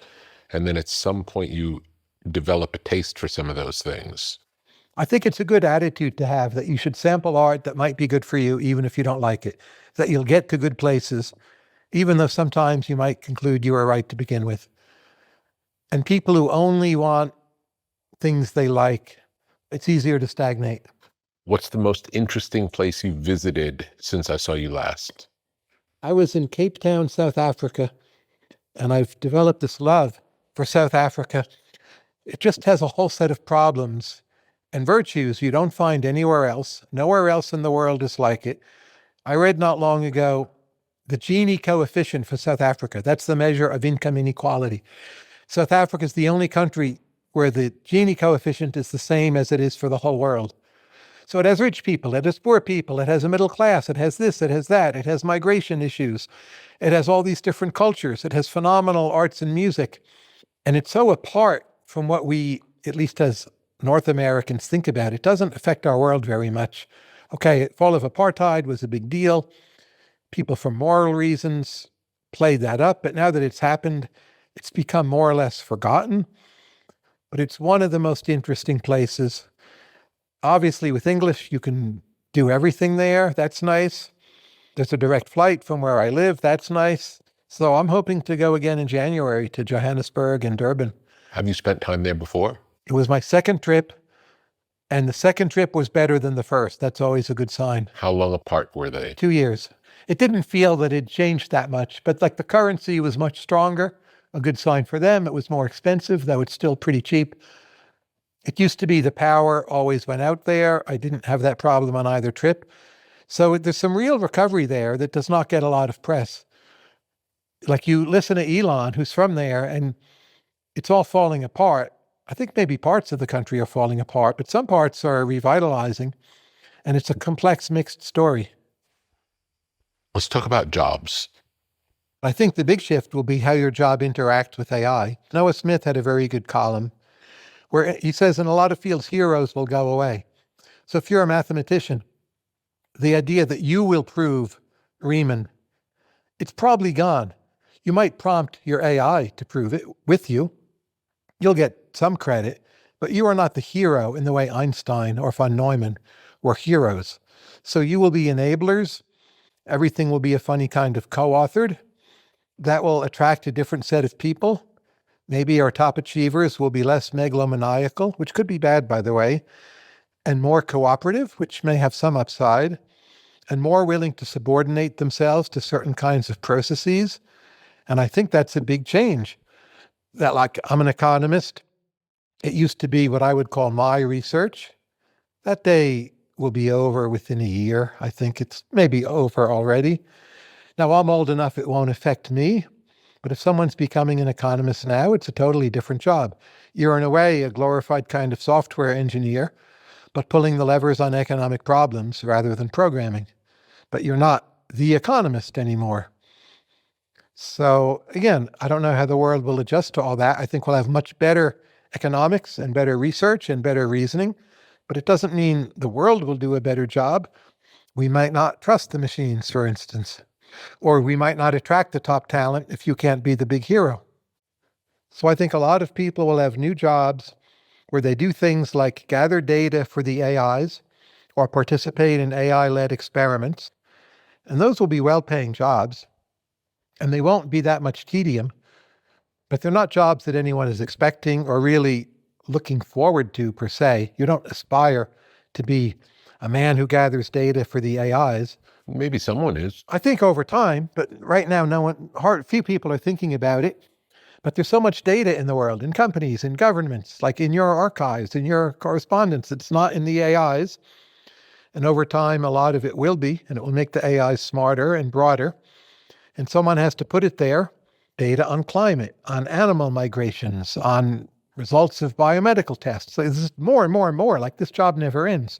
S3: And then at some point you develop a taste for some of those things.
S2: I think it's a good attitude to have that you should sample art that might be good for you, even if you don't like it, that you'll get to good places, even though sometimes you might conclude you were right to begin with. And people who only want things they like, it's easier to stagnate.
S3: What's the most interesting place you visited since I saw you last?
S2: I was in Cape Town, South Africa, and I've developed this love for South Africa. It just has a whole set of problems and virtues you don't find anywhere else. Nowhere else in the world is like it. I read not long ago the Gini coefficient for South Africa. That's the measure of income inequality. South Africa is the only country where the Gini coefficient is the same as it is for the whole world. So it has rich people, it has poor people, it has a middle class, it has this, it has that, it has migration issues, it has all these different cultures, it has phenomenal arts and music. And it's so apart from what we, at least as North Americans, think about. It doesn't affect our world very much. Okay, fall of apartheid was a big deal. People for moral reasons played that up, but now that it's happened, it's become more or less forgotten. But it's one of the most interesting places. Obviously, with English, you can do everything there. That's nice. There's a direct flight from where I live. That's nice. So I'm hoping to go again in January to Johannesburg and Durban.
S3: Have you spent time there before?
S2: It was my second trip, and the second trip was better than the first. That's always a good sign.
S3: How long apart were they?
S2: 2 years. It didn't feel that it changed that much, but like the currency was much stronger. A good sign for them. It was more expensive, though it's still pretty cheap. It used to be the power always went out there. I didn't have that problem on either trip. So there's some real recovery there that does not get a lot of press. Like you listen to Elon, who's from there, and it's all falling apart. I think maybe parts of the country are falling apart, but some parts are revitalizing, and it's a complex, mixed story.
S3: Let's talk about jobs.
S2: I think the big shift will be how your job interacts with AI. Noah Smith had a very good column where he says in a lot of fields, heroes will go away. So if you're a mathematician, the idea that you will prove Riemann, it's probably gone. You might prompt your AI to prove it with you. You'll get some credit, but you are not the hero in the way Einstein or von Neumann were heroes. So you will be enablers. Everything will be a funny kind of co-authored. That will attract a different set of people. Maybe our top achievers will be less megalomaniacal, which could be bad, by the way, and more cooperative, which may have some upside, and more willing to subordinate themselves to certain kinds of processes. And I think that's a big change. That, like, I'm an economist. It used to be what I would call my research. That day will be over within a year. I think it's maybe over already. Now, I'm old enough it won't affect me. But if someone's becoming an economist now, it's a totally different job. You're in a way a glorified kind of software engineer, but pulling the levers on economic problems rather than programming. But you're not the economist anymore. So again, I don't know how the world will adjust to all that. I think we'll have much better economics and better research and better reasoning, but it doesn't mean the world will do a better job. We might not trust the machines, for instance, or we might not attract the top talent if you can't be the big hero. So I think a lot of people will have new jobs where they do things like gather data for the AIs or participate in AI-led experiments. And those will be well-paying jobs. And they won't be that much tedium, but they're not jobs that anyone is expecting or really looking forward to per se. You don't aspire to be a man who gathers data for the AIs.
S3: Maybe someone is.
S2: I think over time, but right now, few people are thinking about it. But there's so much data in the world, in companies, in governments, like in your archives, in your correspondence. It's not in the AIs. And over time, a lot of it will be, and it will make the AIs smarter and broader. And someone has to put it there, data on climate, on animal migrations, on results of biomedical tests. So this is more and more and more, like this job never ends.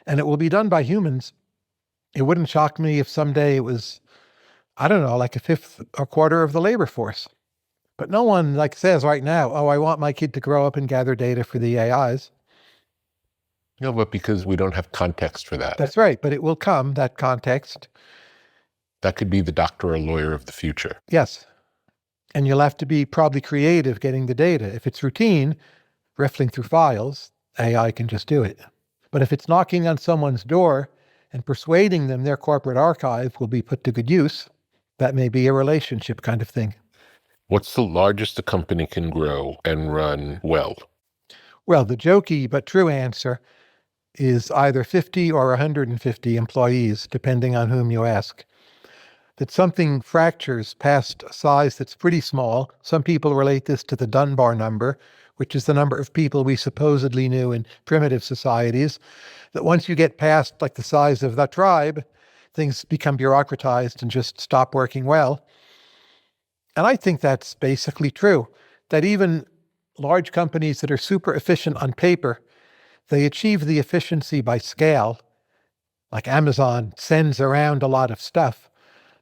S2: And it will be done by humans. It wouldn't shock me if someday it was, I don't know, like a fifth or quarter of the labor force. But no one says right now, oh, I want my kid to grow up and gather data for the AIs.
S3: No, but because we don't have context for that.
S2: That's right. But it will come, that context.
S3: That could be the doctor or lawyer of the future.
S2: Yes. And you'll have to be probably creative getting the data. If it's routine, riffling through files, AI can just do it. But if it's knocking on someone's door and persuading them their corporate archive will be put to good use, that may be a relationship kind of thing.
S3: What's the largest a company can grow and run well?
S2: Well, the jokey but true answer is either 50 or 150 employees, depending on whom you ask. That something fractures past a size that's pretty small. Some people relate this to the Dunbar number, which is the number of people we supposedly knew in primitive societies. That once you get past the size of the tribe, things become bureaucratized and just stop working well. And I think that's basically true, that even large companies that are super efficient on paper, they achieve the efficiency by scale. Like Amazon sends around a lot of stuff.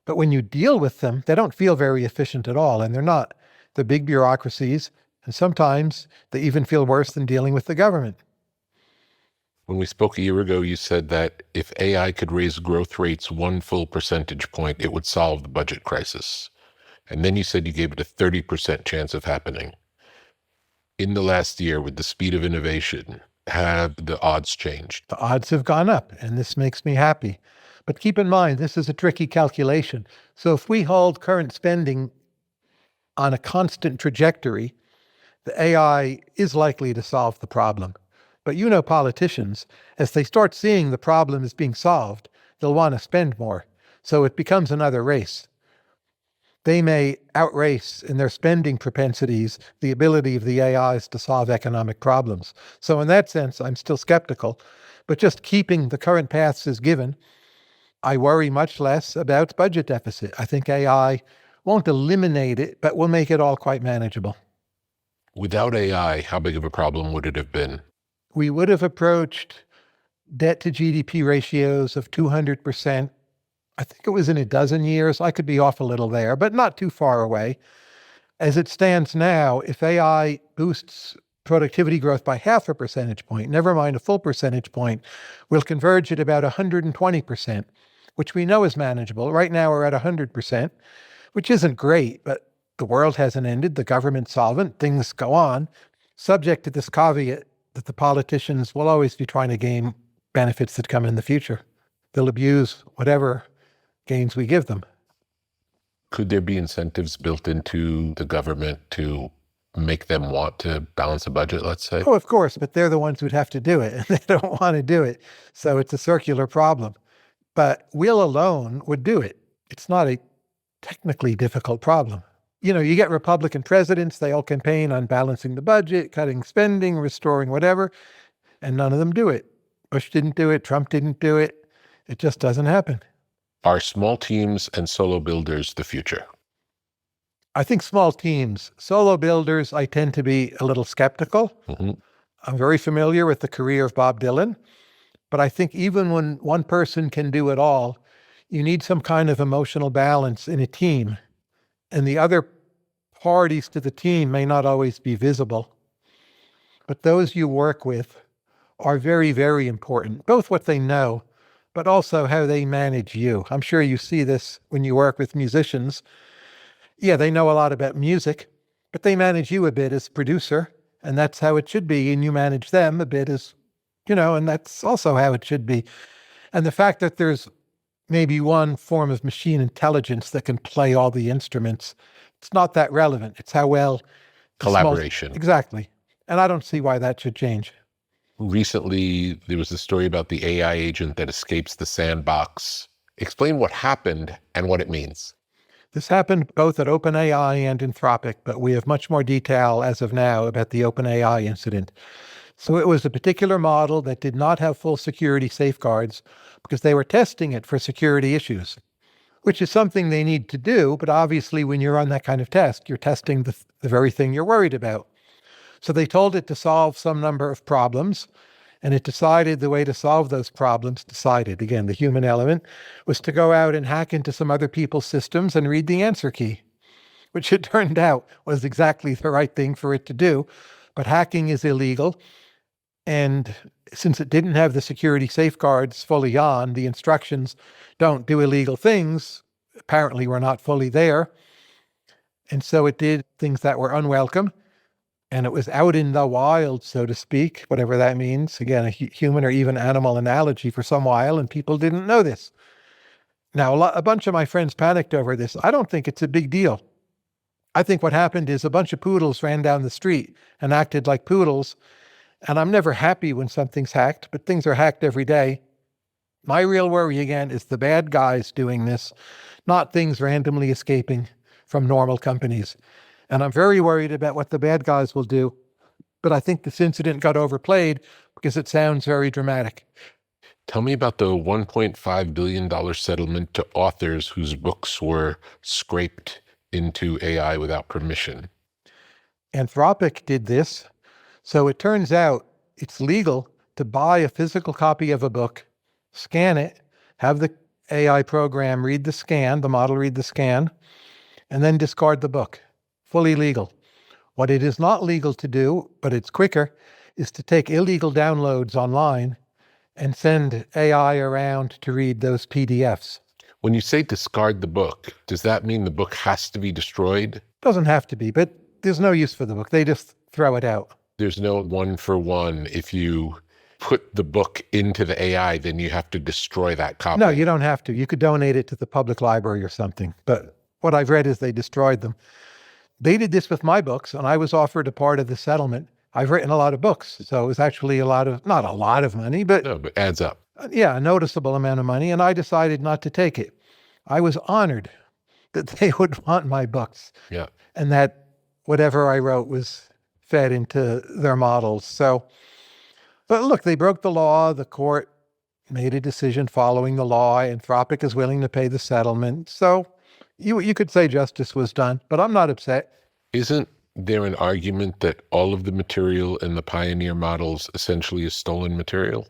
S2: But when you deal with them, they don't feel very efficient at all. And they're not. They're big bureaucracies. And sometimes they even feel worse than dealing with the government.
S3: When we spoke a year ago, you said that if AI could raise growth rates 1 full percentage point, it would solve the budget crisis. And then you said you gave it a 30% chance of happening. In the last year, with the speed of innovation, have the odds changed?
S2: The odds have gone up, and this makes me happy. But keep in mind, this is a tricky calculation. So if we hold current spending on a constant trajectory, the AI is likely to solve the problem. But politicians, as they start seeing the problem is being solved, they'll want to spend more. So it becomes another race. They may outrace in their spending propensities the ability of the AIs to solve economic problems. So in that sense, I'm still skeptical. But just keeping the current paths as given, I worry much less about budget deficit. I think AI won't eliminate it, but will make it all quite manageable.
S3: Without AI, how big of a problem would it have been?
S2: We would have approached debt to GDP ratios of 200%. I think it was in a dozen years. I could be off a little there, but not too far away. As it stands now, if AI boosts productivity growth by half a percentage point, never mind a full percentage point, we'll converge at about 120%, which we know is manageable. Right now we're at 100%, which isn't great, but the world hasn't ended. The government's solvent. Things go on, subject to this caveat that the politicians will always be trying to gain benefits that come in the future. They'll abuse whatever gains we give them.
S3: Could there be incentives built into the government to make them want to balance a budget, let's say?
S2: Oh, of course, but they're the ones who'd have to do it, and they don't want to do it. So it's a circular problem. But will alone would do it. It's not a technically difficult problem. You get Republican presidents, they all campaign on balancing the budget, cutting spending, restoring whatever, and none of them do it. Bush didn't do it, Trump didn't do it. It just doesn't happen.
S3: Are small teams and solo builders the future?
S2: I think small teams. Solo builders, I tend to be a little skeptical.
S3: Mm-hmm.
S2: I'm very familiar with the career of Bob Dylan, but I think even when one person can do it all, you need some kind of emotional balance in a team. And the other parties to the team may not always be visible. But those you work with are very, very important, both what they know, but also how they manage you. I'm sure you see this when you work with musicians. Yeah, they know a lot about music, but they manage you a bit as producer, and that's how it should be. And you manage them a bit as, and that's also how it should be. And the fact that there's maybe one form of machine intelligence that can play all the instruments, it's not that relevant. It's how well
S3: collaboration.
S2: Exactly. And I don't see why that should change.
S3: Recently, there was a story about the AI agent that escapes the sandbox. Explain what happened and what it means.
S2: This happened both at OpenAI and Anthropic, but we have much more detail as of now about the OpenAI incident. So it was a particular model that did not have full security safeguards because they were testing it for security issues, which is something they need to do. But obviously, when you're on that kind of test, you're testing the very thing you're worried about. So they told it to solve some number of problems, and it decided the way to solve those problems, again, the human element, was to go out and hack into some other people's systems and read the answer key, which it turned out was exactly the right thing for it to do. But hacking is illegal. And since it didn't have the security safeguards fully on, the instructions don't do illegal things apparently were not fully there. And so it did things that were unwelcome. And it was out in the wild, so to speak, whatever that means. Again, a human or even animal analogy for some while, and people didn't know this. Now, a bunch of my friends panicked over this. I don't think it's a big deal. I think what happened is a bunch of poodles ran down the street and acted like poodles. And I'm never happy when something's hacked, but things are hacked every day. My real worry, again, is the bad guys doing this, not things randomly escaping from normal companies. And I'm very worried about what the bad guys will do. But I think this incident got overplayed because it sounds very dramatic.
S3: Tell me about the $1.5 billion settlement to authors whose books were scraped into AI without permission.
S2: Anthropic did this. So it turns out it's legal to buy a physical copy of a book, scan it, have the AI program read the scan, the model read the scan, and then discard the book. Fully legal. What it is not legal to do, but it's quicker, is to take illegal downloads online and send AI around to read those PDFs.
S3: When you say discard the book, does that mean the book has to be destroyed?
S2: Doesn't have to be, but there's no use for the book. They just throw it out.
S3: There's no one for one. If you put the book into the AI, then you have to destroy that copy.
S2: No, you don't have to. You could donate it to the public library or something. But what I've read is they destroyed them. They did this with my books, and I was offered a part of the settlement. I've written a lot of books, so it was actually not a lot of money, but
S3: No, but adds up.
S2: Yeah, a noticeable amount of money, and I decided not to take it. I was honored that they would want my books.
S3: Yeah.
S2: And that whatever I wrote was fed into their models. So, but look, they broke the law. The court made a decision following the law. Anthropic is willing to pay the settlement. So you could say justice was done, but I'm not upset.
S3: Isn't there an argument that all of the material in the Pioneer models essentially is stolen material?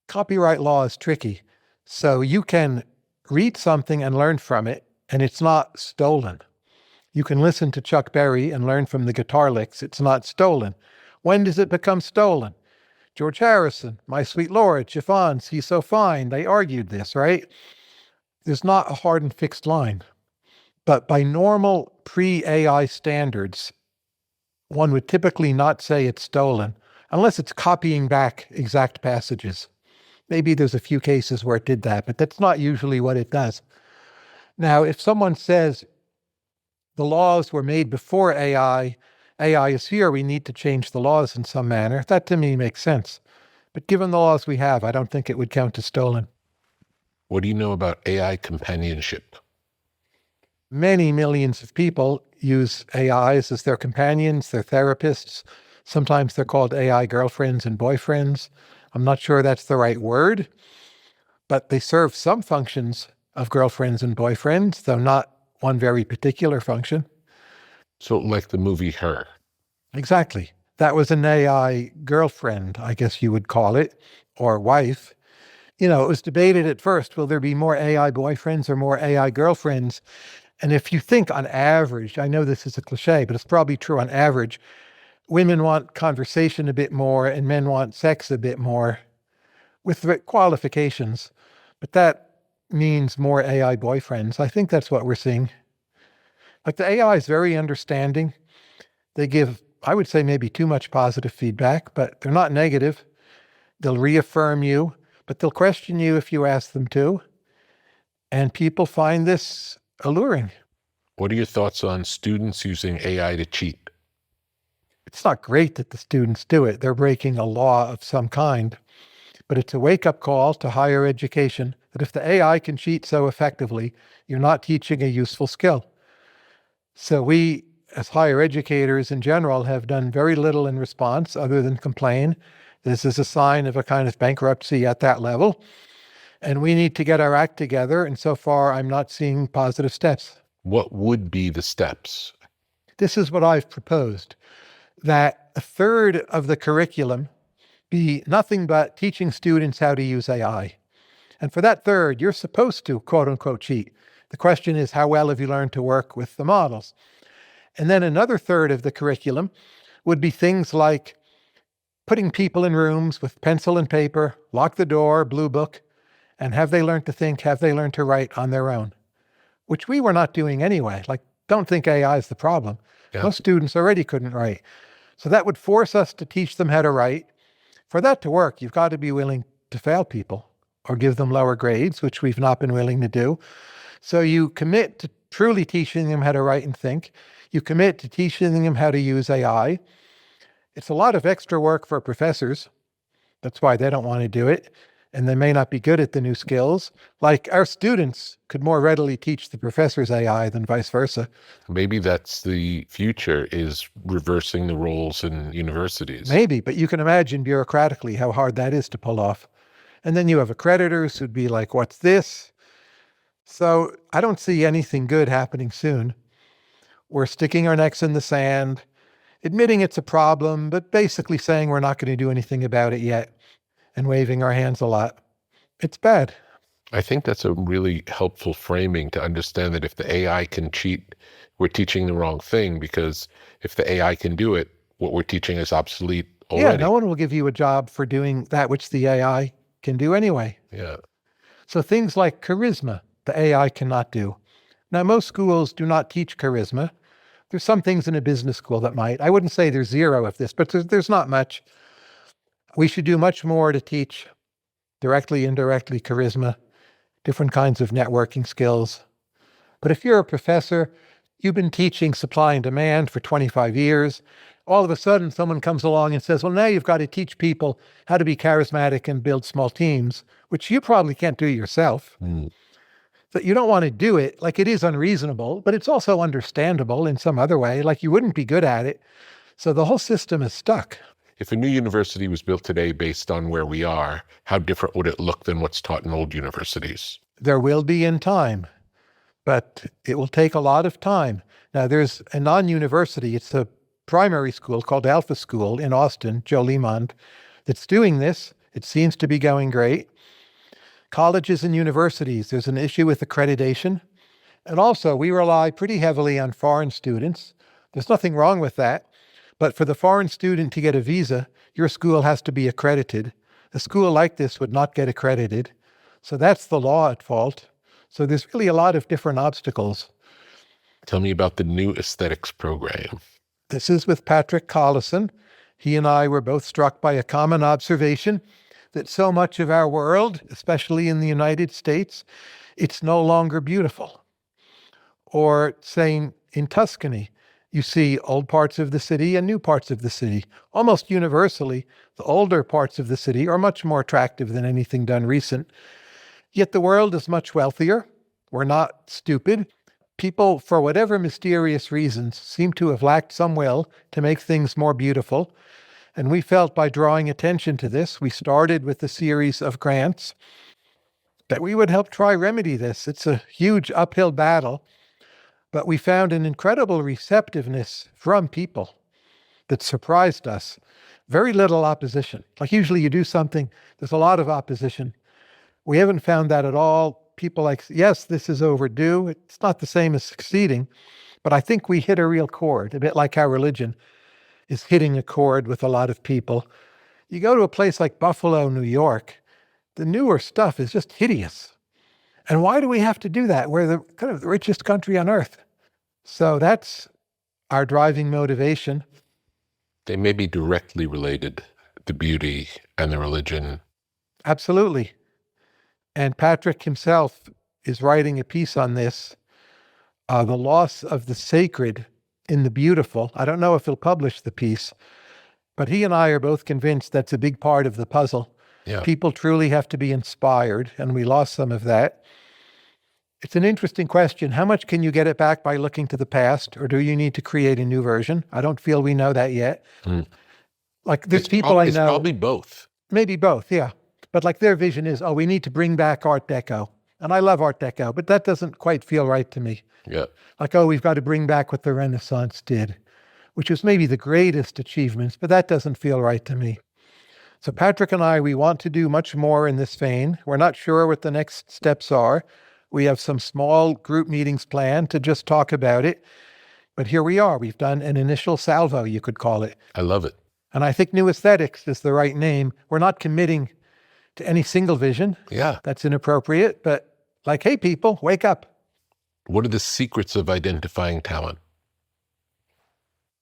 S2: Copyright law is tricky. So you can read something and learn from it, and it's not stolen. You can listen to Chuck Berry and learn from the guitar licks. It's not stolen. When does it become stolen? George Harrison, My Sweet Lord, Chiffons, He's So Fine. They argued this, right? There's not a hard and fixed line. But by normal pre-AI standards, one would typically not say it's stolen unless it's copying back exact passages. Maybe there's a few cases where it did that, but that's not usually what it does. Now, if someone says the laws were made before AI is here, we need to change the laws in some manner, that to me makes sense. But given the laws we have, I don't think it would count as stolen.
S3: What do you know about AI companionship?
S2: Many millions of people use AIs as their companions, their therapists. Sometimes they're called AI girlfriends and boyfriends. I'm not sure that's the right word, but they serve some functions of girlfriends and boyfriends, though not one very particular function.
S3: So like the movie Her.
S2: Exactly. That was an AI girlfriend, I guess you would call it, or wife. It was debated at first, will there be more AI boyfriends or more AI girlfriends? And if you think on average, I know this is a cliche, but it's probably true on average, women want conversation a bit more and men want sex a bit more with qualifications. But that means more AI boyfriends. I think that's what we're seeing. Like the AI is very understanding. They give, I would say, maybe too much positive feedback, but they're not negative. They'll reaffirm you, but they'll question you if you ask them to. And people find this alluring.
S3: What are your thoughts on students using AI to cheat?
S2: It's not great that the students do it. They're breaking a law of some kind. But it's a wake-up call to higher education that if the AI can cheat so effectively, you're not teaching a useful skill. So we, as higher educators in general, have done very little in response other than complain. This is a sign of a kind of bankruptcy at that level. And we need to get our act together. And so far, I'm not seeing positive steps.
S3: What would be the steps?
S2: This is what I've proposed. that a third of the curriculum be nothing but teaching students how to use AI. And for that third, you're supposed to, quote unquote, cheat. The question is, how well have you learned to work with the models? And then another third of the curriculum would be things like putting people in rooms with pencil and paper, lock the door, blue book, and have they learned to think, have they learned to write on their own? Which we were not doing anyway. Like, don't think AI is the problem.
S3: Yeah.
S2: Most students already couldn't write. So that would force us to teach them how to write. For that to work, you've got to be willing to fail people or give them lower grades, which we've not been willing to do. So you commit to truly teaching them how to write and think. You commit to teaching them how to use AI. It's a lot of extra work for professors. That's why they don't want to do it. And they may not be good at the new skills. Like, our students could more readily teach the professors AI than vice versa.
S3: Maybe that's the future, is reversing the roles in universities.
S2: Maybe, but you can imagine bureaucratically how hard that is to pull off. And then you have accreditors who'd be like, what's this? So I don't see anything good happening soon. We're sticking our necks in the sand, admitting it's a problem, but basically saying we're not going to do anything about it yet and waving our hands a lot. It's bad.
S3: I think that's a really helpful framing to understand that if the AI can cheat, we're teaching the wrong thing, because if the AI can do it, what we're teaching is obsolete already.
S2: Yeah, no one will give you a job for doing that which the AI can do anyway.
S3: Yeah.
S2: So things like charisma, the AI cannot do. Now, most schools do not teach charisma. There's some things in a business school that might. I wouldn't say there's zero of this, but there's not much. We should do much more to teach directly, indirectly charisma, different kinds of networking skills. But if you're a professor, you've been teaching supply and demand for 25 years, all of a sudden someone comes along and says, well, now you've got to teach people how to be charismatic and build small teams, which you probably can't do yourself. So you don't want to do it. Like, it is unreasonable, but it's also understandable in some other way. Like, you wouldn't be good at it. So the whole system is stuck.
S3: If a new university was built today based on where we are, how different would it look than what's taught in old universities?
S2: There will be in time, but it will take a lot of time. Now, there's a non-university, it's a primary school called Alpha School in Austin, Joe Lemond, that's doing this. It seems to be going great. Colleges and universities, there's an issue with accreditation. And also, we rely pretty heavily on foreign students. There's nothing wrong with that. But for the foreign student to get a visa, your school has to be accredited. A school like this would not get accredited. So that's the law at fault. So there's really a lot of different obstacles.
S3: Tell me about the new aesthetics program.
S2: This is with Patrick Collison. He and I were both struck by a common observation that so much of our world, especially in the United States, it's no longer beautiful. Or saying in Tuscany, you see old parts of the city and new parts of the city. Almost universally, the older parts of the city are much more attractive than anything done recent. Yet the world is much wealthier. We're not stupid. People, for whatever mysterious reasons, seem to have lacked some will to make things more beautiful. And we felt by drawing attention to this, we started with a series of grants, that we would help try remedy this. It's a huge uphill battle, but we found an incredible receptiveness from people that surprised us. Very little opposition. Like, usually you do something, there's a lot of opposition. We haven't found that at all. People like, yes, this is overdue. It's not the same as succeeding, but I think we hit a real chord, a bit like how religion is hitting a chord with a lot of people. You go to a place like Buffalo, New York, the newer stuff is just hideous. And why do we have to do that? We're the kind of the richest country on earth. So that's our driving motivation.
S3: They may be directly related, the beauty and the religion.
S2: Absolutely. And Patrick himself is writing a piece on this, the loss of the sacred in the beautiful. I don't know if he'll publish the piece, but he and I are both convinced that's a big part of the puzzle.
S3: Yeah.
S2: People truly have to be inspired, and we lost some of that. It's an interesting question. How much can you get it back by looking to the past, or do you need to create a new version? I don't feel we know that yet. Like, there's people I know.
S3: It's probably both.
S2: Maybe both, yeah. But like, their vision is, oh, we need to bring back Art Deco. And I love Art Deco, but that doesn't quite feel right to me.
S3: Yeah.
S2: Like, oh, we've got to bring back what the Renaissance did. which was maybe the greatest achievements, but that doesn't feel right to me. So Patrick and I, we want to do much more in this vein. We're not sure what the next steps are. We have some small group meetings planned to just talk about it. But here we are. We've done an initial salvo, you could call it.
S3: I love it.
S2: And I think New Aesthetics is the right name. We're not committing to any single vision.
S3: Yeah.
S2: That's inappropriate. But like, hey, people, wake up.
S3: What are the secrets of identifying talent?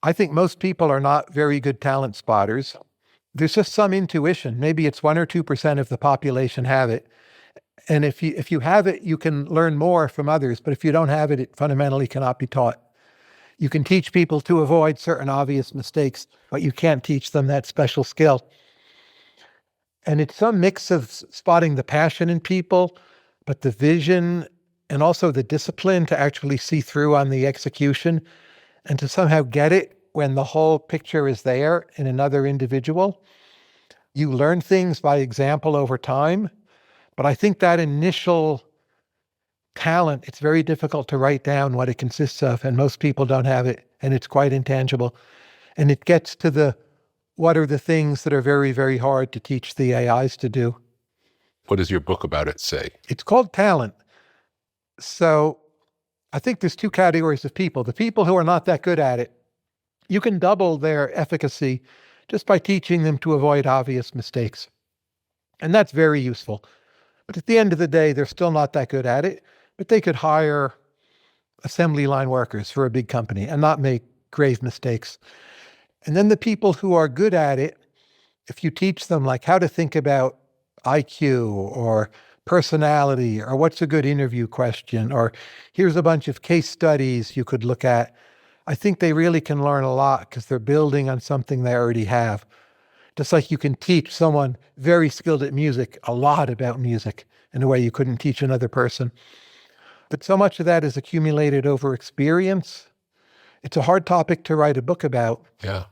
S2: I think most people are not very good talent spotters. There's just some intuition. Maybe it's 1 or 2% of the population have it. And if you have it, you can learn more from others. But if you don't have it, it fundamentally cannot be taught. You can teach people to avoid certain obvious mistakes, but you can't teach them that special skill. And it's some mix of spotting the passion in people, but the vision and also the discipline to actually see through on the execution and to somehow get it when the whole picture is there in another individual. You learn things by example over time, but I think that initial talent, it's very difficult to write down what it consists of, and most people don't have it, and it's quite intangible. And it gets to what are the things that are very, very hard to teach the AIs to do.
S3: What does your book about it say?
S2: It's called talent. So I think there's 2 categories of people. The people who are not that good at it, you can double their efficacy just by teaching them to avoid obvious mistakes. And that's very useful. But at the end of the day, they're still not that good at it. But they could hire assembly line workers for a big company and not make grave mistakes. And then the people who are good at it, if you teach them like how to think about IQ or personality or what's a good interview question or here's a bunch of case studies you could look at, I think they really can learn a lot because they're building on something they already have. Just like you can teach someone very skilled at music a lot about music in a way you couldn't teach another person. But so much of that is accumulated over experience. It's a hard topic to write a book about.
S3: Yeah.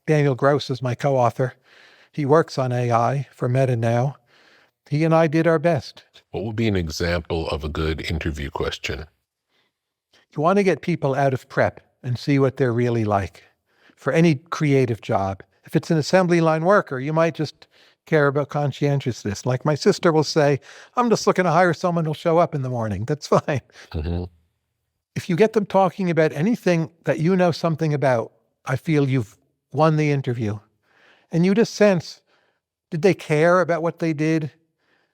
S2: Daniel Gross is my co-author. He works on AI for Meta now. He and I did our best.
S3: What would be an example of a good interview question?
S2: You want to get people out of prep and see what they're really like for any creative job. If it's an assembly line worker, you might just care about conscientiousness. Like my sister will say, I'm just looking to hire someone who'll show up in the morning. That's fine.
S3: Mm-hmm.
S2: If you get them talking about anything that you know something about, I feel you've won the interview. And you just sense, did they care about what they did?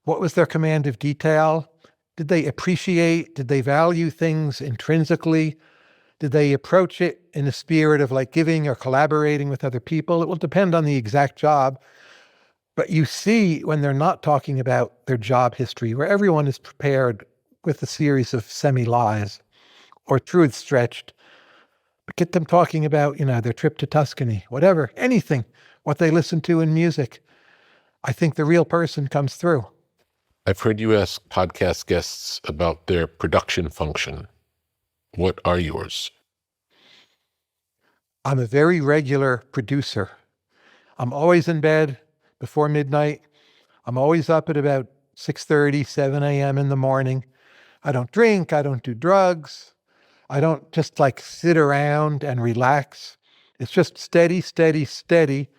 S2: What was their command of detail? Did they appreciate? Did they value things intrinsically? Did they approach it in a spirit of like giving or collaborating with other people? It will depend on the exact job. But you see when they're not talking about their job history, where everyone is prepared with a series of semi-lies or truths stretched. But get them talking about, their trip to Tuscany, whatever, anything, what they listen to in music. I think the real person comes through.
S3: I've heard you ask podcast guests about their production function. What are yours?
S2: I'm a very regular producer. I'm always in bed before midnight. I'm always up at about 6:30, 7 a.m. in the morning. I don't drink. I don't do drugs. I don't just like sit around and relax. It's just steady, steady, steady.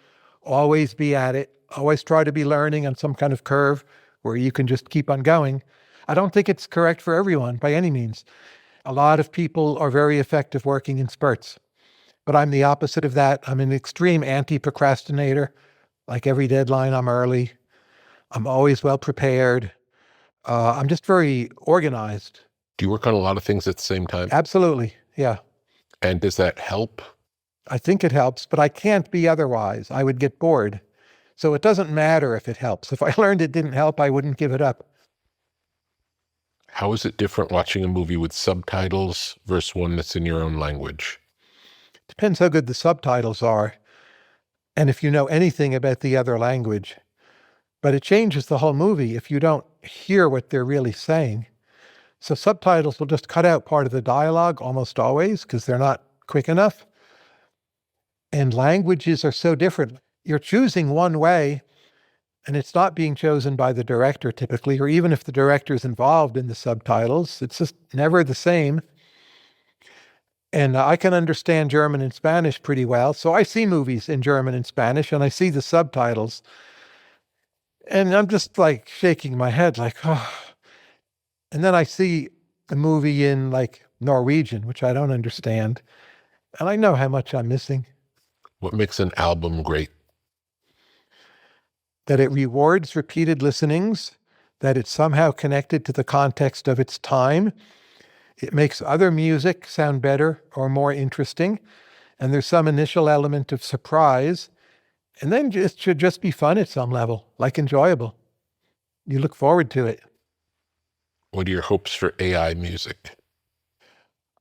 S2: Always be at it. Always try to be learning on some kind of curve where you can just keep on going. I don't think it's correct for everyone by any means. A lot of people are very effective working in spurts, but I'm the opposite of that. I'm an extreme anti-procrastinator. Like every deadline, I'm early. I'm always well prepared. I'm just very organized.
S3: Do you work on a lot of things at the same time?
S2: Absolutely, yeah.
S3: And does that help?
S2: I think it helps, but I can't be otherwise. I would get bored. So it doesn't matter if it helps. If I learned it didn't help, I wouldn't give it up.
S3: How is it different watching a movie with subtitles versus one that's in your own language?
S2: Depends how good the subtitles are and if you know anything about the other language. But it changes the whole movie if you don't hear what they're really saying. So subtitles will just cut out part of the dialogue almost always because they're not quick enough. And languages are so different. You're choosing one way, and it's not being chosen by the director typically, or even if the director is involved in the subtitles, it's just never the same. And I can understand German and Spanish pretty well. So I see movies in German and Spanish and I see the subtitles. And I'm just like shaking my head, like, oh. And then I see a movie in like Norwegian, which I don't understand. And I know how much I'm missing.
S3: What makes an album great?
S2: That it rewards repeated listenings, that it's somehow connected to the context of its time. It makes other music sound better or more interesting. And there's some initial element of surprise. And then it should just be fun at some level, like enjoyable. You look forward to it.
S3: What are your hopes for AI music?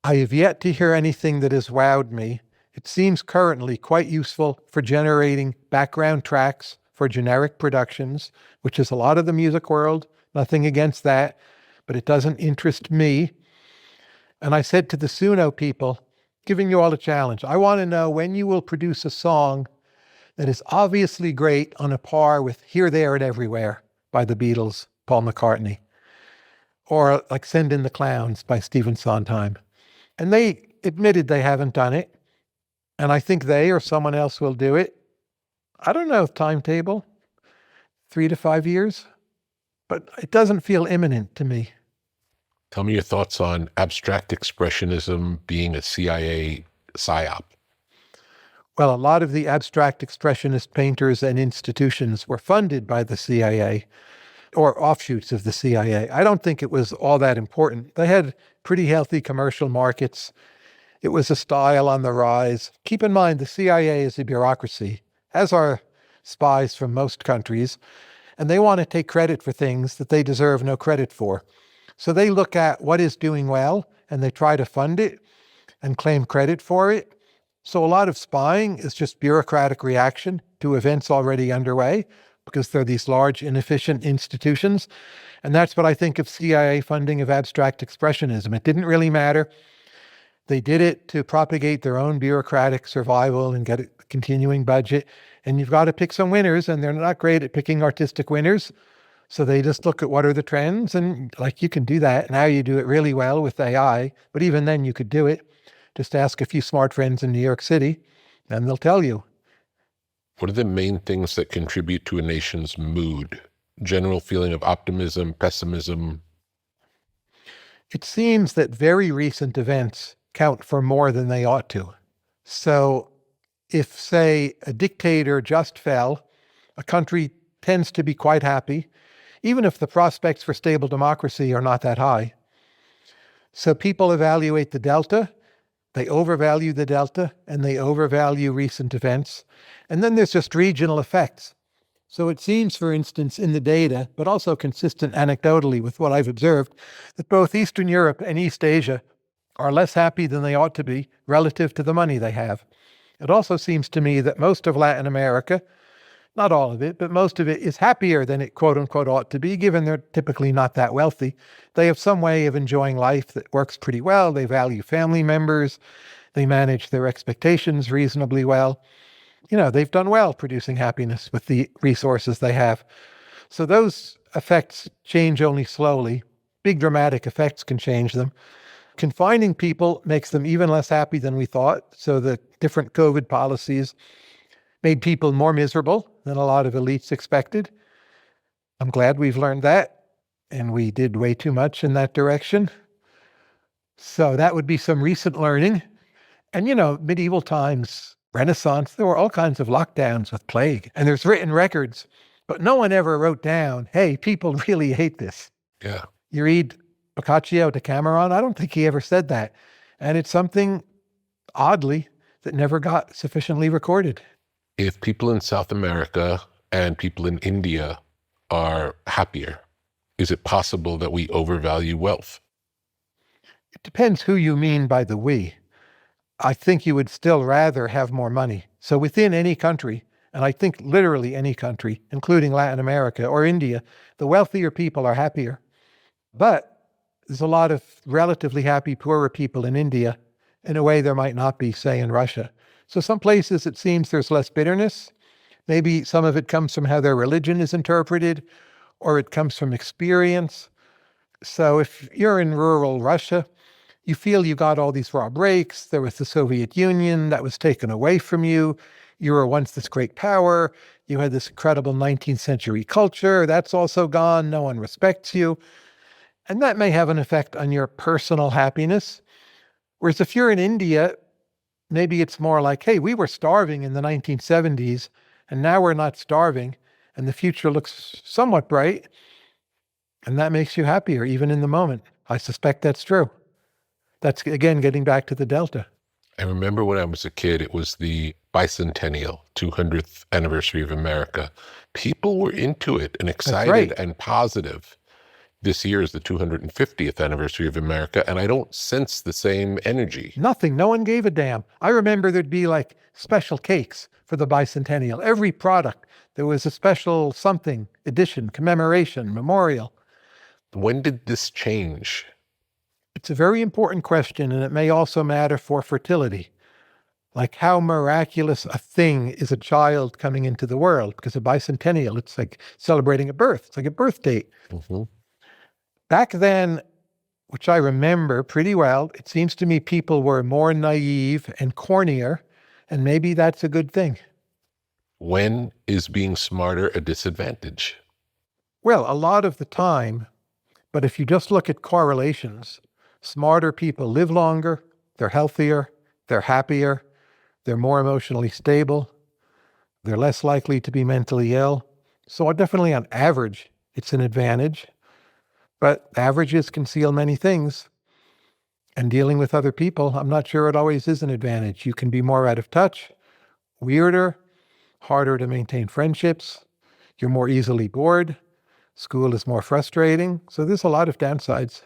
S2: I have yet to hear anything that has wowed me. It seems currently quite useful for generating background tracks for generic productions, which is a lot of the music world. Nothing against that, but it doesn't interest me. And I said to the Suno people, giving you all a challenge, I want to know when you will produce a song that is obviously great on a par with Here, There, and Everywhere by the Beatles, Paul McCartney, or like Send in the Clowns by Stephen Sondheim. And they admitted they haven't done it. And I think they or someone else will do it. I don't know, timetable, 3 to 5 years, but it doesn't feel imminent to me.
S3: Tell me your thoughts on abstract expressionism being a CIA psyop.
S2: Well, a lot of the abstract expressionist painters and institutions were funded by the CIA or offshoots of the CIA. I don't think it was all that important. They had pretty healthy commercial markets. It was a style on the rise. Keep in mind, the CIA is a bureaucracy, as are spies from most countries, and they want to take credit for things that they deserve no credit for. So they look at what is doing well, and they try to fund it and claim credit for it. So a lot of spying is just bureaucratic reaction to events already underway, because they're these large, inefficient institutions. And that's what I think of CIA funding of abstract expressionism. It didn't really matter. They did it to propagate their own bureaucratic survival and get a continuing budget. And you've got to pick some winners, and they're not great at picking artistic winners. So they just look at what are the trends, and like you can do that. Now you do it really well with AI, but even then you could do it. Just ask a few smart friends in New York City, and they'll tell you.
S3: What are the main things that contribute to a nation's mood? General feeling of optimism, pessimism?
S2: It seems that very recent events count for more than they ought to. So if, say, a dictator just fell, a country tends to be quite happy, even if the prospects for stable democracy are not that high. So people evaluate the delta, they overvalue the delta, and they overvalue recent events. And then there's just regional effects. So it seems, for instance, in the data, but also consistent anecdotally with what I've observed, that both Eastern Europe and East Asia are less happy than they ought to be relative to the money they have. It also seems to me that most of Latin America, not all of it, but most of it is happier than it quote unquote ought to be, given they're typically not that wealthy. They have some way of enjoying life that works pretty well. They value family members. They manage their expectations reasonably well. You know, they've done well producing happiness with the resources they have. So those effects change only slowly. Big dramatic effects can change them. Confining people makes them even less happy than we thought. So the different COVID policies made people more miserable than a lot of elites expected. I'm glad we've learned that, and we did way too much in that direction. So that would be some recent learning. And, you know, medieval times, Renaissance, there were all kinds of lockdowns with plague, and there's written records, but no one ever wrote down, hey, people really hate this.
S3: Yeah.
S2: You read Boccaccio Decameron, I don't think he ever said that. And it's something, oddly, that never got sufficiently recorded.
S3: If people in South America and people in India are happier, is it possible that we overvalue wealth?
S2: It depends who you mean by the we. I think you would still rather have more money. So within any country, and I think literally any country, including Latin America or India, the wealthier people are happier. But there's a lot of relatively happy, poorer people in India in a way there might not be, say, in Russia. So some places it seems there's less bitterness. Maybe some of it comes from how their religion is interpreted, or it comes from experience. So if you're in rural Russia, You feel you got all these raw breaks. There was the Soviet Union that was taken away from you. You were once this great power. You had this incredible 19th century culture. That's also gone. No one respects you. And that may have an effect on your personal happiness. Whereas if you're in India, maybe it's more like, hey, we were starving in the 1970s, and now we're not starving, and the future looks somewhat bright. And that makes you happier, even in the moment. I suspect that's true. That's, again, getting back to the Delta.
S3: I remember when I was a kid, it was the bicentennial, 200th anniversary of America. People were into it and excited and positive. This year is the 250th anniversary of America, and I don't sense the same energy.
S2: Nothing. No one gave a damn. I remember there'd be like special cakes for the bicentennial. Every product, there was a special something, edition, commemoration, memorial.
S3: When did this change?
S2: It's a very important question, and it may also matter for fertility. Like how miraculous a thing is a child coming into the world? Because a bicentennial, it's like celebrating a birth. It's like a birth date.
S3: Mm-hmm.
S2: Back then, which I remember pretty well, it seems to me people were more naive and cornier, and maybe that's a good thing.
S3: When is being smarter a disadvantage?
S2: Well, a lot of the time, but if you just look at correlations, smarter people live longer, they're healthier, they're happier, they're more emotionally stable, they're less likely to be mentally ill. So definitely on average, it's an advantage. But averages conceal many things. And dealing with other people, I'm not sure it always is an advantage. You can be more out of touch, weirder, harder to maintain friendships. You're more easily bored. School is more frustrating. So there's a lot of downsides.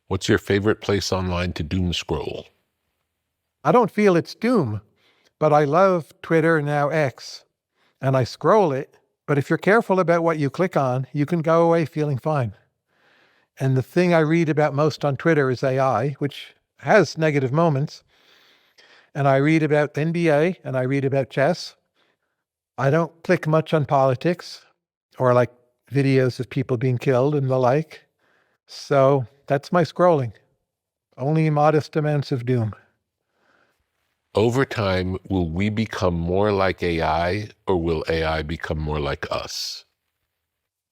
S3: What's your favorite place online to doom scroll?
S2: I don't feel it's doom, but I love Twitter, now X, and I scroll it. But if you're careful about what you click on, you can go away feeling fine. And the thing I read about most on Twitter is AI, which has negative moments. And I read about NBA and I read about chess. I don't click much on politics or like videos of people being killed and the like. So that's my scrolling. Only modest amounts of doom.
S3: Over time, will we become more like AI or will AI become more like us?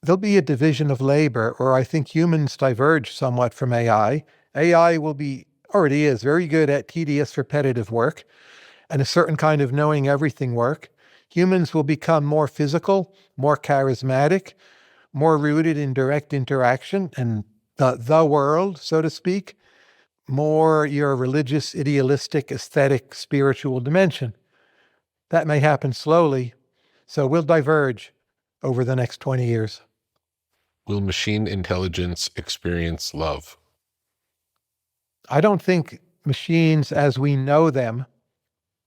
S2: There'll be a division of labor where I think humans diverge somewhat from AI. AI will be, already is, very good at tedious, repetitive work and a certain kind of knowing everything work. Humans will become more physical, more charismatic, more rooted in direct interaction and the world, so to speak, more your religious, idealistic, aesthetic, spiritual dimension. That may happen slowly, so we'll diverge over the next 20 years.
S3: Will machine intelligence experience love?
S2: I don't think machines as we know them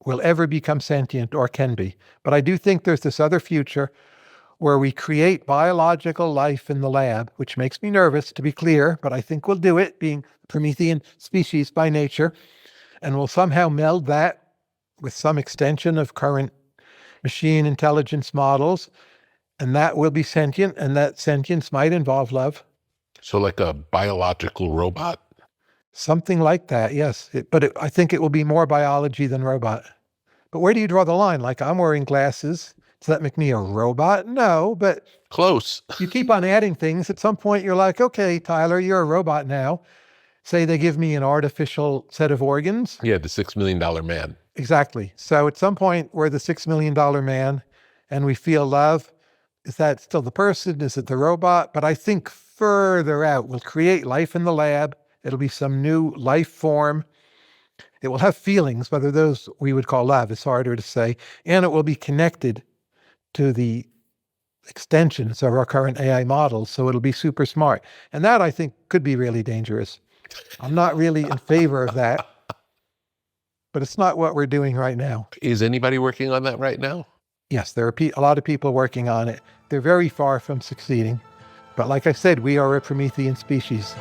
S2: will ever become sentient or can be. But I do think there's this other future where we create biological life in the lab, which makes me nervous, to be clear, but I think we'll do it, being Promethean species by nature, and we'll somehow meld that with some extension of current machine intelligence models, and that will be sentient, and that sentience might involve love.
S3: So like a biological robot?
S2: Something like that, yes. I think it will be more biology than robot. But where do you draw the line? Like, I'm wearing glasses. Does that make me a robot? No, but
S3: close.
S2: You keep on adding things. At some point, you're like, okay, Tyler, you're a robot now. Say they give me an artificial set of organs.
S3: Yeah, the $6 million man.
S2: Exactly. So at some point, we're the $6 million man and we feel love. Is that still the person? Is it the robot? But I think further out, we'll create life in the lab. It'll be some new life form. It will have feelings, whether those we would call love is harder to say. And it will be connected to the extensions of our current AI models. So it'll be super smart. And that, I think, could be really dangerous. I'm not really in favor of that. But it's not what we're doing right now.
S3: Is anybody working on that right now?
S2: Yes, there are a lot of people working on it. They're very far from succeeding. But like I said, we are a Promethean species.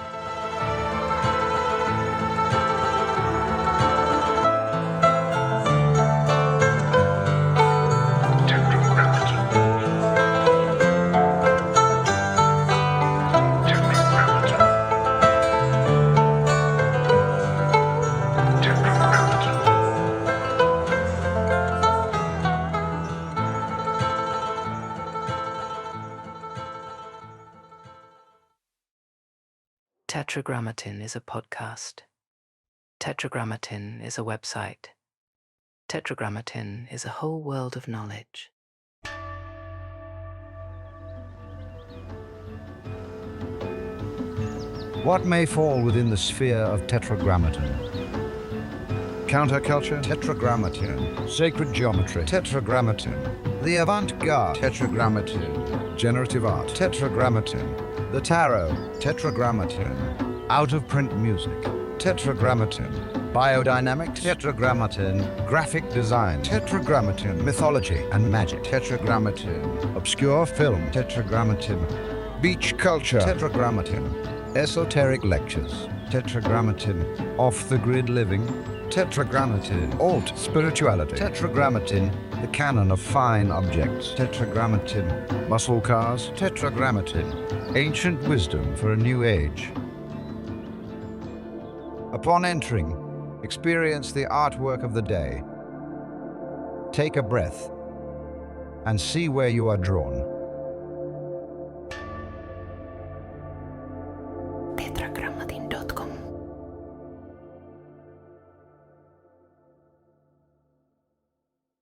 S1: Tetragrammaton is a podcast. Tetragrammaton is a website. Tetragrammaton is a whole world of knowledge.
S4: What may fall within the sphere of Tetragrammaton? Counterculture? Tetragrammaton. Sacred geometry? Tetragrammaton. The avant-garde? Tetragrammaton. Generative art? Tetragrammaton. The tarot? Tetragrammaton. Out-of-print music? Tetragrammaton. Biodynamics? Tetragrammaton. Graphic design? Tetragrammaton. Mythology and magic? Tetragrammaton. Obscure film? Tetragrammaton. Beach culture? Tetragrammaton. Esoteric lectures? Tetragrammaton. Off-the-grid living? Tetragrammaton. Alt spirituality? Tetragrammaton. The canon of fine objects? Tetragrammaton. Muscle cars? Tetragrammaton. Ancient wisdom for a new age. Upon entering, experience the artwork of the day. Take a breath and see where you are drawn.
S1: Tetragrammaton.com